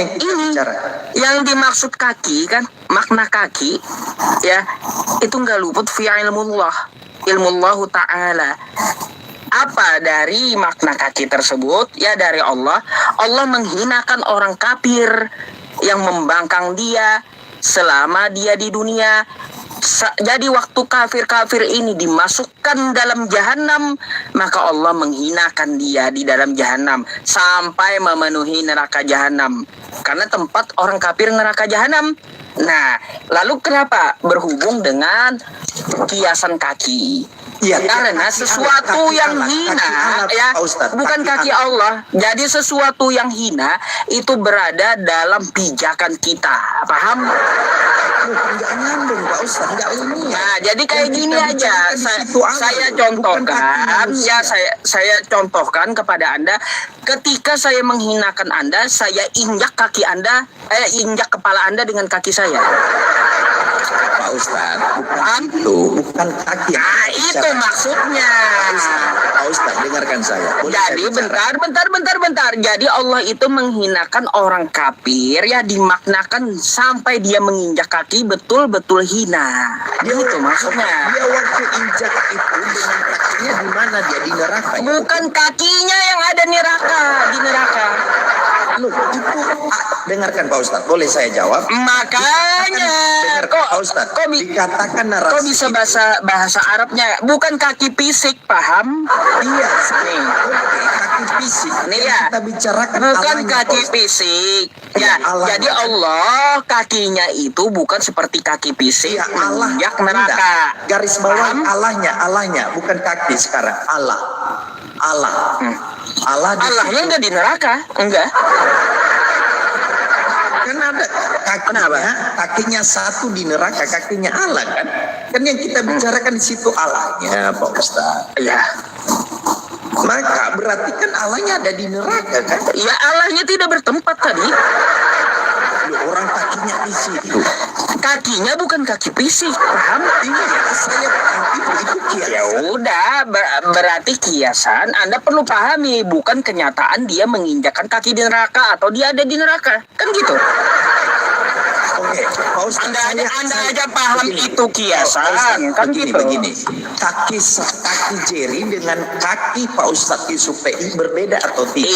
S4: yang kita bicara.
S2: Yang dimaksud kaki kan, makna kaki ya, itu enggak luput fi ilmullahu ta'ala. Apa dari makna kaki tersebut? Ya dari Allah. Allah menghinakan orang kafir yang membangkang dia selama dia di dunia. Jadi waktu kafir-kafir ini dimasukkan dalam jahanam, maka Allah menghinakan dia di dalam jahanam sampai memenuhi neraka jahanam. Karena tempat orang kafir neraka jahanam. Nah, lalu kenapa berhubung dengan kiasan kaki?
S4: Iya,
S2: Karena
S4: kaki
S2: sesuatu
S4: alat,
S2: yang
S4: kaki
S2: hina
S4: alat,
S2: ya,
S4: Pak Ustadz,
S2: bukan kaki
S4: alat.
S2: Allah. Jadi sesuatu yang hina itu berada dalam pijakan kita. Paham?
S4: Enggak nyambung Pak Ustadz, enggak ilmiah.
S2: Nah, jadi kayak
S4: Yang
S2: gini
S4: kita
S2: aja.
S4: bicarakan di situ alat,
S2: Saya
S4: bukan
S2: contohkan
S4: kaki manusia.
S2: ya, saya contohkan kepada Anda, ketika saya menghinakan Anda, saya injak kaki Anda, injak kepala Anda dengan kaki saya.
S4: Pak Ustadz, bukan itu, bukan kaki.
S2: Nah, itu maksudnya.
S4: Pak Ustadz, dengarkan saya. Boleh
S2: Jadi
S4: saya bicara?
S2: bentar. Jadi Allah itu menghinakan orang kafir ya, dimaknakan sampai dia menginjak kaki betul-betul hina. Itu maksudnya.
S4: Dia waktu injak itu dengan kakinya di mana dia di neraka? Ya?
S2: Bukan kakinya yang ada di neraka.
S4: Loh, itu dengarkan Pak Ustadz, boleh saya jawab?
S2: Makanya
S4: Dengarkan Pak Ustadz, dikatakan narasi.
S2: kok bisa bahasa Arabnya bukan kaki fisik, paham?
S4: Iya,
S2: Nih.
S4: oke, kaki fisik.
S2: Nih
S4: Yang
S2: ya,
S4: kita bicarakan
S2: bukan
S4: Allahnya,
S2: kaki
S4: Pak Ustadz.
S2: fisik.
S4: Iya,
S2: Ya,
S4: Allahnya.
S2: jadi Allah kakinya itu bukan seperti kaki fisik
S4: Iya, Allah.
S2: menginjak
S4: Enggak.
S2: neraka.
S4: Garis bawah
S2: Paham?
S4: Allahnya, bukan kaki sekarang. Allah. Allah di
S2: Allahnya
S4: situ.
S2: enggak di neraka, enggak.
S4: Kan ada kakinya satu di neraka, kakinya Allah kan. Kan yang kita bicarakan di situ Allahnya, Pak Ustadz.
S2: Ya,
S4: Maka berarti kan Allahnya ada di neraka kan?
S2: ya Allahnya tidak bertempat tadi.
S4: Loh, orang kakinya di situ.
S2: Kakinya bukan kaki fisik, paham?
S4: Iya, saya paham itu kiasan.
S2: Ya udah, berarti kiasan Anda perlu pahami, bukan kenyataan dia menginjakkan kaki di neraka atau dia ada di neraka. Kan gitu.
S4: Oke, Pak Ustadz,
S2: Anda aja paham itu kiasan, kan
S4: begini,
S2: gitu.
S4: begini. Kaki Jerry dengan kaki Pak Ustadz Yusuf PI berbeda atau tidak?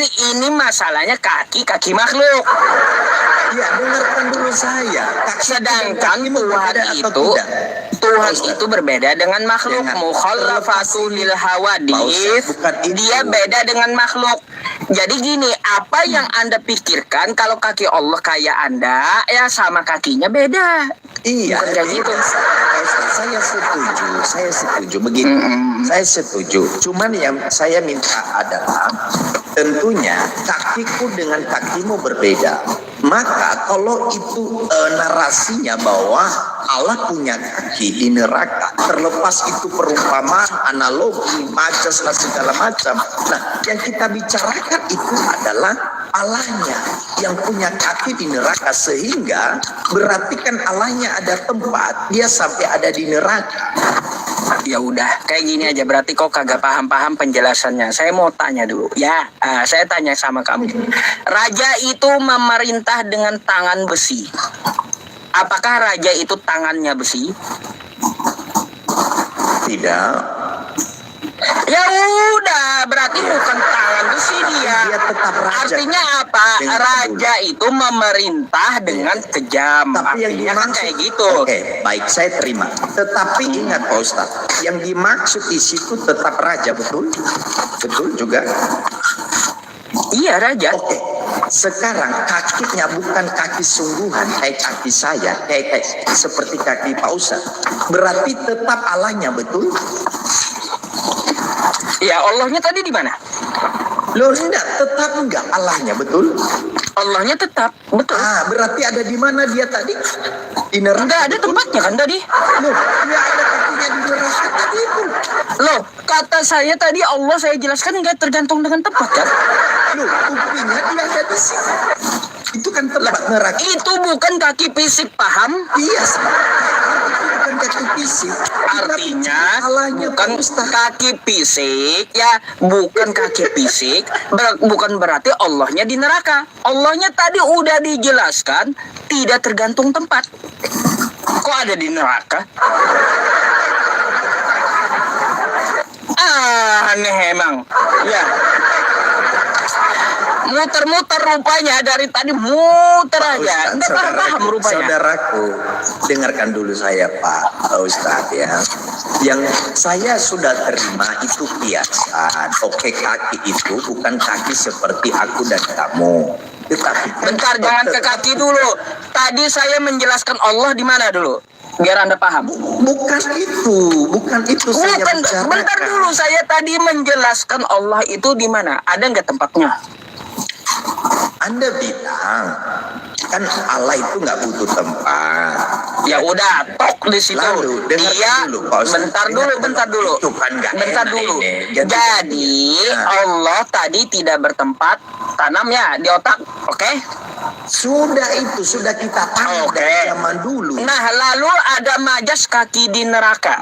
S2: Ini masalahnya kaki makhluk.
S4: Ya, dengarkan dulu saya.
S2: Sedangkan
S4: kaki
S2: Tuhan
S4: berbeda atau
S2: itu
S4: tidak?
S2: Tuhan
S4: Pak Ustadz.
S2: itu berbeda dengan makhluk.
S4: Jangan.
S2: Mukhallafatu lil hawadits.
S4: Pak Ustadz, bukan itu.
S2: Dia beda dengan makhluk. Jadi gini, apa yang Anda pikirkan kalau kaki Allah kayak Anda, ya sama kakinya beda.
S4: Iya,
S2: Bukan kayak gitu.
S4: Pak Ustadz, saya setuju. Begini, saya setuju. Cuman yang saya minta adalah tentunya kakiku dengan kakimu berbeda. Maka kalau itu narasinya bahwa Allah punya kaki di neraka, terlepas itu perumpamaan, analogi, majas dan segala macam. Nah, yang kita bicarakan itu adalah Allahnya yang punya kaki di neraka, sehingga berarti kan Allahnya ada tempat dia sampai ada di neraka.
S2: Ya udah, kayak gini aja. Berarti kok kagak paham-paham penjelasannya. Saya mau tanya dulu. Ya, saya tanya sama kamu. Raja itu memerintah dengan tangan besi. Apakah raja itu tangannya besi?
S4: Tidak.
S2: Ya udah, berarti bukan tangan besi dia.
S4: Dia tetap raja.
S2: Artinya apa?
S4: Dengar
S2: Raja itu memerintah dengan kejam.
S4: Tapi yang
S2: Artinya kan
S4: dimaksud
S2: kayak gitu.
S4: Oke, baik, saya terima. Tetapi ingat Pak Ustadz, yang dimaksud di situ tetap raja, betul? Betul juga.
S2: Iya, raja.
S4: Oke, sekarang kakinya bukan kaki sungguhan kayak kaki saya, kayak seperti kaki Pak Ustadz. Berarti tetap Allahnya, betul?
S2: Ya, Allahnya tadi di mana?
S4: Loh, tetap enggak Allahnya, betul?
S2: Allahnya tetap, betul.
S4: Berarti ada di mana dia tadi? Di neraka.
S2: Enggak ada
S4: betul?
S2: tempatnya kan tadi?
S4: Loh, dia ada kakinya di neraka tadi itu.
S2: Loh, kata saya tadi Allah saya jelaskan nggak tergantung dengan tempat kan?
S4: Loh, buktinya dia ada di sini. Itu kan tempat neraka.
S2: Itu bukan kaki fisik, paham?
S4: Iya, itu bukan kaki fisik.
S2: Artinya
S4: Allahnya
S2: bukan
S4: Pak Ustadz.
S2: kaki fisik ya, bukan kaki fisik, bukan berarti Allahnya di neraka. Allahnya tadi udah dijelaskan tidak tergantung tempat. Kok ada di neraka? Aneh emang. Ya. Muter-muter rupanya dari tadi muter aja.
S4: Ustaz,
S2: Nggak paham rupanya.
S4: Saudaraku, dengarkan dulu saya Pak Ustadz ya. Yang saya sudah terima itu kiasan. Oke, kaki itu bukan kaki seperti aku dan kamu. Tetapi
S2: Bentar, jangan ke kaki dulu. Tadi saya menjelaskan Allah di mana dulu, biar Anda paham.
S4: Bukan itu saya
S2: Bukan,
S4: bicarakan.
S2: bentar dulu. Saya tadi menjelaskan Allah itu di mana. Ada nggak tempatnya?
S4: Anda bilang kan Allah itu nggak butuh tempat.
S2: Ya udah, tok di situ.
S4: Lalu, dengarkan
S2: Dia
S4: dulu, Pak Ustaz.
S2: bentar dulu.
S4: Itu kan nggak
S2: Bentar
S4: enak
S2: dulu.
S4: ini.
S2: Jadi Allah tadi tidak bertempat tanamnya di otak, oke?
S4: Sudah kita tahu
S2: Oke.
S4: dari zaman dulu.
S2: Nah, lalu ada majas kaki di neraka.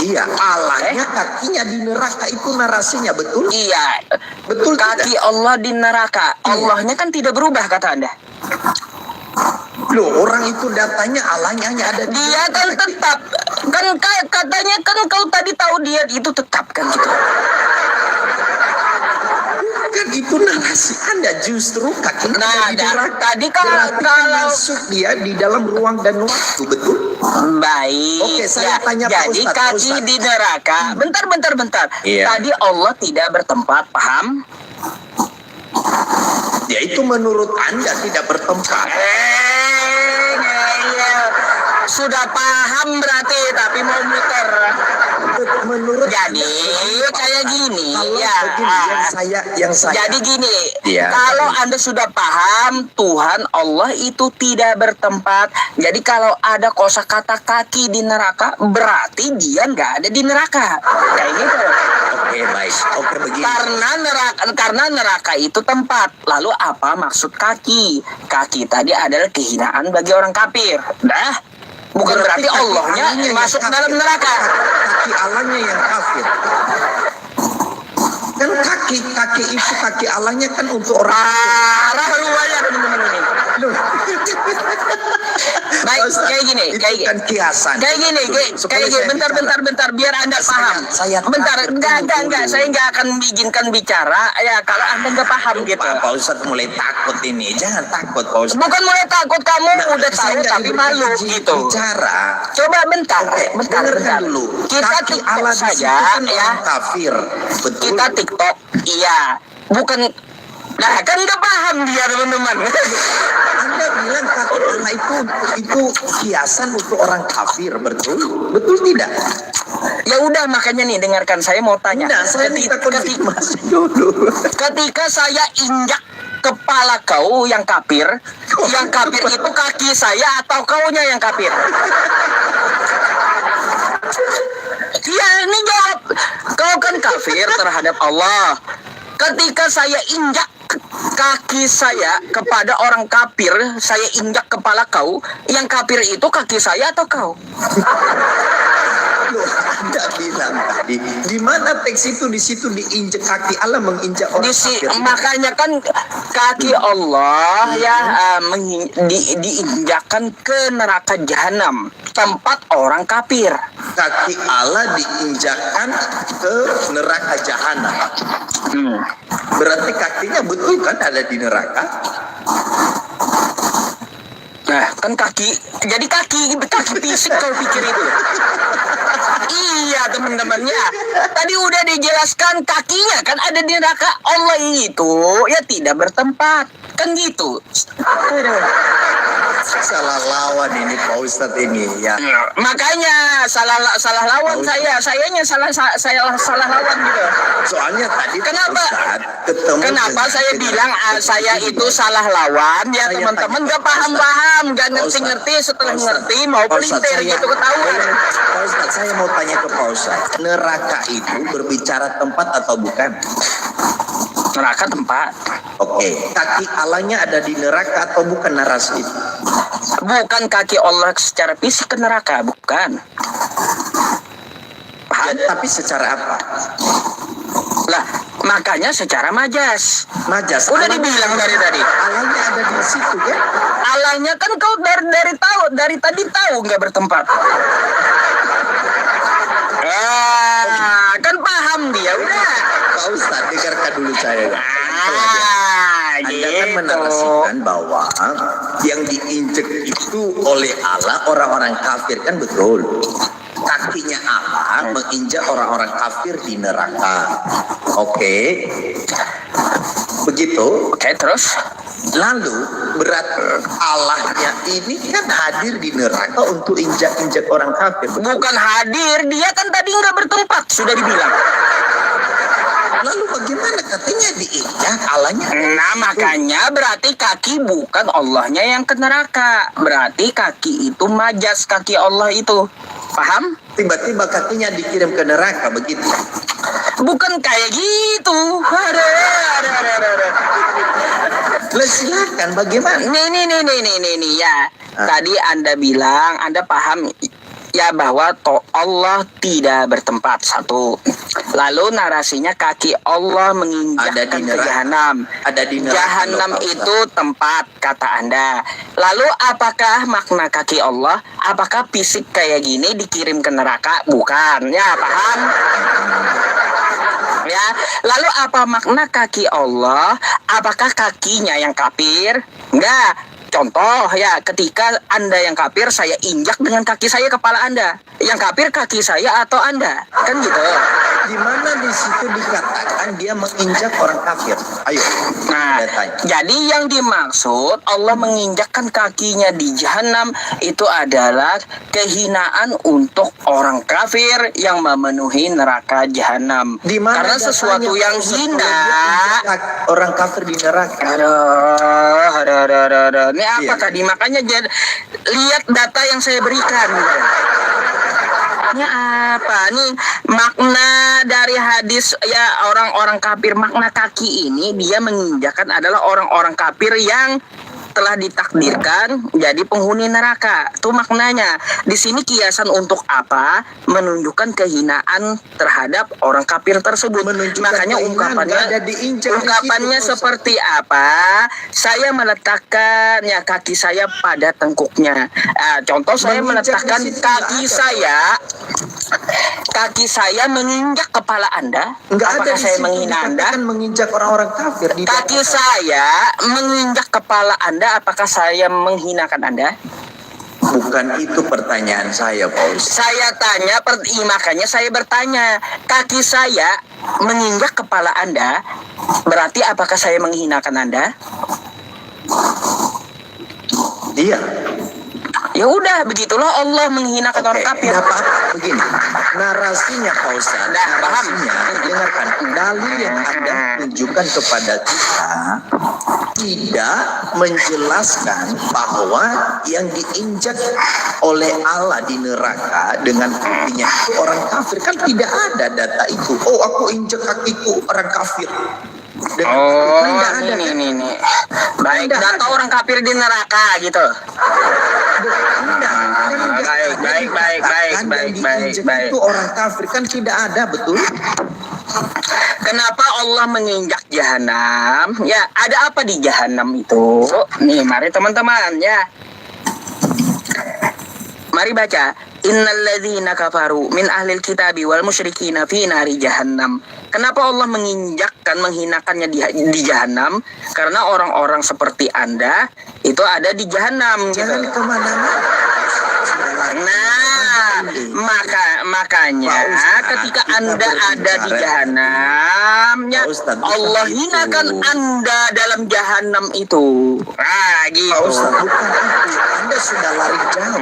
S4: Iya, Allahnya kakinya di neraka itu narasinya betul?
S2: Iya,
S4: Betul
S2: kaki
S4: tidak?
S2: Allah di neraka. Allahnya kan tidak berubah kata Anda.
S4: Loh, orang itu datanya Allahnya hanya ada di
S2: Dia kan
S4: neraka.
S2: tetap katanya kan kau tadi tahu dia itu tetap kan gitu.
S4: Kan itu narasi Anda justru kakinya
S2: Nah,
S4: ada di neraka.
S2: tadi kalau
S4: Berarti kan masuk dia di dalam ruang dan waktu, betul?
S2: baik.
S4: Oke, saya
S2: ya,
S4: tanya Pak
S2: jadi
S4: Ustadz,
S2: kaki
S4: Pak Ustadz.
S2: di neraka. Bentar.
S4: Iya.
S2: Tadi Allah tidak bertempat, paham?
S4: Ya itu menurut Anda tidak bertempat.
S2: Ngeyel. Sudah paham berarti, tapi mau muter.
S4: Menurut
S2: Jadi
S4: Anda,
S2: kayak gini,
S4: kalau
S2: ya.
S4: begini, yang saya
S2: Jadi gini,
S4: Iya.
S2: kalau Anda sudah paham Tuhan Allah itu tidak bertempat. Jadi kalau ada kosakata kaki di neraka, berarti dia nggak ada di neraka. Kayak gitu.
S4: Oke, baik. Oke, begini.
S2: Karena neraka itu tempat. Lalu apa maksud kaki? Kaki tadi adalah kehinaan bagi orang kafir. Dah. Bukan berarti
S4: kaki
S2: Allahnya
S4: Allahnya yang
S2: masuk
S4: kafir.
S2: dalam neraka.
S4: Kaki Allahnya yang kafir. Kan kaki itu kaki Allahnya kan untuk orang
S2: Parah rupanya teman-teman ini.
S4: Loh.
S2: Baik,
S4: Ustaz,
S2: kayak gini,
S4: itu
S2: kayak gini.
S4: kan kiasan.
S2: Kayak gini,
S4: Supaya
S2: kayak gini.
S4: saya bicara.
S2: Bentar, biar Anda paham.
S4: saya
S2: Bentar,
S4: takut
S2: enggak.
S4: dulu.
S2: Saya nggak akan izinkan bicara. Ya, kalau Anda nggak paham gitu.
S4: Pak Ustadz mulai takut ini. Jangan takut, Pak Ustadz.
S2: Bukan mulai takut, kamu udah
S4: Saya
S2: tahu
S4: nggak
S2: tapi
S4: diberi
S2: malu
S4: izin
S2: gitu.
S4: Bicara.
S2: Coba bentar.
S4: Dengarkan dulu.
S2: Kita
S4: Kaki
S2: TikTok
S4: Allah di situ
S2: saja
S4: kan
S2: ya.
S4: orang kafir. Betul.
S2: Kita TikTok, iya. Bukan. Nah, kan nggak paham dia teman-teman.
S4: Anda bilang kaki Allah itu kiasan untuk orang kafir, betul? Betul tidak?
S2: Ya udah, makanya nih dengarkan, saya mau tanya.
S4: Nah, saya minta
S2: Ketika-
S4: konfirmasi dulu.
S2: Ketika saya injak kepala kau yang kafir itu kaki saya atau kaunya yang kafir? Ya, ini jawab. Kau kan kafir terhadap Allah. Ketika saya injak kaki saya kepada orang kafir, saya injak kepala kau, yang kafir itu kaki saya atau kau?
S4: Loh, Anda bilang tadi, di mana teks itu di situ diinjak kaki Allah menginjak orang kafir.
S2: Makanya kan kaki Allah ya diinjakkan ke neraka jahanam, tempat orang kafir.
S4: Kaki Allah diinjakkan ke neraka jahanam. Berarti kakinya betul kan ada di neraka?
S2: Nah, kan kaki, jadi kaki fisik kau pikir itu. Iya teman-temannya. Tadi udah dijelaskan kakinya kan ada di neraka. Allah itu ya tidak bertempat. Kan gitu.
S4: Salah lawan ini Pak Ustadz ini ya.
S2: Makanya salah lawan sayanya salah lawan gitu.
S4: Soalnya tadi Pak
S2: Kenapa?
S4: Ustadz ketemu
S2: Kenapa
S4: dengan-
S2: saya bilang saya itu salah lawan? Ya
S4: Saya
S2: teman-teman
S4: tanya,
S2: gak paham-paham, gak
S4: Pak Ustadz.
S2: ngerti-ngerti, setelah
S4: Pak Ustadz.
S2: ngerti mau
S4: Pak Ustadz,
S2: pelintir
S4: saya-
S2: gitu ketahuan.
S4: Pak Ustadz, saya mau tanya ke Pak Ustadz, neraka itu berbicara tempat atau bukan?
S2: Neraka tempat.
S4: Oke, kaki Allahnya ada di neraka atau bukan narasi itu?
S2: Bukan kaki Allah secara fisik ke neraka, bukan. Paham?
S4: Ya, tapi secara apa?
S2: Lah, makanya secara majas.
S4: Majas.
S2: Udah
S4: Allahnya-
S2: dibilang dari tadi.
S4: Allahnya ada di situ ya?
S2: Allahnya kan kau dari tadi tahu nggak bertempat. Kan paham dia udah.
S4: Pak Ustadz, dengarkan dulu saya. Anda kan
S2: Gitu.
S4: menarasikan bahwa yang diinjek itu oleh Allah orang-orang kafir, kan betul. Kakinya Allah menginjak orang-orang kafir di neraka. Oke. Begitu.
S2: Oke, terus?
S4: Lalu berat Allahnya ini kan hadir di neraka untuk injak-injak orang kafir.
S2: Bukan hadir, dia kan tadi nggak bertempat, sudah dibilang.
S4: Lalu bagaimana katanya diinjak Allahnya?
S2: Nah, makanya berarti kaki bukan Allahnya yang ke neraka. Berarti kaki itu majas, kaki Allah itu. Paham?
S4: Tiba-tiba kakinya dikirim ke neraka begitu.
S2: Bukan kayak gitu. Ada.
S4: Lah silakan bagaimana?
S2: Nih ya. Tadi Anda bilang, Anda paham ya bahwa Allah tidak bertempat, satu. Lalu narasinya kaki Allah menginjakkan ke
S4: neraka.
S2: jahanam.
S4: Ada di neraka.
S2: Jahanam
S4: loh, Pak
S2: itu tempat, kata Anda. Lalu apakah makna kaki Allah? Apakah fisik kayak gini dikirim ke neraka? Bukan. Ya, paham? Ya, lalu apa makna kaki Allah? Apakah kakinya yang kafir? Enggak. Contoh ya, ketika Anda yang kafir, saya injak dengan kaki saya kepala Anda. Yang kafir kaki saya atau Anda? Kan gitu.
S4: Di mana di situ dikatakan dia menginjak orang kafir? Ayo.
S2: Nah,
S4: Anda tanya.
S2: jadi yang dimaksud Allah menginjakkan kakinya di jahanam itu adalah kehinaan untuk orang kafir yang memenuhi neraka jahanam.
S4: Di mana
S2: Karena
S4: datanya
S2: sesuatu yang
S4: kalau
S2: hina.
S4: dia injak orang kafir di neraka?
S2: Aduh. Ini apa
S4: Iya.
S2: tadi? Makanya lihat data yang saya berikan. Ini apa? Nih makna dari hadis ya orang-orang kafir, makna kaki ini dia menginjakkan adalah orang-orang kafir yang telah ditakdirkan jadi penghuni neraka. Itu maknanya. Di sini kiasan untuk apa? Menunjukkan kehinaan terhadap orang kafir tersebut.
S4: Menunjukkan
S2: Makanya
S4: kehinaan, nggak ada diinjak di
S2: ungkapannya
S4: situ,
S2: seperti apa? Saya meletakkan ya kaki saya pada tengkuknya. Contoh saya
S4: Menginjak
S2: meletakkan
S4: di situ
S2: kaki
S4: nggak ada.
S2: kaki saya menginjak kepala Anda.
S4: Enggak ada
S2: Apakah
S4: di
S2: saya
S4: situ
S2: menghina Anda?
S4: dikatakan menginjak orang-orang kafir di
S2: Kaki
S4: neraka.
S2: saya menginjak kepala Anda, apakah saya menghinakan Anda?
S4: Bukan itu pertanyaan saya, Pak Ustadz.
S2: Saya tanya, makanya saya bertanya, kaki saya menginjak kepala Anda, berarti apakah saya menghinakan Anda?
S4: Iya.
S2: Ya udah, begitulah Allah menghinakan orang kafir.
S4: Dapat begini. Narasinya Pak Ustadz,
S2: Nah, paham.
S4: narasinya, dengarkan. Dalil yang Anda tunjukkan kepada kita tidak menjelaskan bahwa yang diinjak oleh Allah di neraka dengan kakinya itu orang kafir. Kan tidak ada data itu. Oh, aku injak kakiku orang kafir. Dengan kakiku. Kan tidak ada. kan?
S2: Nih. Baik,
S4: Tidak
S2: data
S4: ada.
S2: orang kafir di neraka gitu.
S4: Tidak. Kan tidak ada.
S2: Baik.
S4: Yang diinjak itu orang kafir. Kan tidak ada, betul?
S2: Kenapa Allah menginjak jahanam? Ya, ada apa di jahanam itu? Nih, mari teman-teman ya. Mari baca. Innalladzina kafaru min ahlil kitabi wal musyrikina fi nari jahannam. Kenapa Allah menginjakkan, menghinakannya di jahanam? Karena orang-orang seperti Anda itu ada di jahanam.
S4: Jangan
S2: Gitu.
S4: kemana-mana.
S2: Nah, makanya
S4: Pak Ustadz,
S2: ketika
S4: kita
S2: Anda ada di
S4: berbicara.
S2: jahanamnya,
S4: Pak Ustadz, bukan
S2: Allah
S4: itu.
S2: hinakan Anda dalam jahanam itu. Nah,
S4: Pak
S2: gitu.
S4: Ustadz, bukan itu. Anda sudah lari jauh.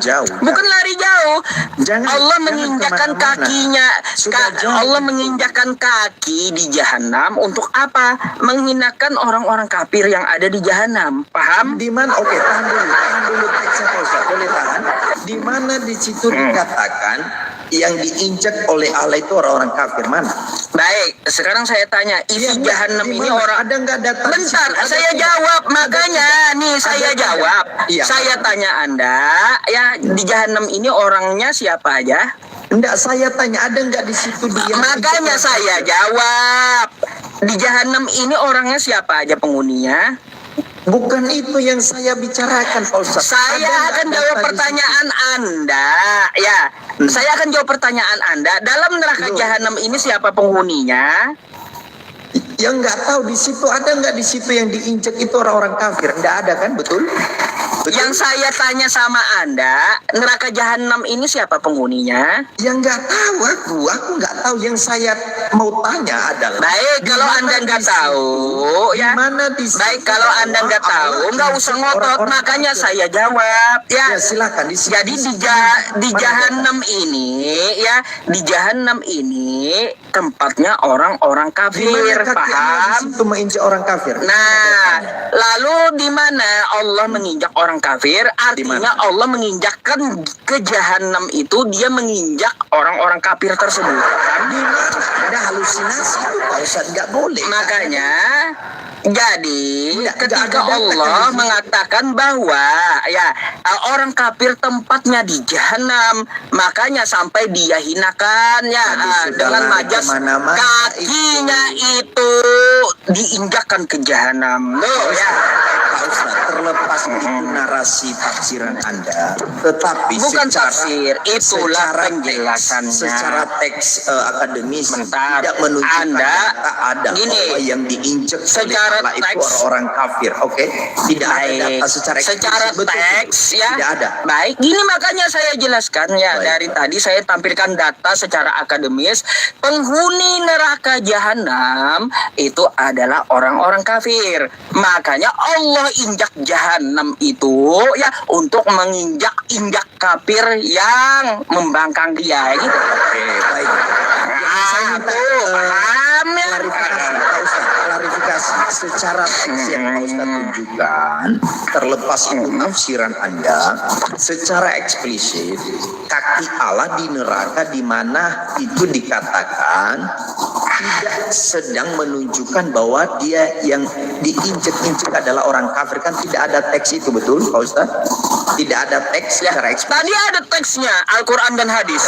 S4: Jauh.
S2: Bukan lari jauh.
S4: Jangan-
S2: Allah
S4: jangan
S2: menginjakkan
S4: kemana-mana.
S2: kakinya.
S4: Sudah jauh.
S2: Allah menginjakkan kaki di jahanam untuk apa? Menghinakan orang-orang kafir yang ada di jahanam. Paham?
S4: Di mana? Oke, tahan dulu teksnya Pak Ustadz. Boleh tahan? Di mana di situ dikatakan yang diinjak oleh Allah itu orang-orang kafir mana?
S2: Baik, sekarang saya tanya, isi
S4: Iya,
S2: jahanam
S4: di
S2: ini
S4: mana?
S2: orang.
S4: Ada nggak data di
S2: Bentar,
S4: situ? Ada
S2: saya
S4: tidak?
S2: jawab.
S4: Ada
S2: Makanya
S4: tidak?
S2: nih saya
S4: Ada tidak?
S2: jawab.
S4: Iya.
S2: Saya tanya Anda, ya di jahanam ini orangnya siapa aja?
S4: Enggak, saya tanya ada nggak di situ dia?
S2: Makanya saya jawab. Di jahanam ini orangnya siapa aja penghuninya?
S4: Bukan itu yang saya bicarakan, Pak Ustaz.
S2: Saya akan jawab pertanyaan Anda, ya. Saya akan jawab pertanyaan Anda. Dalam neraka
S4: Loh.
S2: jahanam ini siapa penghuninya?
S4: Yang nggak tahu di situ ada nggak di situ yang diinjak itu orang-orang kafir? Nggak ada kan, betul? Betul?
S2: Yang saya tanya sama Anda, neraka jahanam ini siapa penghuninya?
S4: Yang nggak tahu aku nggak tahu. Yang saya mau tanya adalah.
S2: Baik,
S4: di
S2: kalau
S4: mana
S2: Anda
S4: di
S2: nggak
S4: situ-
S2: tahu,
S4: di
S2: ya.
S4: mana di situ
S2: Baik, kalau Anda nggak
S4: Allah
S2: tahu, nggak usah
S4: injak
S2: ngotot.
S4: orang-orang
S2: Makanya
S4: kafir.
S2: saya jawab, ya.
S4: Ya silakan di situ.
S2: Jadi di jahanam ini, ya, di jahanam ini tempatnya orang-orang
S4: Di mana
S2: kafir,
S4: kaki Allah di
S2: paham?
S4: situ menginjak orang kafir?
S2: Nah, lalu di mana Allah menginjak orang kafir? Artinya Allah menginjakkan ke jahanam itu, dia menginjak orang-orang kafir tersebut.
S4: Di mana ada halusinasi itu, Pak Ustaz? Nggak boleh.
S2: Makanya jadi
S4: Nggak
S2: ketika
S4: ada data
S2: Allah
S4: kan di situ.
S2: mengatakan bahwa ya orang kafir tempatnya di jahanam, makanya sampai dia hinakan ya
S4: Tadi sudah
S2: dengan
S4: lari
S2: majas
S4: kemana-mana
S2: kakinya itu diinjakkan ke jahanam. Loh ya.
S4: Pak Ustaz, terlepas itu narasi tafsiran Anda, tetapi
S2: Bukan
S4: secara,
S2: tafsir, itulah
S4: secara
S2: penjelasannya.
S4: Teks, secara teks akademis
S2: Bentar,
S4: tidak menunjukkan
S2: Anda,
S4: data ada
S2: gini,
S4: bahwa yang diinjak oleh
S2: secara
S4: Allah itu
S2: teks-
S4: orang kafir, oke? Tidak ada
S2: Baik,
S4: data secara
S2: secara
S4: eksplisit, betul.
S2: teks ya.
S4: Tidak ada.
S2: Baik, gini makanya saya jelaskan ya.
S4: Baik.
S2: Dari tadi saya tampilkan data secara akademis. Penghuni neraka jahanam itu adalah orang-orang kafir. Makanya Allah injak jahanam itu ya untuk menginjak-injak kafir yang membangkang dia gitu.
S4: Oke, baik. Saya minta
S2: Paham ya?
S4: klarifikasi, Pak Ustaz. Klarifikasi secara teks yang Pak Ustaz tunjukkan, terlepas itu tafsiran Anda, secara eksplisit kaki Allah di neraka di mana itu dikatakan tidak sedang menunjukkan bahwa dia yang diinjek-injek adalah orang kafir, kan tidak ada teks itu, betul Pak Ustaz? Tidak ada teks
S2: Ya,
S4: secara eksplisit.
S2: tadi ada teksnya Al-Quran dan hadis.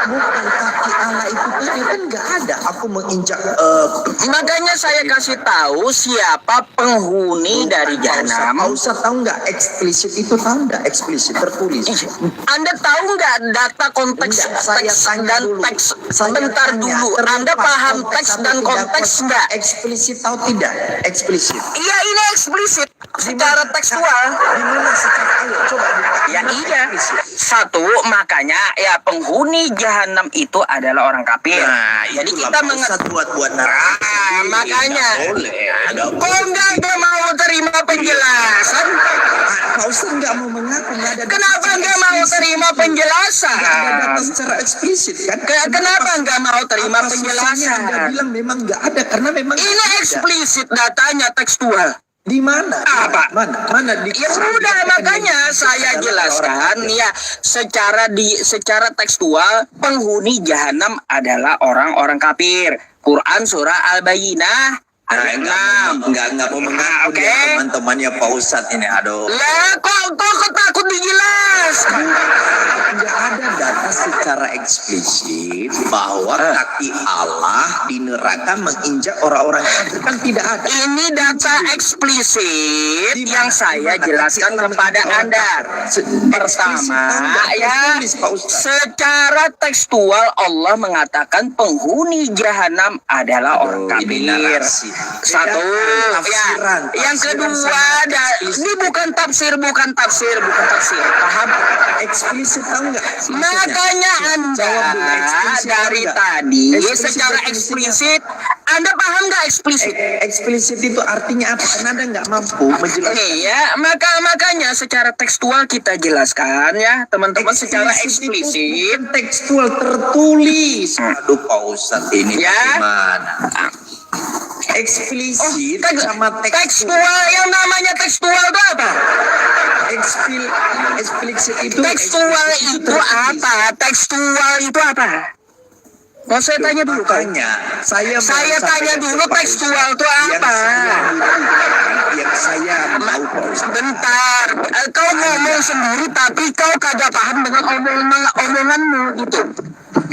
S4: Bukan kaki Allah itu tadi kan nggak ada. Aku menginjak.
S2: Makanya saya kasih tahu siapa penghuni dari jahanam.
S4: Pak Ustaz tahu nggak eksplisit itu, tahu nggak eksplisit tertulis?
S2: Anda tahu nggak data konteks
S4: Enggak, saya
S2: teks
S4: tanya
S2: dan
S4: dulu.
S2: teks?
S4: Saya
S2: Bentar
S4: tanya,
S2: dulu.
S4: terlepas
S2: Anda paham
S4: konteks
S2: teks
S4: atau
S2: dan
S4: tidak
S2: konteks nggak?
S4: Eksplisit tahu tidak? Eksplisit.
S2: Iya, ini eksplisit secara tekstual.
S4: Di mana secara? Ayo coba buka.
S2: Ya
S4: Di mana
S2: iya.
S4: eksplisit?
S2: Satu, makanya ya penghuni jahanam itu adalah orang kafir.
S4: Nah,
S2: Jadi
S4: itulah
S2: kita
S4: Pak Ustaz buat narasi.
S2: makanya.
S4: Nggak boleh. Nggak
S2: Kok
S4: boleh.
S2: nggak mau terima penjelasan?
S4: Pak Ustaz nggak mau mengaku, nggak ada. data
S2: Kenapa
S4: secara
S2: nggak mau
S4: eksplisit.
S2: terima penjelasan?
S4: Nggak ada data secara eksplisit kan?
S2: Kenapa nggak mau terima
S4: Apa susahnya Anda
S2: penjelasan?
S4: bilang memang nggak ada karena memang
S2: Ini
S4: nggak ada.
S2: eksplisit datanya tekstual.
S4: Di mana?
S2: Apa?
S4: Mana di?
S2: Ya udah, makanya saya jelaskan ya secara tekstual penghuni jahanam adalah orang-orang kafir. Quran surah Al-Bayyinah ayat 6.
S4: Nggak mau mengaku
S2: Oke.
S4: dia teman-temannya Pak Ustadz ini, aduh.
S2: Lah kok takut dijelaskan?
S4: Nggak ada data secara eksplisit bahwa kaki Allah di neraka menginjak orang-orang kafir, kan tidak ada.
S2: Ini data eksplisit yang saya jelaskan kepada Anda. Pertama, ya, secara tekstual Allah mengatakan penghuni jahanam adalah orang kafir. Satu, ya. Yang kedua, ini bukan tafsir. Paham?
S4: Eksplisit tahu nggak?
S2: Makanya Anda dari tadi secara eksplisit, Anda paham nggak eksplisit?
S4: Eksplisit itu artinya apa? Karena Anda nggak mampu menjelaskan.
S2: Nih ya, makanya secara tekstual kita jelaskan ya teman-teman secara eksplisit.
S4: Itu bukan tekstual tertulis. Aduh Pak Ustadz ini
S2: Ya.
S4: bagaimana? Eksplisit sama
S2: Tekstual, yang namanya tekstual itu apa?
S4: Eksplisit itu.
S2: Tekstual itu
S4: tertulis.
S2: apa? Tekstual itu apa? Mau saya tanya dulu kan?
S4: Makanya saya
S2: tanya dulu tekstual itu apa?
S4: Yang saya mau Pak Ustadz.
S2: Bentar, kau ngomong sendiri tapi kau kagak paham dengan omonganmu gitu.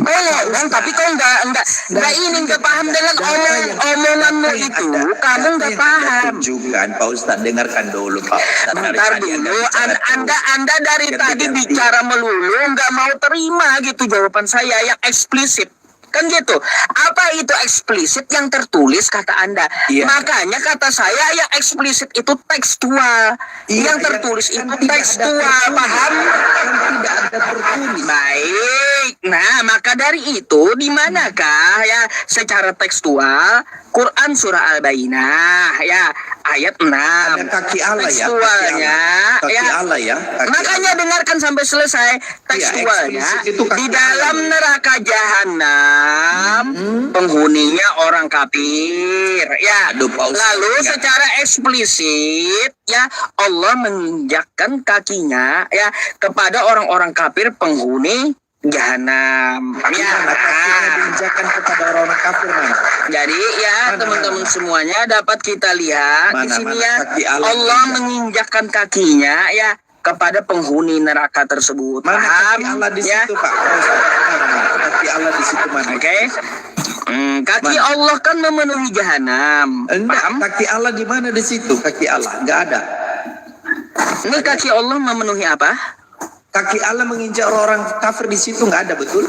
S2: ngomong tapi kau nggak paham dengan omonganmu itu. Kamu nggak paham.
S4: Tunjukkan Pak Ustadz, dengarkan dulu Pak Ustadz.
S2: Bentar dulu, anda dari tadi bicara melulu nggak mau terima gitu jawaban saya yang eksplisit. Kan gitu. Apa itu eksplisit? Yang tertulis kata Anda.
S4: Iya.
S2: Makanya kata saya yang eksplisit itu tekstual.
S4: Iya,
S2: yang tertulis
S4: kan
S2: itu
S4: tidak ada
S2: tekstual.
S4: tertulis.
S2: Paham?
S4: Kan tidak ada tertulis.
S2: Baik. Nah, maka dari itu di manakah ya secara tekstual Quran surah Al-Bayyinah ya ayat 6.
S4: Ada kaki Allah ya.
S2: Tekstualnya
S4: Kaki
S2: ya.
S4: Allah ya. Kaki
S2: Makanya
S4: Allah.
S2: dengarkan sampai selesai tekstualnya.
S4: eksplisit itu kaki
S2: Di dalam
S4: Allah.
S2: neraka jahanam penghuninya orang kafir ya.
S4: Aduh, Pak Ustadz.
S2: Lalu
S4: Ya.
S2: secara eksplisit ya Allah menginjakkan kakinya ya kepada orang-orang kafir penghuni jahanam.
S4: Gimana kakinya diinjakan kepada orang kafir mana?
S2: Jadi ya
S4: Mana,
S2: teman-teman
S4: mana?
S2: semuanya dapat kita lihat di
S4: Mana,
S2: sini
S4: mana
S2: ya
S4: kaki Allah
S2: Allah
S4: diinjak?
S2: menginjakkan kakinya ya kepada penghuni neraka tersebut.
S4: Mana
S2: Paham?
S4: kaki Allah di
S2: ya?
S4: situ Pak? Mana? Kaki Allah di situ mana?
S2: Oke. Kaki
S4: Mana?
S2: Allah kan memenuhi jahanam.
S4: Enggak,
S2: Paham?
S4: kaki Allah di mana di situ? Kaki Allah enggak ada.
S2: Ini kaki Allah memenuhi apa?
S4: Kaki Allah menginjak orang kafir di situ enggak ada, betul?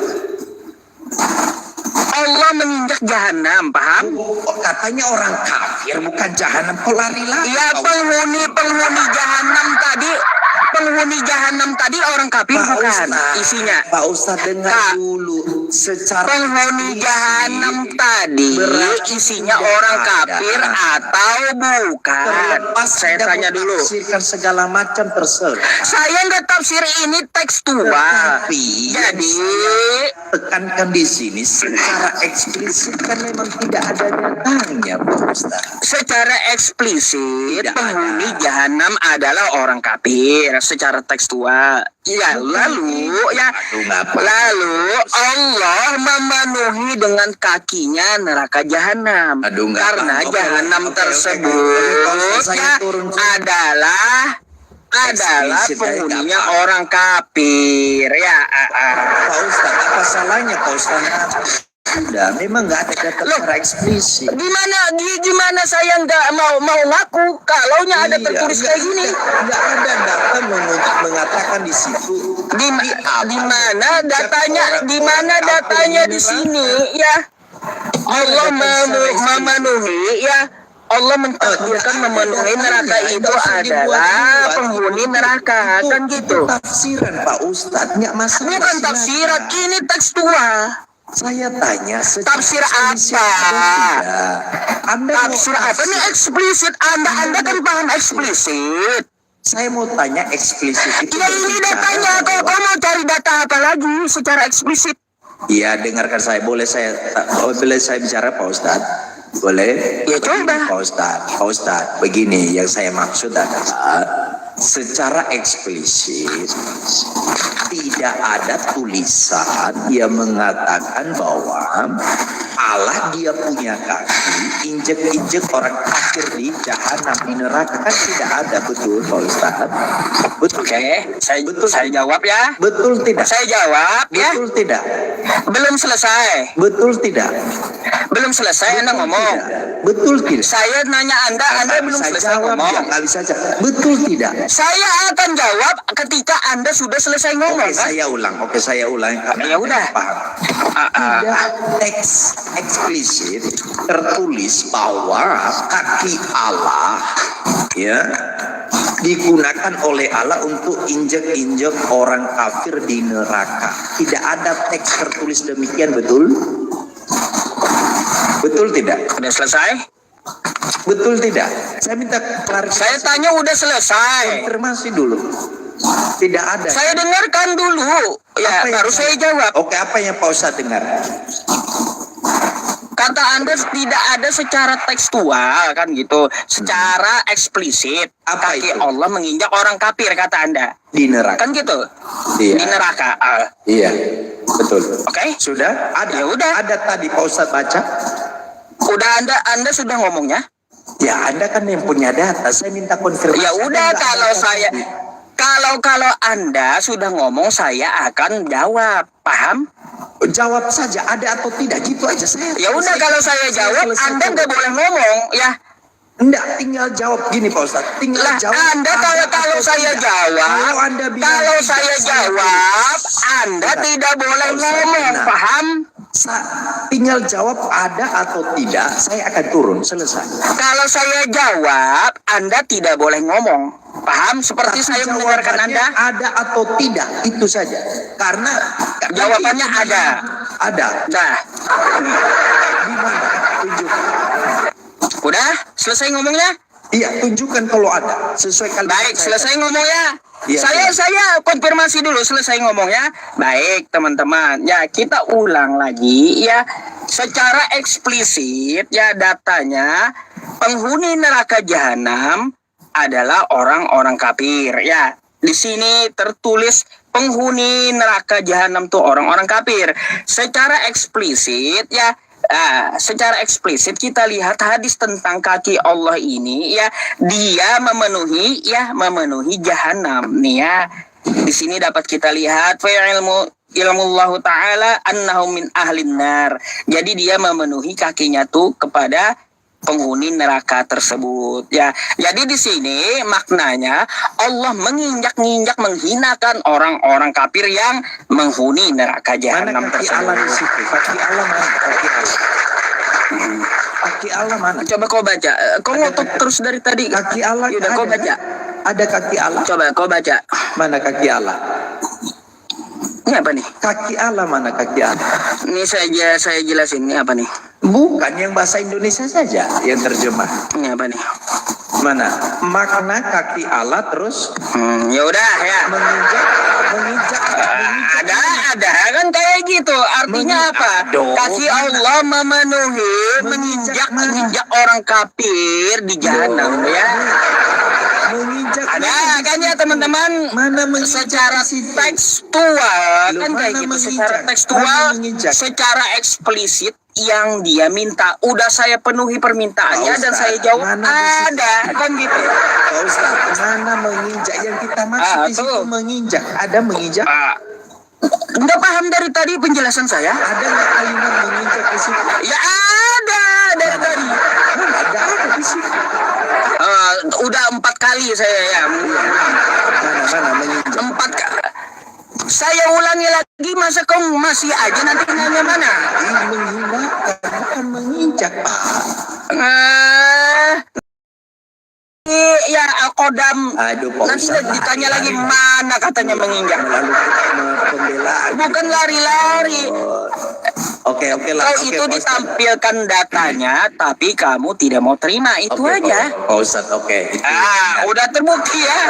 S2: Allah menginjak jahanam, paham?
S4: Oh, katanya orang kafir bukan jahanam. Kok lari-lari?
S2: Ya
S4: Pak
S2: penghuni jahanam tadi orang kafir
S4: Pak
S2: bukan
S4: Ustadz,
S2: isinya.
S4: Pak Ustadz dengar
S2: Pak,
S4: dulu secara
S2: Penghuni jahanam tadi
S4: berarti
S2: isinya
S4: tidak
S2: orang
S4: ada.
S2: kafir atau bukan?
S4: terlepas
S2: Saya
S4: tidak
S2: tanya dulu.
S4: mentafsirkan segala macam terserah.
S2: Saya nggak tafsir ini tekstual.
S4: Tetapi yang
S2: Jadi
S4: tekankan di sini secara eksplisit kan memang tidak ada nyatanya Pak Ustadz.
S2: secara eksplisit
S4: Tidak
S2: penghuni
S4: ada.
S2: jahanam adalah orang kafir secara tekstual. Ya lalu ya
S4: Aduh, ngapa?
S2: lalu Allah memenuhi dengan kakinya neraka jahanam.
S4: Aduh, nggak
S2: Karena
S4: paham. Oke,
S2: jahanam
S4: oke, oke.
S2: tersebut
S4: Kalau saya
S2: ya
S4: turun.
S2: adalah
S4: Eksplisit,
S2: penghuninya
S4: nggak paham.
S2: orang kafir ya.
S4: Pak Ustadz, apa salahnya Pak Ustadz? Sudah, memang nggak ada data
S2: Loh,
S4: secara eksplisit.
S2: Gimana saya nggak mau ngaku kalaunya ada
S4: Iya,
S2: tertulis
S4: nggak
S2: kayak gini.
S4: Nggak ada data mengatakan di situ.
S2: Di mana datanya?
S4: orang
S2: Di mana
S4: kafir
S2: datanya di
S4: neraka.
S2: sini ya? Allah memenuhi ya. Allah mentakdirkan memenuhi neraka itu adalah penghuni neraka kan gitu.
S4: Tafsiran Pak Ustadz, nggak masalah.
S2: Bukan tafsiran, ini tekstual.
S4: Saya tanya secara
S2: Tafsir
S4: eksplisit
S2: apa?
S4: atau tidak? Anda mau
S2: Tafsir apa? Ini eksplisit. Anda kan paham eksplisit.
S4: Saya mau tanya eksplisit itu.
S2: Ya ini
S4: berbicara
S2: datanya. Kau
S4: bahwa-
S2: mau cari data apa lagi secara eksplisit?
S4: Iya, dengarkan saya. Boleh saya bicara Pak Ustadz? Boleh?
S2: Ya,
S4: Begini,
S2: coba.
S4: Pak Ustadz, begini yang saya maksud adalah secara eksplisit tidak ada tulisan yang mengatakan bahwa Allah dia punya kaki, injek-injek orang kafir di jahanam, di neraka, kan tidak ada, betul Pak Ustadz? Betul.
S2: Oke,
S4: Betul.
S2: saya jawab ya.
S4: Betul tidak?
S2: Saya jawab ya.
S4: Betul tidak?
S2: Belum selesai.
S4: Betul tidak?
S2: Belum selesai Anda ngomong.
S4: Tidak. Betul tidak?
S2: Saya nanya Anda belum
S4: Saya
S2: selesai
S4: jawab
S2: ngomong.
S4: ya kali saja. Betul tidak?
S2: Saya akan jawab ketika Anda sudah selesai ngomong.
S4: Oke, saya ulang.
S2: Ya udah.
S4: Paham. Tidak teks eksplisit tertulis bahwa kaki Allah ya digunakan oleh Allah untuk injek-injek orang kafir di neraka. Tidak ada teks tertulis demikian, betul? Betul tidak?
S2: Udah selesai?
S4: Betul tidak? Saya minta
S2: Saya
S4: klarifikasi.
S2: tanya udah selesai.
S4: Konfirmasi dulu. Tidak ada.
S2: Saya dengarkan dulu. Ya,
S4: Apa yang
S2: baru saya jawab.
S4: Oke, apa yang Pak Ustadz dengar?
S2: Kata Anda tidak ada secara tekstual kan gitu, secara eksplisit.
S4: Apa
S2: Kaki
S4: itu?
S2: Allah menginjak orang kafir kata Anda.
S4: Di neraka.
S2: Kan gitu?
S4: Iya.
S2: Di neraka.
S4: Iya, betul.
S2: Oke?
S4: Sudah? Ada.
S2: Ya udah.
S4: Ada tadi Pak Ustadz baca.
S2: Udah Anda sudah ngomongnya?
S4: Ya, Anda kan yang punya data. Saya minta konfirmasi.
S2: Ya
S4: Anda
S2: udah
S4: nggak ada
S2: kalau
S4: data
S2: saya
S4: tadi.
S2: Kalau Anda sudah ngomong, saya akan jawab. Paham?
S4: Jawab saja, ada atau tidak, gitu aja saya.
S2: Ya udah, kalau saya jawab, Anda nggak boleh ngomong, ya.
S4: Enggak, tinggal jawab gini Pak Ustadz. Tinggal
S2: Lah,
S4: jawab.
S2: Anda kalau saya
S4: tidak.
S2: jawab,
S4: Kalau Anda bilang
S2: kalau
S4: tidak,
S2: saya jawab, Anda
S4: Benar.
S2: tidak boleh
S4: Pak Ustadz,
S2: ngomong,
S4: benar.
S2: paham?
S4: Tinggal jawab ada atau tidak, saya akan turun, selesai.
S2: Kalau saya jawab, Anda tidak boleh ngomong, paham? Seperti
S4: Tapi
S2: saya mendengarkan
S4: jawabannya
S2: Anda.
S4: ada atau tidak, itu saja. Karena
S2: Jawabannya
S4: nanti-
S2: ada.
S4: Ada.
S2: Nah,
S4: Di mana? Tunjukkan.
S2: udah selesai ngomongnya?
S4: Iya, tunjukkan kalau ada. Sesuai kalimat
S2: Baik,
S4: saya.
S2: selesai ngomongnya.
S4: Iya,
S2: Saya konfirmasi dulu, selesai ngomongnya. Baik, teman-teman. Ya, kita ulang lagi ya. Secara eksplisit ya, datanya penghuni neraka jahanam adalah orang-orang kafir ya. Di sini tertulis penghuni neraka jahanam tuh orang-orang kafir. Secara eksplisit ya, secara eksplisit kita lihat hadis tentang kaki Allah ini ya, dia memenuhi jahanam nih ya. Di sini dapat kita lihat ilmullahu ta'ala annahum min ahlin nar. Jadi dia memenuhi kakinya tuh kepada penghuni neraka tersebut ya. Jadi di sini maknanya Allah menginjak-injak, menghinakan orang-orang kafir yang menghuni neraka
S4: Mana
S2: jahanam
S4: kaki Allah di
S2: tersebut.
S4: situ? Kaki Allah mana? Kaki Allah. Kaki Allah mana?
S2: Coba kau baca. Kau ngotot terus dari tadi.
S4: Kaki Allah
S2: Yaudah,
S4: ada,
S2: kau baca.
S4: kan? Ada kaki Allah.
S2: Coba kau baca.
S4: Mana kaki Allah?
S2: Ini apa nih?
S4: Kaki Allah mana kaki Allah?
S2: Ini saya jelasin. Ini apa nih?
S4: Bukan yang bahasa Indonesia saja yang terjemah.
S2: Ini apa nih?
S4: Mana? Makna kaki Allah terus
S2: Ya udah ya.
S4: menginjak.
S2: Ada kan kayak gitu. Artinya apa?
S4: Aduh,
S2: Kaki Allah memenuhi, menginjak orang kafir di jahanam ya.
S4: Menginjak.
S2: Ada kan ya teman-teman?
S4: Mana menginjak
S2: Secara
S4: di situ?
S2: tekstual
S4: Loh,
S2: kan kayak
S4: mana
S2: gitu.
S4: menginjak?
S2: Secara tekstual,
S4: Mana menginjak?
S2: secara eksplisit yang dia minta, udah saya penuhi permintaannya
S4: Pak
S2: dan
S4: Ustadz,
S2: saya jawab
S4: mana di situ?
S2: ada kan gitu.
S4: Pak Ustadz, mana menginjak yang kita maksud di situ
S2: tuh.
S4: menginjak? Ada menginjak?
S2: Nggak paham dari tadi penjelasan saya?
S4: Ada nggak kalimat menginjak di situ?
S2: Ya ada dari tadi.
S4: Mana ada di situ?
S2: Udah 4 kali saya ya.
S4: Mana menginjak?
S2: 4 kali. Saya ulangi lagi, masa kau masih aja nanti nanya mana?
S4: Ini menghinakan, bukan menginjak, Pak.
S2: Ya Al-Qodam.
S4: Aduh, Pak
S2: Nanti
S4: Ustadz,
S2: ditanya lagi
S4: lari.
S2: mana katanya menginjak.
S4: Lalu pembelaan.
S2: Bukan lari-lari.
S4: Oke lah.
S2: Kau
S4: Oke,
S2: itu
S4: Pak Ustadz.
S2: ditampilkan datanya, tapi kamu tidak mau terima. Itu
S4: Oke,
S2: aja.
S4: Pak Ustadz, oke. Itu.
S2: Udah terbukti ya.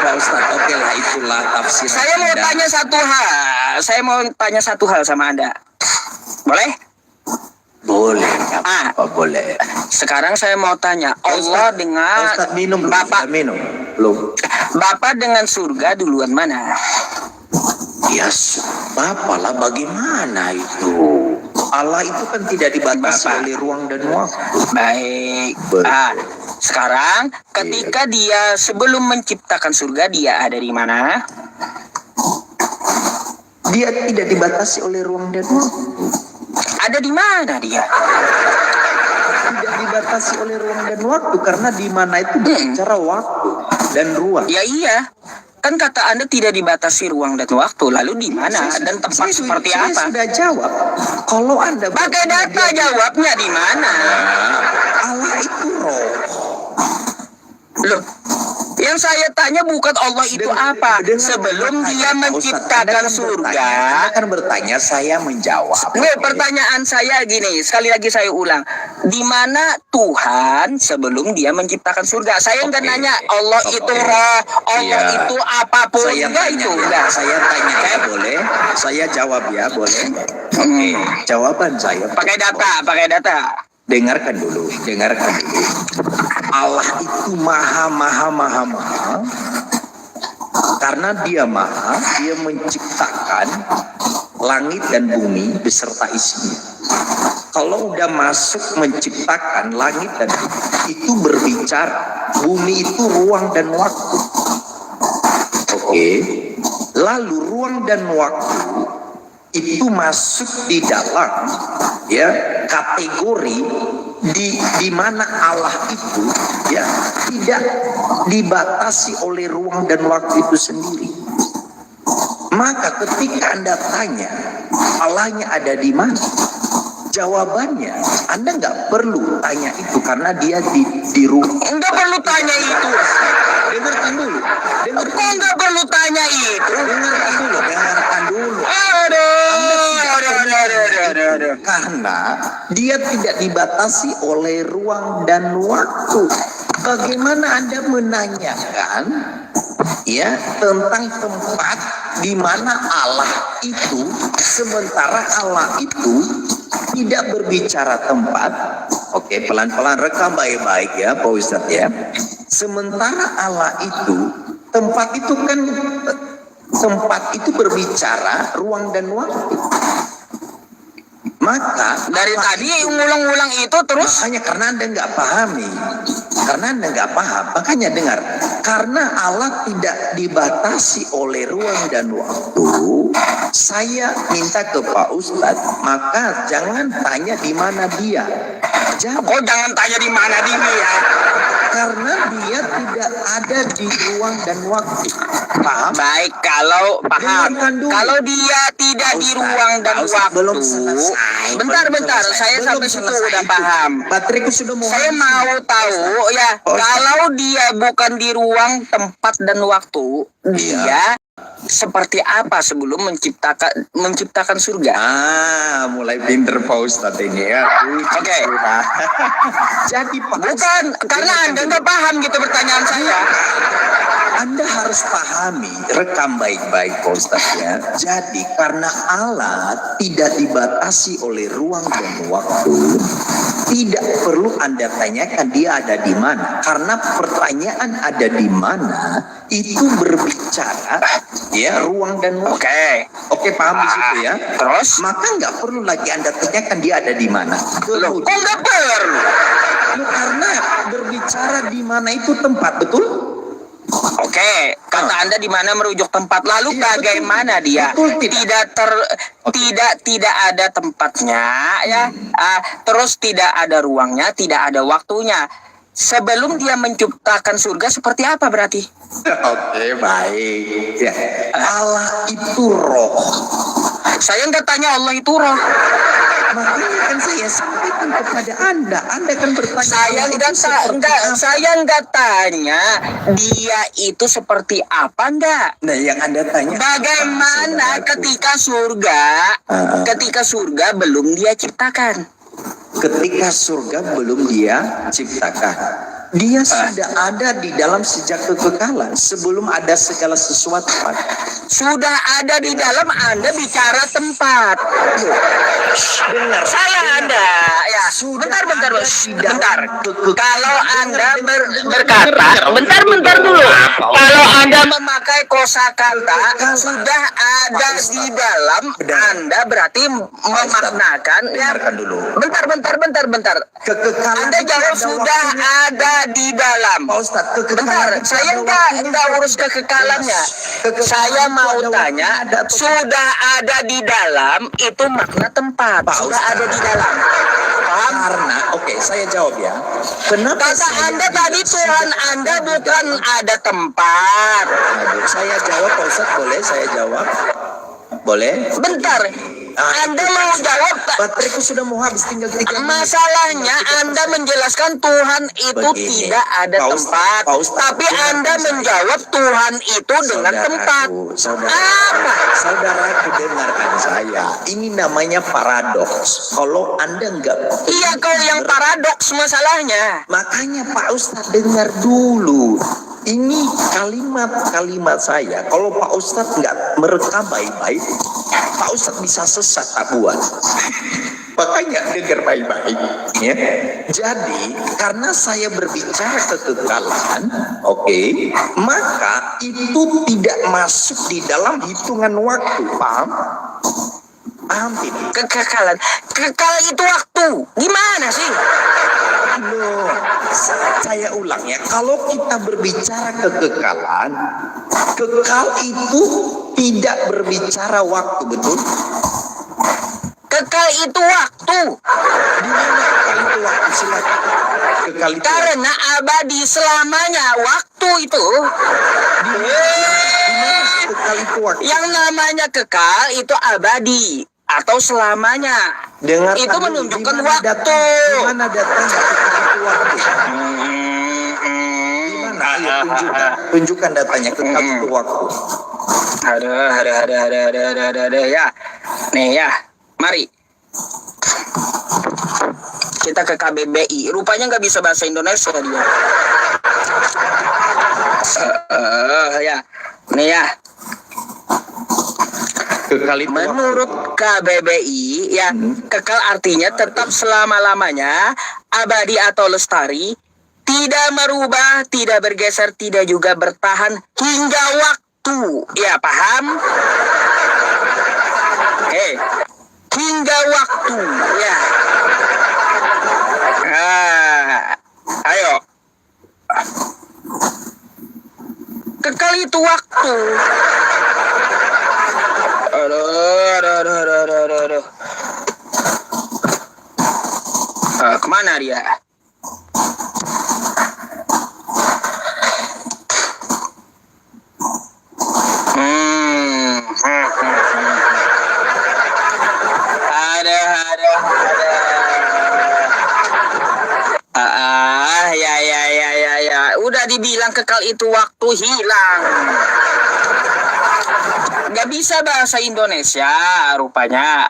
S4: Pak Ustadz, oke lah, itulah tafsir.
S2: Saya mau tanya satu hal. Saya mau tanya satu hal sama Anda. Boleh?
S4: Boleh, apa boleh.
S2: Sekarang saya mau tanya,
S4: Pak
S2: Allah
S4: Ustadz,
S2: dengan
S4: Pak Ustadz minum belum?
S2: Bapak,
S4: Sudah minum belum?
S2: Bapak dengan surga duluan mana?
S4: Ya, Bapak lah, bagaimana itu? Allah itu kan tidak dibatasi
S2: Bapak.
S4: oleh ruang dan waktu.
S2: Baik.
S4: Betul.
S2: Sekarang ketika dia sebelum menciptakan surga, dia ada di mana?
S4: Dia tidak dibatasi oleh ruang dan waktu.
S2: Ada di mana dia?
S4: Tidak dibatasi oleh ruang dan waktu karena di mana itu bicara waktu dan ruang.
S2: Ya iya. Kan kata Anda tidak dibatasi ruang dan waktu. Lalu di mana dan tempat seperti
S4: saya
S2: apa?
S4: sudah jawab. Kalau Anda
S2: Pakai data jawabnya di mana?
S4: Allah itu roh.
S2: Loh, yang saya tanya bukan Allah itu apa. Sebelum dia menciptakan surga.
S4: Anda kan bertanya, saya menjawab.
S2: Nggak, pertanyaan saya gini, sekali lagi saya ulang. Di mana Tuhan sebelum dia menciptakan surga? Saya nggak nanya Allah itu roh, Allah
S4: Iya.
S2: itu apapun.
S4: Saya
S2: Enggak
S4: tanya,
S2: itu.
S4: ya.
S2: Enggak.
S4: Saya tanya ya, boleh? Saya jawab ya, boleh? Oke, jawaban saya.
S2: Pakai data.
S4: Dengarkan dulu. Allah itu maha. Karena dia maha, dia menciptakan langit dan bumi beserta isinya. Kalau udah masuk menciptakan langit dan bumi, itu berbicara bumi itu ruang dan waktu. Oke. Lalu ruang dan waktu itu masuk di dalam ya kategori di mana Allah itu ya tidak dibatasi oleh ruang dan waktu itu sendiri. Maka ketika Anda tanya Allahnya ada di mana, jawabannya Anda nggak perlu tanya itu karena dia di ruang.
S2: Enggak perlu tanya itu.
S4: Dengarkan dulu.
S2: Kok enggak perlu tanya itu?
S4: Dengarkan dulu.
S2: Aduh.
S4: Karena dia tidak dibatasi oleh ruang dan waktu. Bagaimana Anda menanyakan ya tentang tempat di mana Allah itu, sementara Allah itu tidak berbicara tempat. Oke, pelan-pelan rekam baik-baik ya Pak Ustadz ya. Sementara Allah itu, tempat itu berbicara ruang dan waktu. Maka
S2: Dari tadi ngulang-ngulang itu terus.
S4: makanya karena Anda nggak pahami, karena Anda nggak paham, makanya dengar. Karena Allah tidak dibatasi oleh ruang dan waktu, saya minta ke Pak Ustadz, maka jangan tanya di mana dia.
S2: Kok jangan tanya di mana dia?
S4: Karena dia tidak ada di ruang dan waktu. Paham?
S2: Baik, kalau paham.
S4: Dengarkan dulu.
S2: Kalau dia tidak di
S4: Ustaz,
S2: ruang dan
S4: Pak Ustaz,
S2: waktu.
S4: belum selesai.
S2: Bentar,
S4: Belum
S2: bentar.
S4: selesai.
S2: Saya
S4: Belum
S2: sampai situ
S4: selesai
S2: udah
S4: itu.
S2: paham.
S4: Bateraiku sudah mau
S2: Saya
S4: habis.
S2: mau tahu ya,
S4: Ustaz.
S2: kalau dia bukan di ruang, tempat dan waktu,
S4: Iya.
S2: dia seperti apa sebelum menciptakan surga?
S4: Mulai pinter Pak Ustadz ini ya.
S2: Oke.
S4: Jadi Pak
S2: Bukan, karena Anda nggak paham gitu pertanyaan saya.
S4: Anda harus pahami, rekam baik-baik Pak Ustadz ya. Jadi karena Allah tidak dibatasi oleh ruang dan waktu, tidak perlu Anda tanyakan dia ada di mana. Karena pertanyaan ada di mana itu berbicara ya ruang dan waktu. Oke, paham di situ ya.
S2: Terus?
S4: Maka nggak perlu lagi Anda tanyakan dia ada di mana.
S2: Loh, kok nggak perlu?
S4: Karena berbicara di mana itu tempat, betul?
S2: Oke, kata Anda di mana merujuk tempat, lalu
S4: Iya,
S2: bagaimana
S4: betul.
S2: dia
S4: Betul,
S2: tidak ada tempatnya ya, terus tidak ada ruangnya, tidak ada waktunya. Sebelum dia menciptakan surga seperti apa berarti?
S4: Oke, baik. Ya. Allah itu roh.
S2: Saya nggak tanya Allah itu roh.
S4: Makanya kan saya sampaikan kepada Anda. Anda kan bertanya.
S2: Saya
S4: Allah itu seperti apa?
S2: saya nggak tanya dia itu seperti apa enggak.
S4: Nah, yang Anda tanya.
S2: Bagaimana
S4: apa, saudaraku?
S2: ketika surga belum dia ciptakan?
S4: Ketika surga belum dia ciptakan. Dia sudah ada di dalam sejak kekekalan. Sebelum ada segala sesuatu.
S2: Sudah ada di dalam, Anda bicara tempat.
S4: Dengar.
S2: Salah Anda. Ya,
S4: Sudah
S2: bentar.
S4: ada di dalam
S2: Bentar.
S4: kekekalan.
S2: Kalau Anda berkata, bentar dulu. Kalau Anda memakai kosakata sudah ada di dalam, Anda berarti memaknakan ya.
S4: Dengarkan dulu.
S2: Bentar.
S4: Kekekalan
S2: Anda
S4: itu
S2: jawab
S4: ada
S2: sudah
S4: waktunya.
S2: ada di dalam.
S4: Pak Ustadz, kekekalan
S2: Bentar,
S4: itu
S2: saya
S4: ada waktunya.
S2: enggak urus kekekalannya.
S4: Kekekalan
S2: Saya
S4: itu
S2: mau
S4: ada
S2: tanya,
S4: waktunya, ada atau-
S2: sudah ada di dalam itu makna tempat.
S4: Pak
S2: Sudah
S4: Ustadz.
S2: ada di dalam. Paham?
S4: Karena, oke, saya jawab ya. Kenapa
S2: Kata
S4: saya
S2: Anda
S4: bilang
S2: tadi Tuhan
S4: sudah
S2: Anda
S4: ada di
S2: bukan
S4: dalam?
S2: ada tempat.
S4: Aduh, saya jawab, Pak Ustadz, boleh saya jawab? Boleh?
S2: Bentar. Anda mau jawab
S4: Bateraiku sudah mau habis, tinggal 3 menit.
S2: masalahnya Anda menjelaskan Tuhan itu
S4: Begini,
S2: tidak ada
S4: Pak Ustadz,
S2: tempat.
S4: Pak Ustadz,
S2: Tapi
S4: dengarkan
S2: Anda
S4: saya.
S2: menjawab Tuhan itu dengan tempat. Apa?
S4: Saudaraku, dengarkan saya. Ini namanya paradoks. Kalau Anda nggak
S2: Iya, kau yang paradoks masalahnya.
S4: makanya Pak Ustadz dengar dulu. Ini kalimat-kalimat saya. Kalau Pak Ustadz nggak merekam baik-baik, Pak Ustadz bisa sesat tak buat. Makanya dengar baik-baik. Ya. Jadi karena saya berbicara kekekalan, oke, maka itu tidak masuk di dalam hitungan waktu, paham? Paham tidak?
S2: Kekekalan. Kekal itu waktu. Gimana sih?
S4: Loh, saya ulang ya, kalau kita berbicara kekekalan, kekal itu tidak berbicara waktu, betul?
S2: Kekal itu waktu.
S4: Di mana kekal itu waktu? Silakan. Kekal itu waktu.
S2: Karena abadi selamanya waktu itu.
S4: Di mana kekal itu waktu?
S2: Yang namanya kekal itu abadi atau selamanya.
S4: Dengarkan
S2: Itu
S4: dulu,
S2: menunjukkan
S4: di mana
S2: waktu.
S4: Di mana datangnya kekal itu waktu? Di mana? Ayo tunjukkan datanya kekal itu waktu.
S2: Ada ya. Nih ya, mari kita ke KBBI. Rupanya nggak bisa bahasa Indonesia dia. Ya, nih ya.
S4: Kekal itu waktu.
S2: Menurut KBBI, ya, kekal artinya tetap selama-lamanya, abadi atau lestari, tidak merubah, tidak bergeser, tidak juga bertahan hingga waktu. Ya, paham? Oke. Hingga waktu, ya. Ayo. Kekal itu waktu. Aduh. Kemana dia? Ada. Ya. Udah dibilang kekal itu waktu hilang. Nggak bisa bahasa Indonesia rupanya.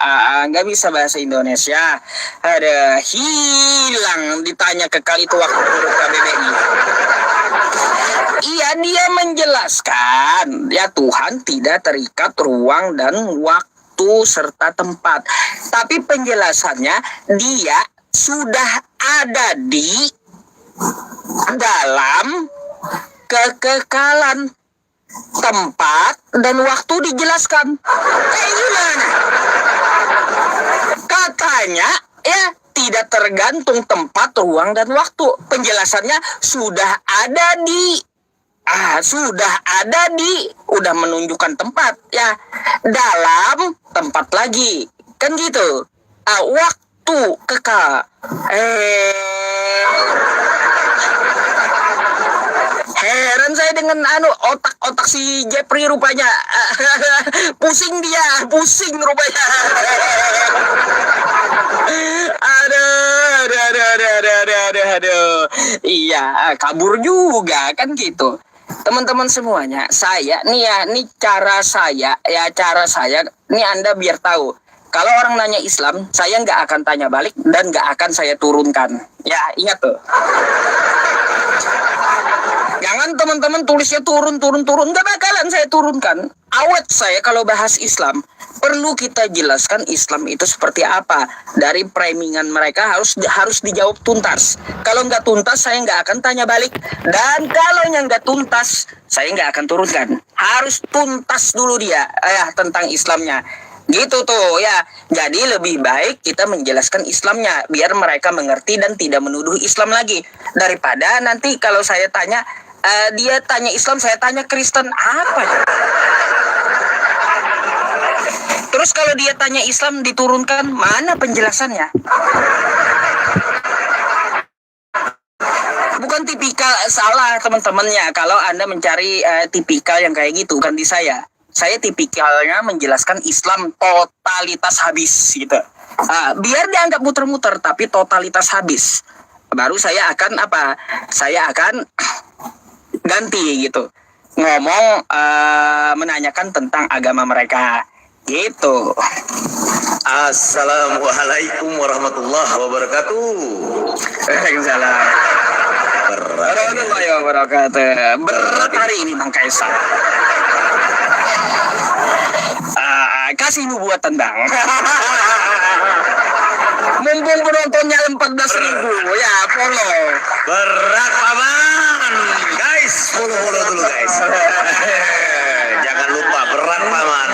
S2: Nggak bisa bahasa Indonesia. Ada hilang ditanya kekal itu waktu menurut KBBI. Iya, dia menjelaskan ya Tuhan tidak terikat ruang dan waktu serta tempat. Tapi penjelasannya dia sudah ada di dalam kekekalan. Tempat dan waktu dijelaskan. Kayak gimana? Katanya ya tidak tergantung tempat, ruang dan waktu. Penjelasannya sudah ada di udah menunjukkan tempat ya, dalam tempat lagi. Kan gitu. Waktu kekal. Heran saya dengan otak si Jepri rupanya. Pusing rupanya. Aduh. Iya, kabur juga kan gitu. Teman-teman semuanya, saya nih cara saya, nih Anda biar tahu. Kalau orang nanya Islam, saya nggak akan tanya balik dan nggak akan saya turunkan. Ya, ingat tuh. Jangan teman-teman tulisnya turun. Nggak bakalan saya turunkan. Awet saya kalau bahas Islam. Perlu kita jelaskan Islam itu seperti apa. Dari framingan mereka harus dijawab tuntas. Kalau nggak tuntas, saya nggak akan tanya balik. Dan kalau yang nggak tuntas, saya nggak akan turunkan. Harus tuntas dulu dia tentang Islamnya. Gitu tuh ya. Jadi lebih baik kita menjelaskan Islamnya biar mereka mengerti dan tidak menuduh Islam lagi. Daripada nanti kalau saya tanya, dia tanya Islam, saya tanya Kristen, apa ya? Terus kalau dia tanya Islam diturunkan, mana penjelasannya? Bukan tipikal salah teman-temannya kalau Anda mencari tipikal yang kayak gitu, bukan di saya. Saya tipikalnya menjelaskan Islam totalitas habis gitu. Biar dianggap muter-muter tapi totalitas habis. Baru saya akan Saya akan ganti gitu. Ngomong menanyakan tentang agama mereka. Gitu.
S4: Assalamualaikum warahmatullahi wabarakatuh.
S2: Waalaikumsalam. Warahmatullahi wabarakatuh. Berat hari ini Bang Kaisar. Kasih buat tendang. Mumpung penontonnya 14.000 ya, follow.
S4: Berat paman, guys, follow dulu guys. Jangan lupa berat paman.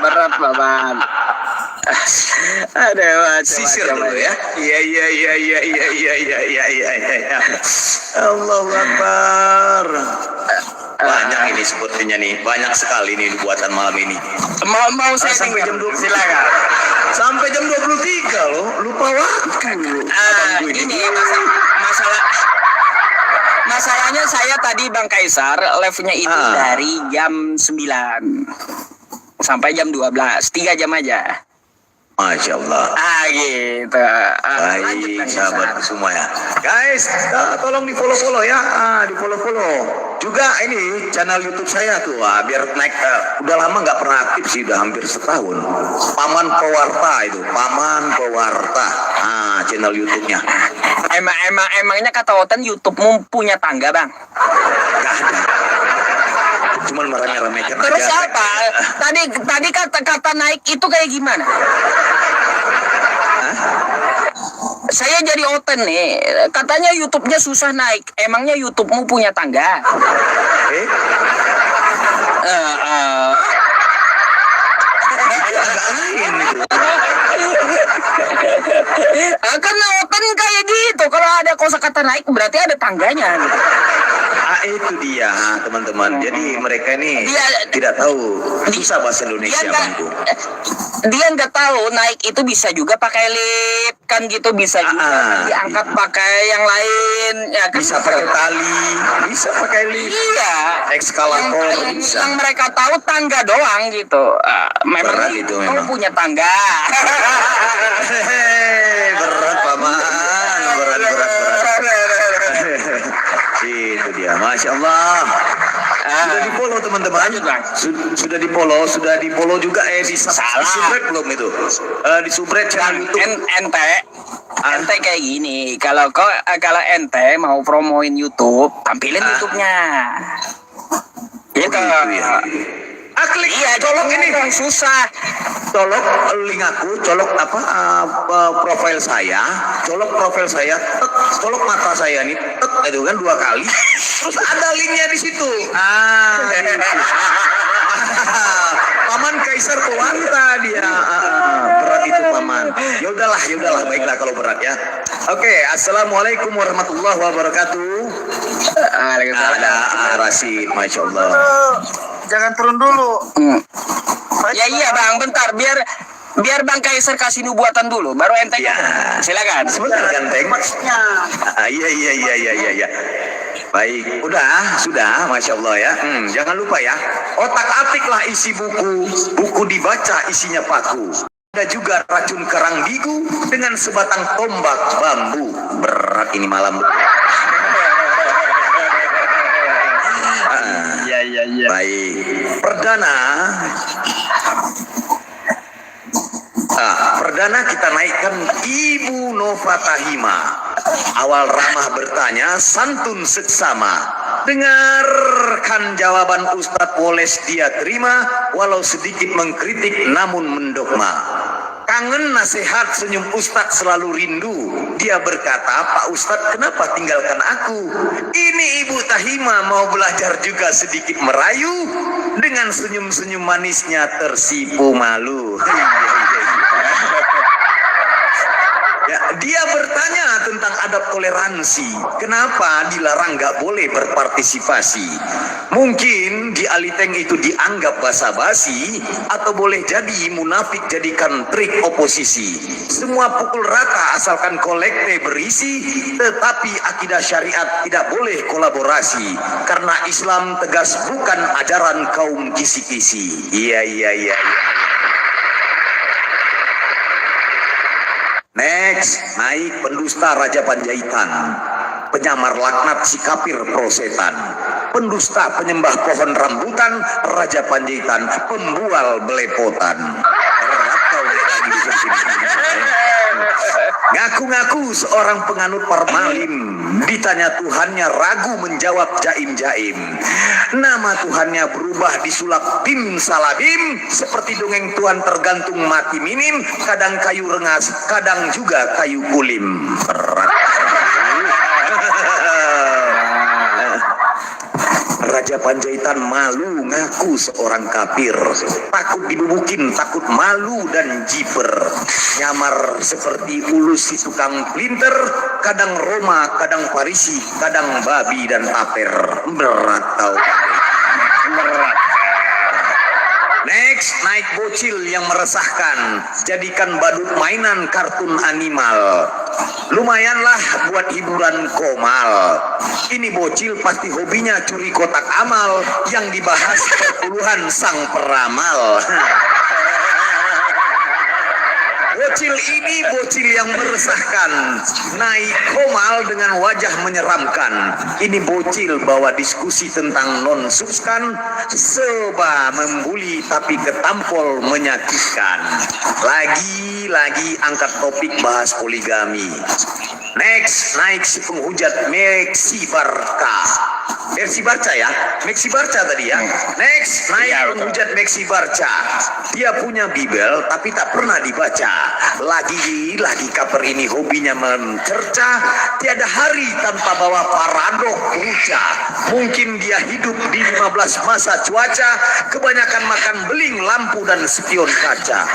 S2: Berat paman. Ada
S4: Sisir dulu ya. Iya. Allahu Akbar. Banyak ini sepertinya nih, banyak sekali nih buatan malam ini.
S2: Mau saya
S4: Sampai jam 20.
S2: silakan.
S4: Sampai jam 23 loh, lupa waktu. Abang gue
S2: Ini masalahnya saya tadi Bang Kaisar live-nya itu dari jam 9 sampai jam 12, 3 jam aja.
S4: Masya Allah.
S2: Gitu. Lanjut,
S4: Baik,
S2: Bang
S4: sahabat
S2: Kaisar.
S4: semua ya. Guys, tolong di follow ya. Di follow. Juga ini channel YouTube saya tuh, biar naik. Udah lama nggak pernah aktif sih, udah hampir setahun. Paman Pewarta itu, Paman Pewarta. Channel YouTube-nya.
S2: Emangnya kata Oten YouTube-mu punya tangga, Bang?
S4: Nggak ada. Cuman merame-ramekan aja.
S2: Terus apa? Tadi kata naik itu kayak gimana? Saya jadi Oten nih, katanya YouTube-nya susah naik. Emangnya YouTube-mu punya tangga?
S4: Eh? Lain itu.
S2: Kan Oten kayak gitu. Kalau ada kosakata naik berarti ada tangganya. Gitu.
S4: Itu dia teman-teman. Jadi mereka ini
S2: Dia-
S4: tidak tahu susah bahasa Indonesia, Bangku.
S2: Dia nggak tahu naik itu bisa juga pakai lip kan gitu, bisa juga diangkat pakai yang lain ya kan,
S4: Bisa pakai tali, bisa pakai lift,
S2: iya
S4: ekskalator
S2: yang,
S4: bisa.
S2: yang mereka tahu tangga doang gitu. Memang
S4: Berat itu
S2: kau
S4: memang.
S2: punya tangga.
S4: Berat paman, berat. Itu dia, masya Allah. Sudah di follow teman-teman.
S2: Lanjut, Bang.
S4: Sudah di follow juga di subscribe belum itu? Di subscribe channel YouTube.
S2: Ente kayak gini, kalau ente mau promoin YouTube, tampilin YouTube-nya. Gitu.
S4: Gitu ya. Klik
S2: Iya,
S4: colok ini.
S2: susah.
S4: Colok link aku, colok profil saya, colok mata saya nih, itu kan 2 kali. Terus ada linknya di situ. Gitu. Paman Kaisar Pewarta dia. Berat itu paman. Ya udahlah, baiklah kalau berat ya. Oke, assalamualaikum warahmatullahi wabarakatuh. Ada Rasid, masya Allah.
S5: Jangan turun dulu.
S2: Ya iya Bang, bentar biar Bang Kaisar kasih nubuatan dulu, baru ente
S4: Ya.
S2: silakan.
S4: Sebentar ganteng. Iya. Baik, sudah, masya Allah ya. Jangan lupa ya, otak-atiklah isi buku dibaca isinya paku. Ada juga racun kerang bigu dengan sebatang tombak bambu. Berat ini malam.
S2: Iya.
S4: Baik, Perdana kita naikkan Ibu Nova Tahima. Awal ramah bertanya, santun seksama. Dengarkan jawaban Ustadz Woles dia terima, walau sedikit mengkritik namun mendogma. Kangen nasihat senyum Ustadz selalu rindu. Dia berkata, Pak Ustadz kenapa tinggalkan aku? Ini Ibu Tahima mau belajar juga sedikit merayu. Dengan senyum-senyum manisnya tersipu malu. Ya, dia bertanya tentang adab toleransi. Kenapa dilarang nggak boleh berpartisipasi? Mungkin di Aliteng itu dianggap basa-basi, atau boleh jadi munafik jadikan trik oposisi. Semua pukul rata asalkan kolekte berisi, tetapi akidah syariat tidak boleh kolaborasi. Karena Islam tegas bukan ajaran kaum kisi-kisi. Iya. Next, naik pendusta Raja Panjaitan, penyamar laknat si kafir prosetan, pendusta penyembah pohon rambutan, Raja Panjaitan, pembual belepotan. Berat kau lagi di sini. Ngaku-ngaku seorang penganut parmalim, ditanya Tuhannya ragu menjawab jaim-jaim. Nama Tuhannya berubah disulap bim salabim, seperti dongeng Tuhan tergantung mati minim, kadang kayu rengas, kadang juga kayu kulim. Berat. Raja Panjaitan malu ngaku seorang kafir. Takut dibubukin, takut malu dan jiper. Nyamar seperti ulus si tukang pelinter, kadang Roma, kadang Parisi, kadang babi dan taper. Berat tau. Berat. Next, naik bocil yang meresahkan, jadikan badut mainan kartun animal. Lumayanlah buat hiburan Komal. Ini bocil pasti hobinya curi kotak amal, yang dibahas perpuluhan sang peramal. Bocil ini bocil yang meresahkan, naik Komal dengan wajah menyeramkan. Ini bocil bawa diskusi tentang non-substan, seba membuli tapi ketampol menyakitkan. Lagi-lagi angkat topik bahas poligami. Next, naik si penghujat Meksi Barca. Meksi Barca ya? Meksi Barca tadi ya? Next, naik penghujat Meksi Barca. Dia punya Bibel tapi tak pernah dibaca. Lagi kaper ini hobinya mencerca. Tiada hari tanpa bawa paradok ruca. Mungkin dia hidup di 15 masa cuaca. Kebanyakan makan beling, lampu dan spion kaca.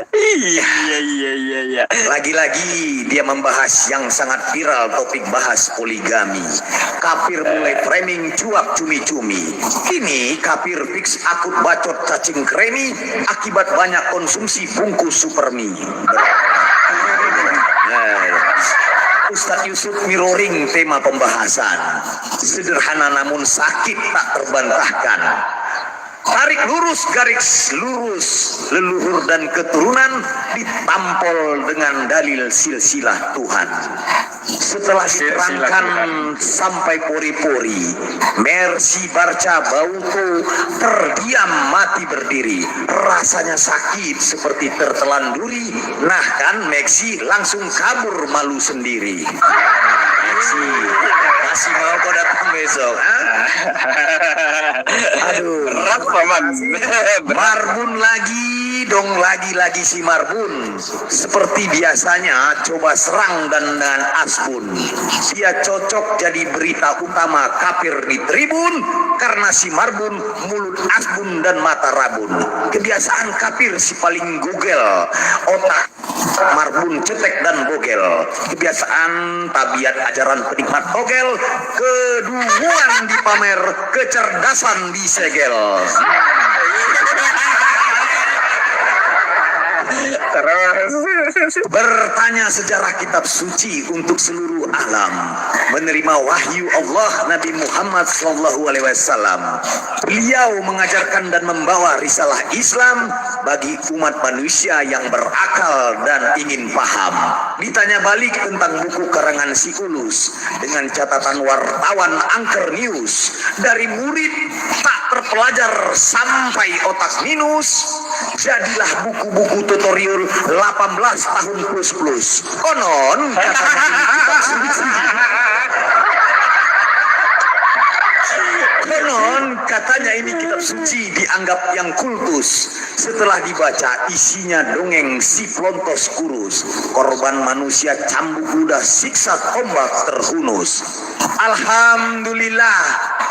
S4: Iya. Lagi-lagi dia membahas yang sangat viral, topik bahas poligami. Kafir mulai framing cuap cumi-cumi. Kini kafir fix akut bacot cacing kremi akibat banyak konsumsi bungkus supermi. Ustadz Yusuf mirroring tema pembahasan. Sederhana namun sakit tak terbantahkan. Tarik lurus garis lurus, leluhur dan keturunan ditampol dengan dalil silsilah Tuhan. Setelah diterangkan sampai pori-pori, Mercy Barca Bauto terdiam mati berdiri. Rasanya sakit seperti tertelan duri. Nah kan Meksi langsung kabur malu sendiri. Meksi, masih mau kau datang besok? Aduh, berat paman. Marbun lagi dong, lagi si Marbun. Seperti biasanya coba serang dan dengan Asbun. Dia cocok jadi berita utama kafir di tribun karena si Marbun mulut Asbun dan mata rabun. Kebiasaan kafir si paling gugel, otak Marbun cetek dan bogel. Kebiasaan tabiat ajaran penikmat togel, kedunguan dipamer, kecerdasan disegel. Bertanya sejarah kitab suci untuk seluruh alam, menerima wahyu Allah Nabi Muhammad SAW. Beliau mengajarkan dan membawa risalah Islam bagi umat manusia yang berakal dan ingin paham. Ditanya balik tentang buku karangan si Ulus dengan catatan wartawan Anchor News, dari murid tak terpelajar sampai otak minus. Jadilah buku-buku tutorial 18 tahun plus. Konon katanya ini kitab suci dianggap yang kultus. Setelah dibaca isinya dongeng si Plontos kurus, korban manusia cambuk kuda, siksa tombak terhunus. Alhamdulillah,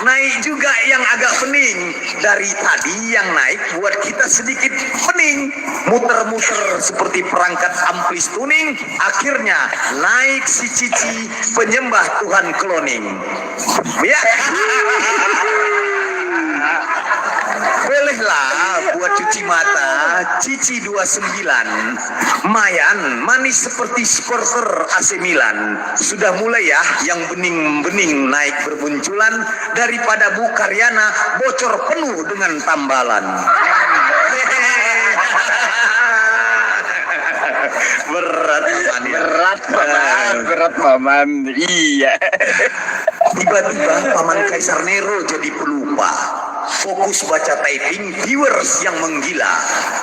S4: naik juga yang agak pening. Dari tadi yang naik buat kita sedikit pening. Muter-muter seperti perangkat amplis tuning. Akhirnya naik si Cici, penyembah Tuhan cloning. Ya. Bolehlah buat cuci mata Cici 29. Mayan manis seperti supporter AC Milan. Sudah mulai ya yang bening-bening naik bermunculan. Daripada Bu Karyana bocor penuh dengan tambalan. Berat paman. Iya. Tiba-tiba paman Kaisar Nero jadi pelupa. Fokus baca typing, viewers yang menggila.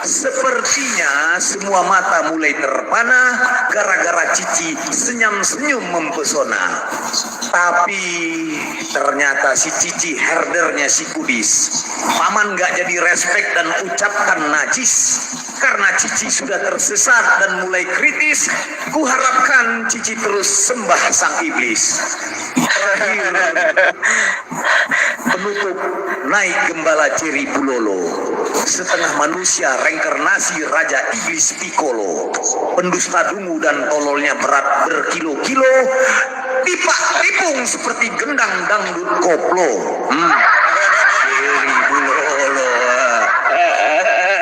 S4: Sepertinya semua mata mulai terpana gara-gara Cici senyum-senyum mempesona. Tapi ternyata si Cici herdernya si Kudis. Paman gak jadi respect dan ucapkan najis. Karena Cici sudah tersesat dan mulai kritis, kuharapkan Cici terus sembah sang iblis. Terakhir, penutup naik gembala Jerry Bulolo, setengah manusia reinkarnasi Raja Iblis Piccolo. Pendusta dungu dan tololnya berat berkilo-kilo, tipak-tipung seperti gendang dangdut koplo. Jerry Bulolo.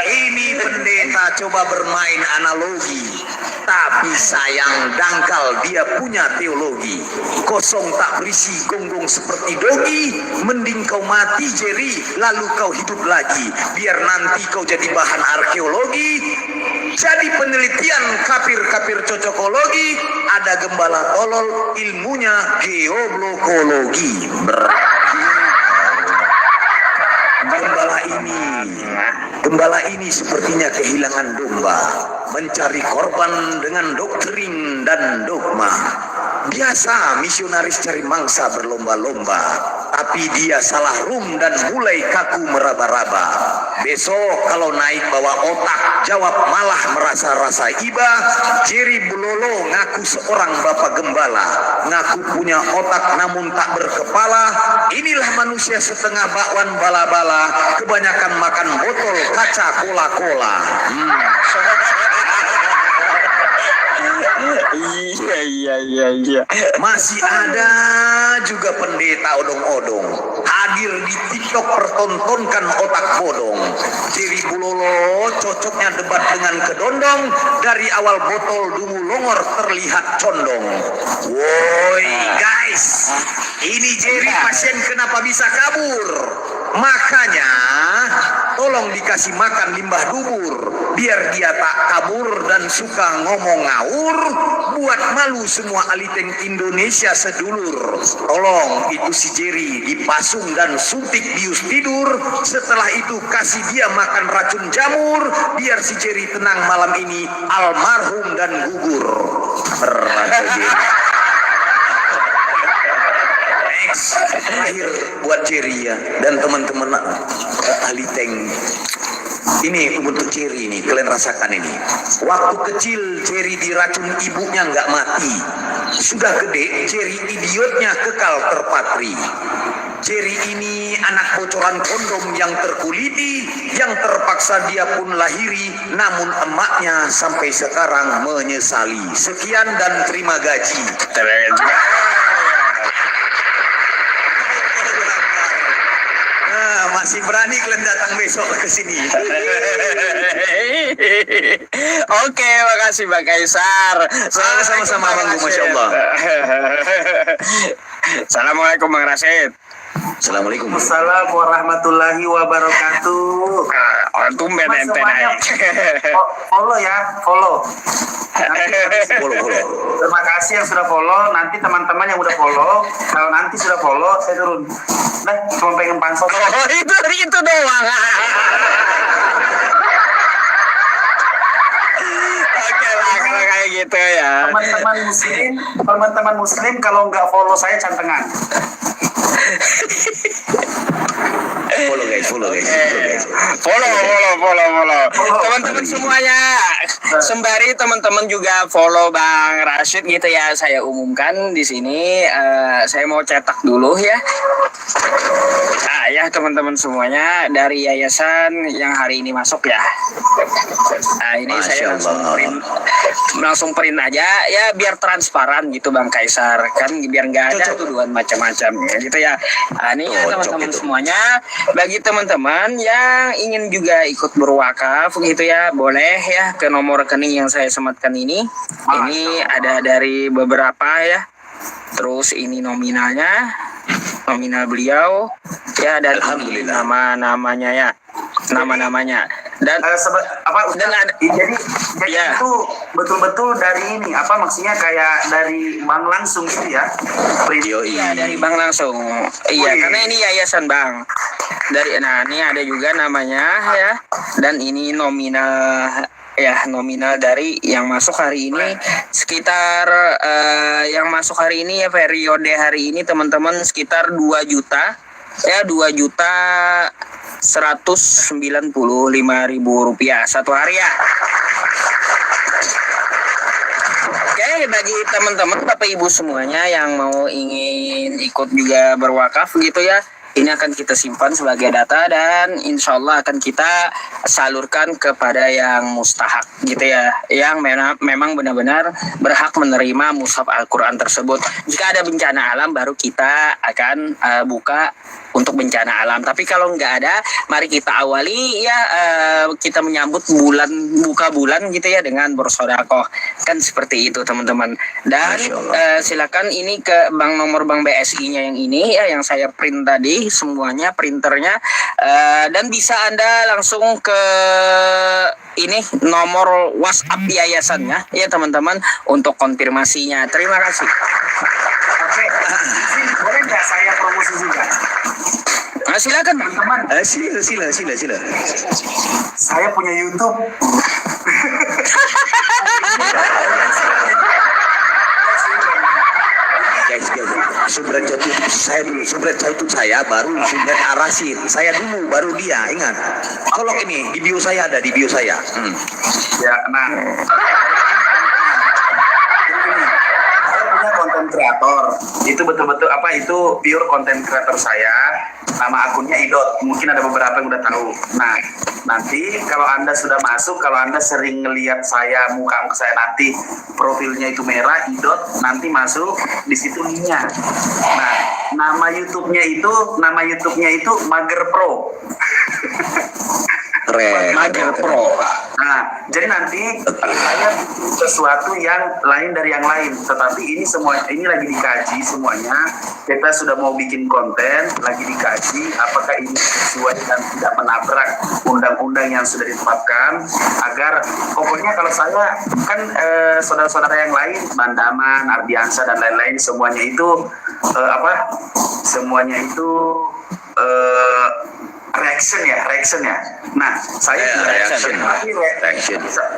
S4: Ini pendeta coba bermain analogi, tapi sayang dangkal dia punya teologi. Kosong tak berisi gonggong seperti dogi. Mending kau mati Jerry, lalu kau hidup lagi, biar nanti kau jadi bahan arkeologi. Jadi penelitian kapir-kapir cocokologi. Ada gembala tolol, ilmunya geoblokologi. Gembala ini sepertinya kehilangan domba, mencari korban dengan doktrin dan dogma. Biasa misionaris cari mangsa berlomba-lomba, tapi dia salah rum dan mulai kaku meraba-raba. Besok kalau naik bawa otak, jawab malah merasa-rasa iba. Jerry Bulolo ngaku seorang bapak gembala, ngaku punya otak namun tak berkepala. Inilah manusia setengah bakwan bala-bala, kebanyakan makan botol kaca cola-cola. Iya. Masih ada juga pendeta odong-odong hadir di TikTok pertontonkan otak bodong. Jerry Bulolo cocoknya debat dengan kedondong. Dari awal botol dungu longor terlihat condong. Woi guys, ini Jerry pasien kenapa bisa kabur? Makanya tolong dikasih makan limbah dubur, biar dia tak kabur dan suka ngomong ngawur, buat malu semua aliteng Indonesia sedulur. Tolong itu si Jerry dipasung dan suntik bius tidur. Setelah itu kasih dia makan racun jamur, biar si Jerry tenang malam ini, almarhum dan gugur. Terakhir buat Jerry ya dan teman-teman ahli tank. Ini untuk Jerry ini, kalian rasakan ini. Waktu kecil Jerry diracun ibunya nggak mati. Sudah gede Jerry idiotnya kekal terpatri. Jerry ini anak bocoran kondom yang terkuliti, yang terpaksa dia pun lahiri, namun emaknya sampai sekarang menyesali. Sekian dan terima gaji. Masih berani kalian datang besok ke sini.
S2: Oke, makasih Bang Kaisar.
S4: Sama-sama Bang, Masya Allah.
S2: Assalamualaikum Bang Rasid.
S4: Assalamualaikum.
S5: Assalamualaikum warahmatullahi wabarakatuh.
S2: Tumben
S5: Mas,
S2: ente
S5: semuanya
S2: naik.
S5: follow ya, follow.
S4: Follow.
S5: Terima kasih yang sudah follow. Nanti teman-teman yang udah follow, kalau nanti sudah follow, saya turun. Nah, cuma pengen pansos.
S2: Oh, itu doang. Oke lah kalau kayak gitu ya.
S5: Teman-teman muslim kalau nggak follow saya cantengan.
S4: Follow guys.
S2: Follow. Teman-teman semuanya, sembari teman-teman juga follow Bang Rashid gitu ya. Saya umumkan di sini. Saya mau cetak dulu ya. Nah ya teman-teman semuanya, dari yayasan yang hari ini masuk ya. Nah ini
S4: Masya
S2: saya
S4: Allah.
S2: langsung print aja ya, biar transparan gitu Bang Kaisar, kan biar nggak ada tuduhan macam-macam gitu ya. Nah, ini ya teman-teman semuanya, bagi teman-teman yang ingin juga ikut berwakaf gitu ya, boleh ya ke nomor rekening yang saya sematkan ini. Ini ada dari beberapa ya. Terus ini nominal beliau ya, dan
S4: Alhamdulillah.
S2: nama-namanya ya, nama-namanya dan
S5: Dan
S2: ada
S5: jadi
S2: ya.
S5: itu betul-betul dari ini, apa maksudnya kayak dari bank langsung gitu ya?
S2: Iya dari bank langsung. Iya, karena ini yayasan Bang. Dari ini ada juga namanya ya, dan ini nominal dari yang masuk hari ini sekitar yang masuk hari ini ya, periode hari ini teman-teman sekitar 2 juta ya, 2 juta Rp195.000 satu hari ya. Oke, bagi teman-teman Bapak Ibu semuanya yang mau ingin ikut juga berwakaf gitu ya, ini akan kita simpan sebagai data dan insya Allah akan kita salurkan kepada yang mustahak gitu ya, yang memang benar-benar berhak menerima mushaf Al-Quran tersebut. Jika ada bencana alam baru kita akan buka untuk bencana alam. Tapi kalau nggak ada, mari kita awali ya, kita menyambut buka bulan gitu ya dengan bersodakoh. Kan seperti itu teman-teman. Dan silakan ini ke nomor bank BSI-nya yang ini ya, yang saya print tadi semuanya printernya, dan bisa Anda langsung ke ini nomor WhatsApp yayasannya ya teman-teman untuk konfirmasinya. Terima kasih.
S5: Oke, boleh nggak saya promosi juga?
S2: Nah, silakan
S5: Teman-teman,
S4: Sila.
S5: saya punya YouTube.
S4: Guys, Subret YouTube saya baru Subret Arasin. Saya dulu baru dia, ingat. Tolong ini di bio saya ada, di bio saya.
S5: Ya, nah. Saya punya konten kreator. Itu betul-betul itu pure konten kreator saya. Nama akunnya Idot. Mungkin ada beberapa yang udah tahu. Nah, nanti kalau Anda sudah masuk, kalau Anda sering ngelihat saya, muka saya nanti profilnya itu merah, Idot, nanti masuk di situ linknya. Nah, nama YouTube-nya itu Mager Pro.
S2: Mager Pro.
S5: Nah, jadi nanti saya bikin sesuatu yang lain dari yang lain. Tetapi ini lagi dikaji semuanya. Kita sudah mau bikin konten, lagi dikaji apakah ini sesuai dan tidak menabrak undang-undang yang sudah ditetapkan. Agar pokoknya kalau saya kan saudara-saudara yang lain, Bandaman, Ardiansa dan lain-lain semuanya itu Semuanya itu reaction ya. Nah, saya juga reaction.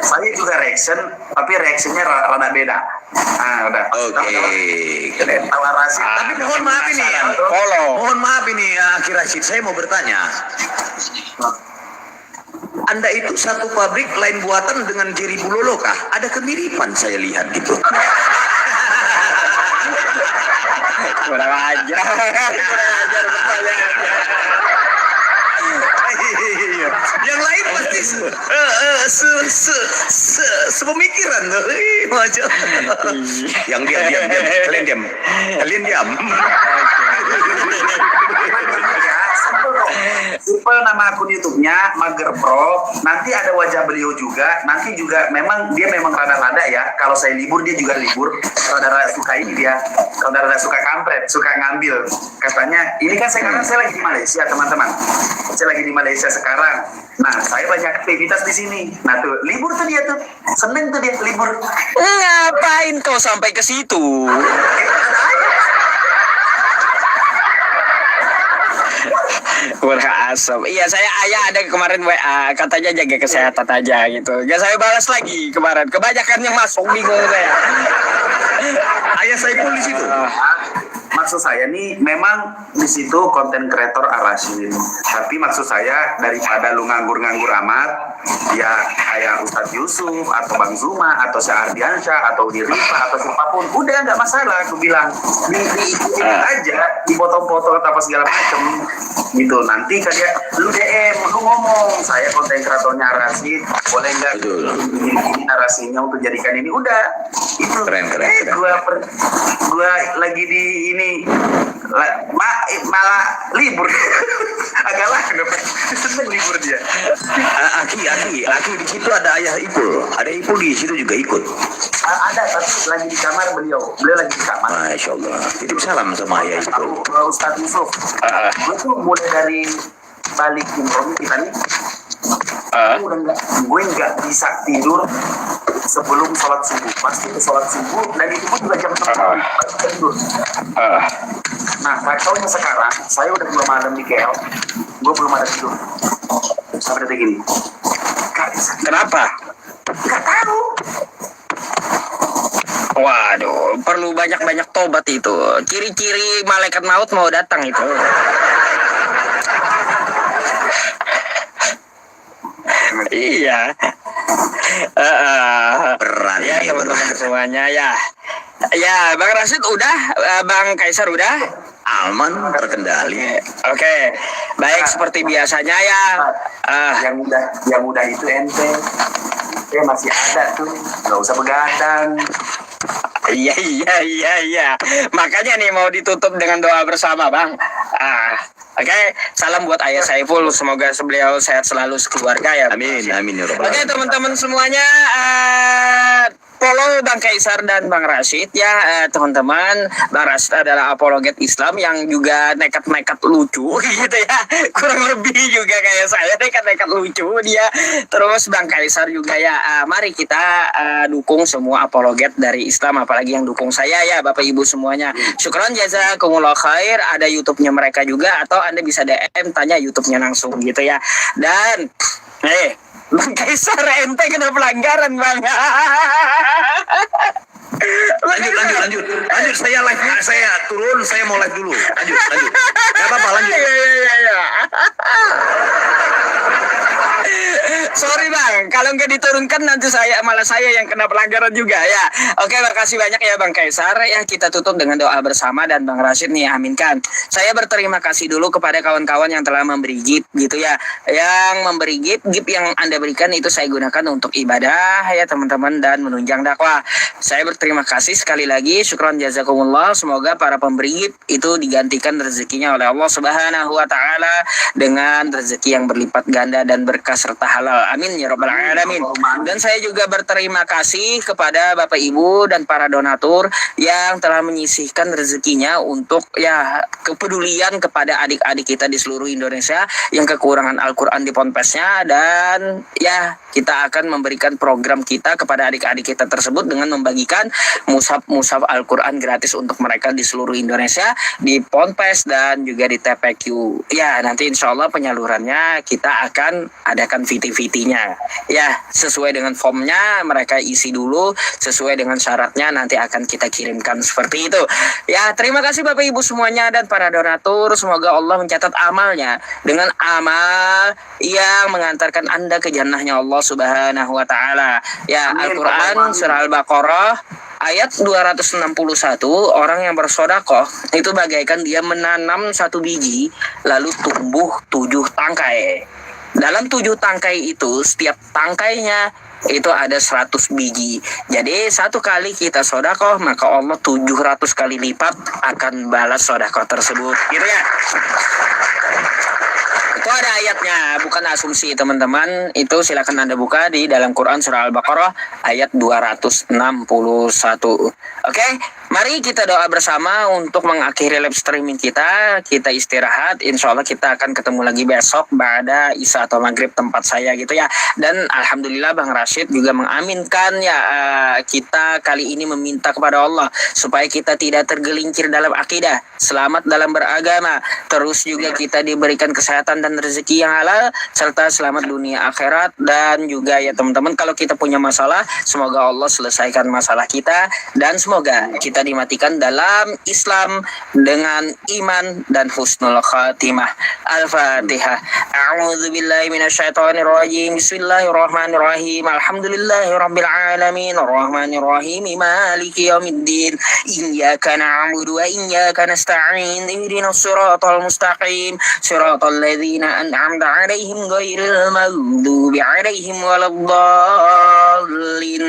S5: Saya juga reaction, tapi reactionnya rada beda. Nah, udah.
S4: Oke, keren. Tapi mohon maaf ini, Akhir Rashid, saya mau bertanya. Anda itu satu pabrik lain buatan dengan Jerry Bulolo kah? Ada kemiripan saya lihat gitu.
S2: Kurang ajar
S4: Yang lain pasti sepemikiran tuh. Yang diam. Kalian diam.
S5: Simple nama akun YouTube-nya Mager Pro. Nanti ada wajah beliau juga. Nanti juga dia memang rada-rada ya. Kalau saya libur dia juga libur. Saudara suka ini dia. Saudara suka kampret, suka ngambil. Katanya ini kan sekarang saya lagi di Malaysia teman-teman. Saya lagi di Malaysia sekarang. Nah, saya banyak aktivitas di sini. Nah tuh libur tuh dia tuh. Senin tuh dia libur.
S2: Ngapain kau sampai ke situ? Berasap. Iya, saya ada kemarin WA katanya jaga kesehatan aja gitu. Gak saya balas lagi kemarin. Kebanyakan yang masuk bingung saya.
S4: Ayah saya pun di situ.
S5: Maksud saya nih memang di situ konten kreator Arasin. Tapi maksud saya daripada lu nganggur-nganggur amat, ya kayak Ustadz Yusuf atau Bang Zuma atau Syah Ardiansyah atau Dirifa atau siapapun, udah nggak masalah. Aku bilang diikutin aja, dipotong-potong atau apa segala macem gitu. Nanti kayak lu DM, lu ngomong saya konten kreatornya Arasin, boleh nggak ini narasinya untuk jadikan ini, udah itu.
S4: Keren.
S5: Gua lagi di ini malah libur. Agak lah kenapa seneng libur dia.
S4: Aki di situ ada ayah Ipul. Ada Ipul di situ juga ikut.
S5: Ada, tapi lagi di kamar beliau lagi di kamar.
S4: Masya Allah. Titip salam sama ayah Ipul.
S5: Ustadz Yusuf. Gue tuh mulai dari balik umroh kita nih. Gue nggak bisa tidur sebelum sholat subuh. Pasti ke sholat subuh dan itu pun juga jam 9 tidur. Nah, kacaunya sekarang saya udah 2 malam di KL, gue belum ada tidur sampai detik ini.
S2: Kenapa?
S5: Gak tahu.
S2: Waduh, perlu banyak-banyak tobat itu. Ciri-ciri malaikat maut mau datang itu. Iya.
S4: Berani
S2: Ya teman-teman semuanya ya. Ya Bang Rasid udah, Bang Kaisar udah.
S4: aman, terkendali.
S2: Oke, baik seperti biasanya ya.
S5: yang mudah itu ente. Masih ada tuh, nggak usah begadang.
S2: Iya. Makanya nih mau ditutup dengan doa bersama, Bang. Oke, salam buat Ayah Saiful. Semoga beliau sehat selalu sekeluarga ya.
S4: Amin ya rabbal
S2: Oke
S4: alamin.
S2: teman-teman semuanya, follow Bang Kaisar dan Bang Rashid ya teman-teman. Bang Rashid adalah apologet Islam yang juga nekat-nekat lucu gitu ya. Kurang lebih juga kayak saya, nekat-nekat lucu dia. Terus Bang Kaisar juga ya. Mari kita dukung semua apologet dari Islam, apalagi yang dukung saya ya Bapak Ibu semuanya. Syukron jazakumullah khair. Ada YouTube-nya mereka juga, atau Anda bisa DM tanya YouTube-nya langsung gitu ya. Dan Bang Kaisar ente kena pelanggaran Bang.
S4: Lanjut. Saya live, saya turun, saya mau live dulu. Lanjut. Gak apa-apa, lanjut.
S2: Iya. Sorry Bang, kalau nggak diturunkan nanti malah saya yang kena pelanggaran juga ya. Oke, makasih banyak ya Bang Kaisar. Ya kita tutup dengan doa bersama dan Bang Rashid nih aminkan. Saya berterima kasih dulu kepada kawan-kawan yang telah memberi gift gitu ya. Yang memberi gift yang Anda berikan itu saya gunakan untuk ibadah ya teman-teman dan menunjang dakwah. Saya berterima kasih sekali lagi, syukron jazakumullah. Semoga para pemberi gift itu digantikan rezekinya oleh Allah Subhanahu wa taala dengan rezeki yang berlipat ganda dan berkah serta halal. Amin ya rabbal alamin. Dan saya juga berterima kasih kepada Bapak Ibu dan para donatur yang telah menyisihkan rezekinya untuk ya kepedulian kepada adik-adik kita di seluruh Indonesia yang kekurangan Al-Qur'an di ponpesnya, dan ya kita akan memberikan program kita kepada adik-adik kita tersebut dengan membagikan mushaf Al-Qur'an gratis untuk mereka di seluruh Indonesia, di ponpes dan juga di TPQ. Ya, nanti insya Allah penyalurannya kita akan adakan VT-VT-nya. Ya, sesuai dengan formnya mereka isi dulu, sesuai dengan syaratnya nanti akan kita kirimkan seperti itu. Ya, terima kasih Bapak Ibu semuanya dan para donatur. Semoga Allah mencatat amalnya dengan amal yang mengantarkan Anda ke jannahnya Allah Subhanahu wa taala. Ya, Al-Qur'an surah Al-Baqarah ayat 261, orang yang bersodakoh itu bagaikan dia menanam satu biji lalu tumbuh 7 tangkai. Dalam 7 tangkai itu, setiap tangkainya itu ada 100 biji. Jadi satu kali kita sodakoh, maka Allah 700 kali lipat akan balas sodakoh tersebut. Gitu ya. Itu ada ayatnya, bukan asumsi teman-teman. Itu silakan Anda buka di dalam Quran surah Al-Baqarah ayat 261. Oke, mari kita doa bersama untuk mengakhiri live streaming kita. Kita istirahat, insya Allah kita akan ketemu lagi besok pada Isya atau Maghrib tempat saya gitu ya. Dan Alhamdulillah Bang Rashid juga mengaminkan ya, kita kali ini meminta kepada Allah supaya kita tidak tergelincir dalam akidah, selamat dalam beragama, terus juga kita diberikan kesehatan dan rezeki yang halal, serta selamat dunia akhirat. Dan juga ya teman-teman, kalau kita punya masalah, semoga Allah selesaikan masalah kita, dan semoga kita dimatikan dalam Islam dengan iman dan husnul khatimah. Al-Fatihah. A'udzubillahi minasyaitonirrajim. Bismillahirrahmanirrahim. Alhamdulillahirabbil alamin. Arrahmanirrahim. Maliki yaumiddin. Iyyaka na'budu wa iyyaka nasta'in. Ihdinas siratal mustaqim. Siratal ladzina an'amta 'alaihim ghairil maghdubi 'alaihim waladdallin.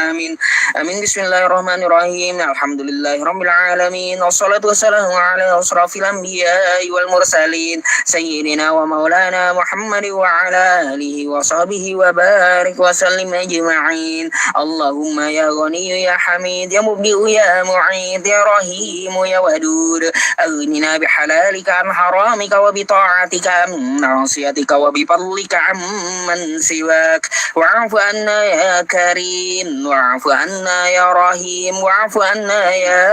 S2: Amin. Amin. Bismillahirrahmanirrahim. Alhamdulillahirabbil alamin. Wassalatu wassalamu ala asrafil anbiya'i wal mursalin sayyidina wa maulana Muhammad wa ala alihi wa sahbihi wa barik wa sallim ajma'in. Allahumma ya ghani ya hamid ya mubdi'u ya mu'id ya rahim ya wadud, aghnina bihalalika an haramika wa bi ta'atika an ma'siyatika wa bi fadlika amman siwak. Wa'fu anna ya karim, wa'fu anna ya rahim, wa'fu anna ya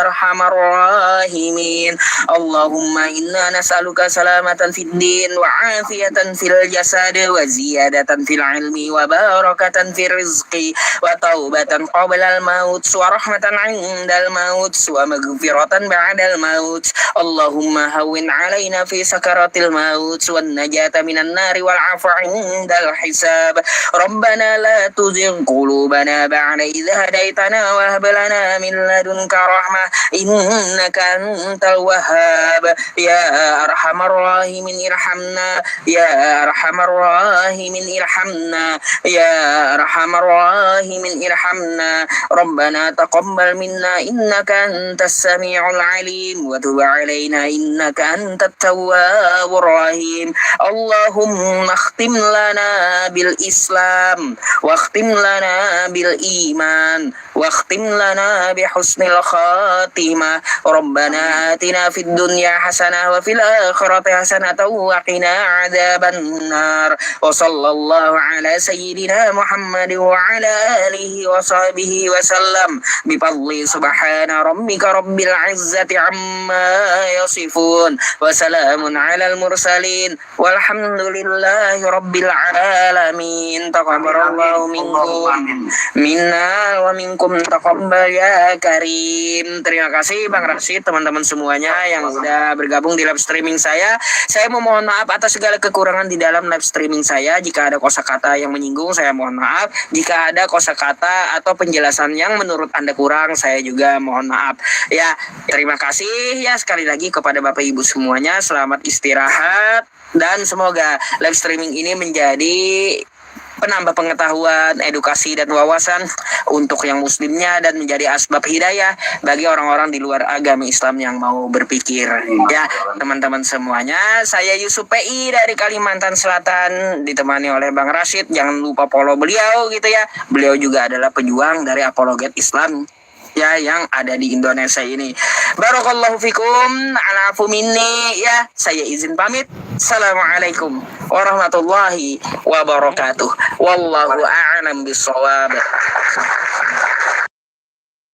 S2: arhamar rahimin. Allahumma inna nas'aluka salamatan fid din wa afiyatan fil jasad wa ziyadatan fil ilmi wa barakatan fil rizqi wa taubatan qabla al maut wa rahmatan 'indal maut wa maghfiratan ba'dal maut. Allahumma hawwin 'alaina fi sakaratil maut wan najata minan nari wal 'afwa 'indal hisab. Rabbana la tuzigh qulubana ba'da idh hadaitana wa hab lana min ladunka rahmah innaka antal wahhab. Ya arhamar rahimin irhamna, ya arhamar rahimin irhamna, ya arhamar rahimin irhamna. Rabbana taqabbal minna innaka antas samiul alim wa tub alaina innaka antat tawwabur rahim. Allahumma khtim lana bil Islam wa khtim lana bil iman wa khtim lana bi husnil khatimah. Rabbana atina fid dunya hasanah wa fil akhirati hasanah wa qina adzaban nar. Wa sallallahu ala sayyidina Muhammad wa ala alihi wa sahbihi wa sallam bi fadli subhana rabbika rabbil izzati amma yasifun wa salamun alal mursalin walhamdulillahi rabbil alamin. Taqabbalallahu minkum minna wa minkum taqabbal ya karim. Terima kasih Bang Rashid, teman-teman semuanya yang sudah bergabung di live streaming saya. Saya memohon maaf atas segala kekurangan di dalam live streaming saya. Jika ada kosakata yang menyinggung, saya mohon maaf. Jika ada kosakata atau penjelasan yang menurut Anda kurang, saya juga mohon maaf. Ya, terima kasih ya sekali lagi kepada Bapak Ibu semuanya. Selamat istirahat dan semoga live streaming ini menjadi penambah pengetahuan, edukasi dan wawasan untuk yang muslimnya dan menjadi asbab hidayah bagi orang-orang di luar agama Islam yang mau berpikir. Ya, teman-teman semuanya, saya Yusuf PI dari Kalimantan Selatan ditemani oleh Bang Rashid. Jangan lupa follow beliau gitu ya. Beliau juga adalah pejuang dari apologet Islam ya yang ada di Indonesia ini. Barakallahu fikum, alafu minni ya. Saya izin pamit. Assalamualaikum warahmatullahi wabarakatuh. Wallahu a'lam bishawab.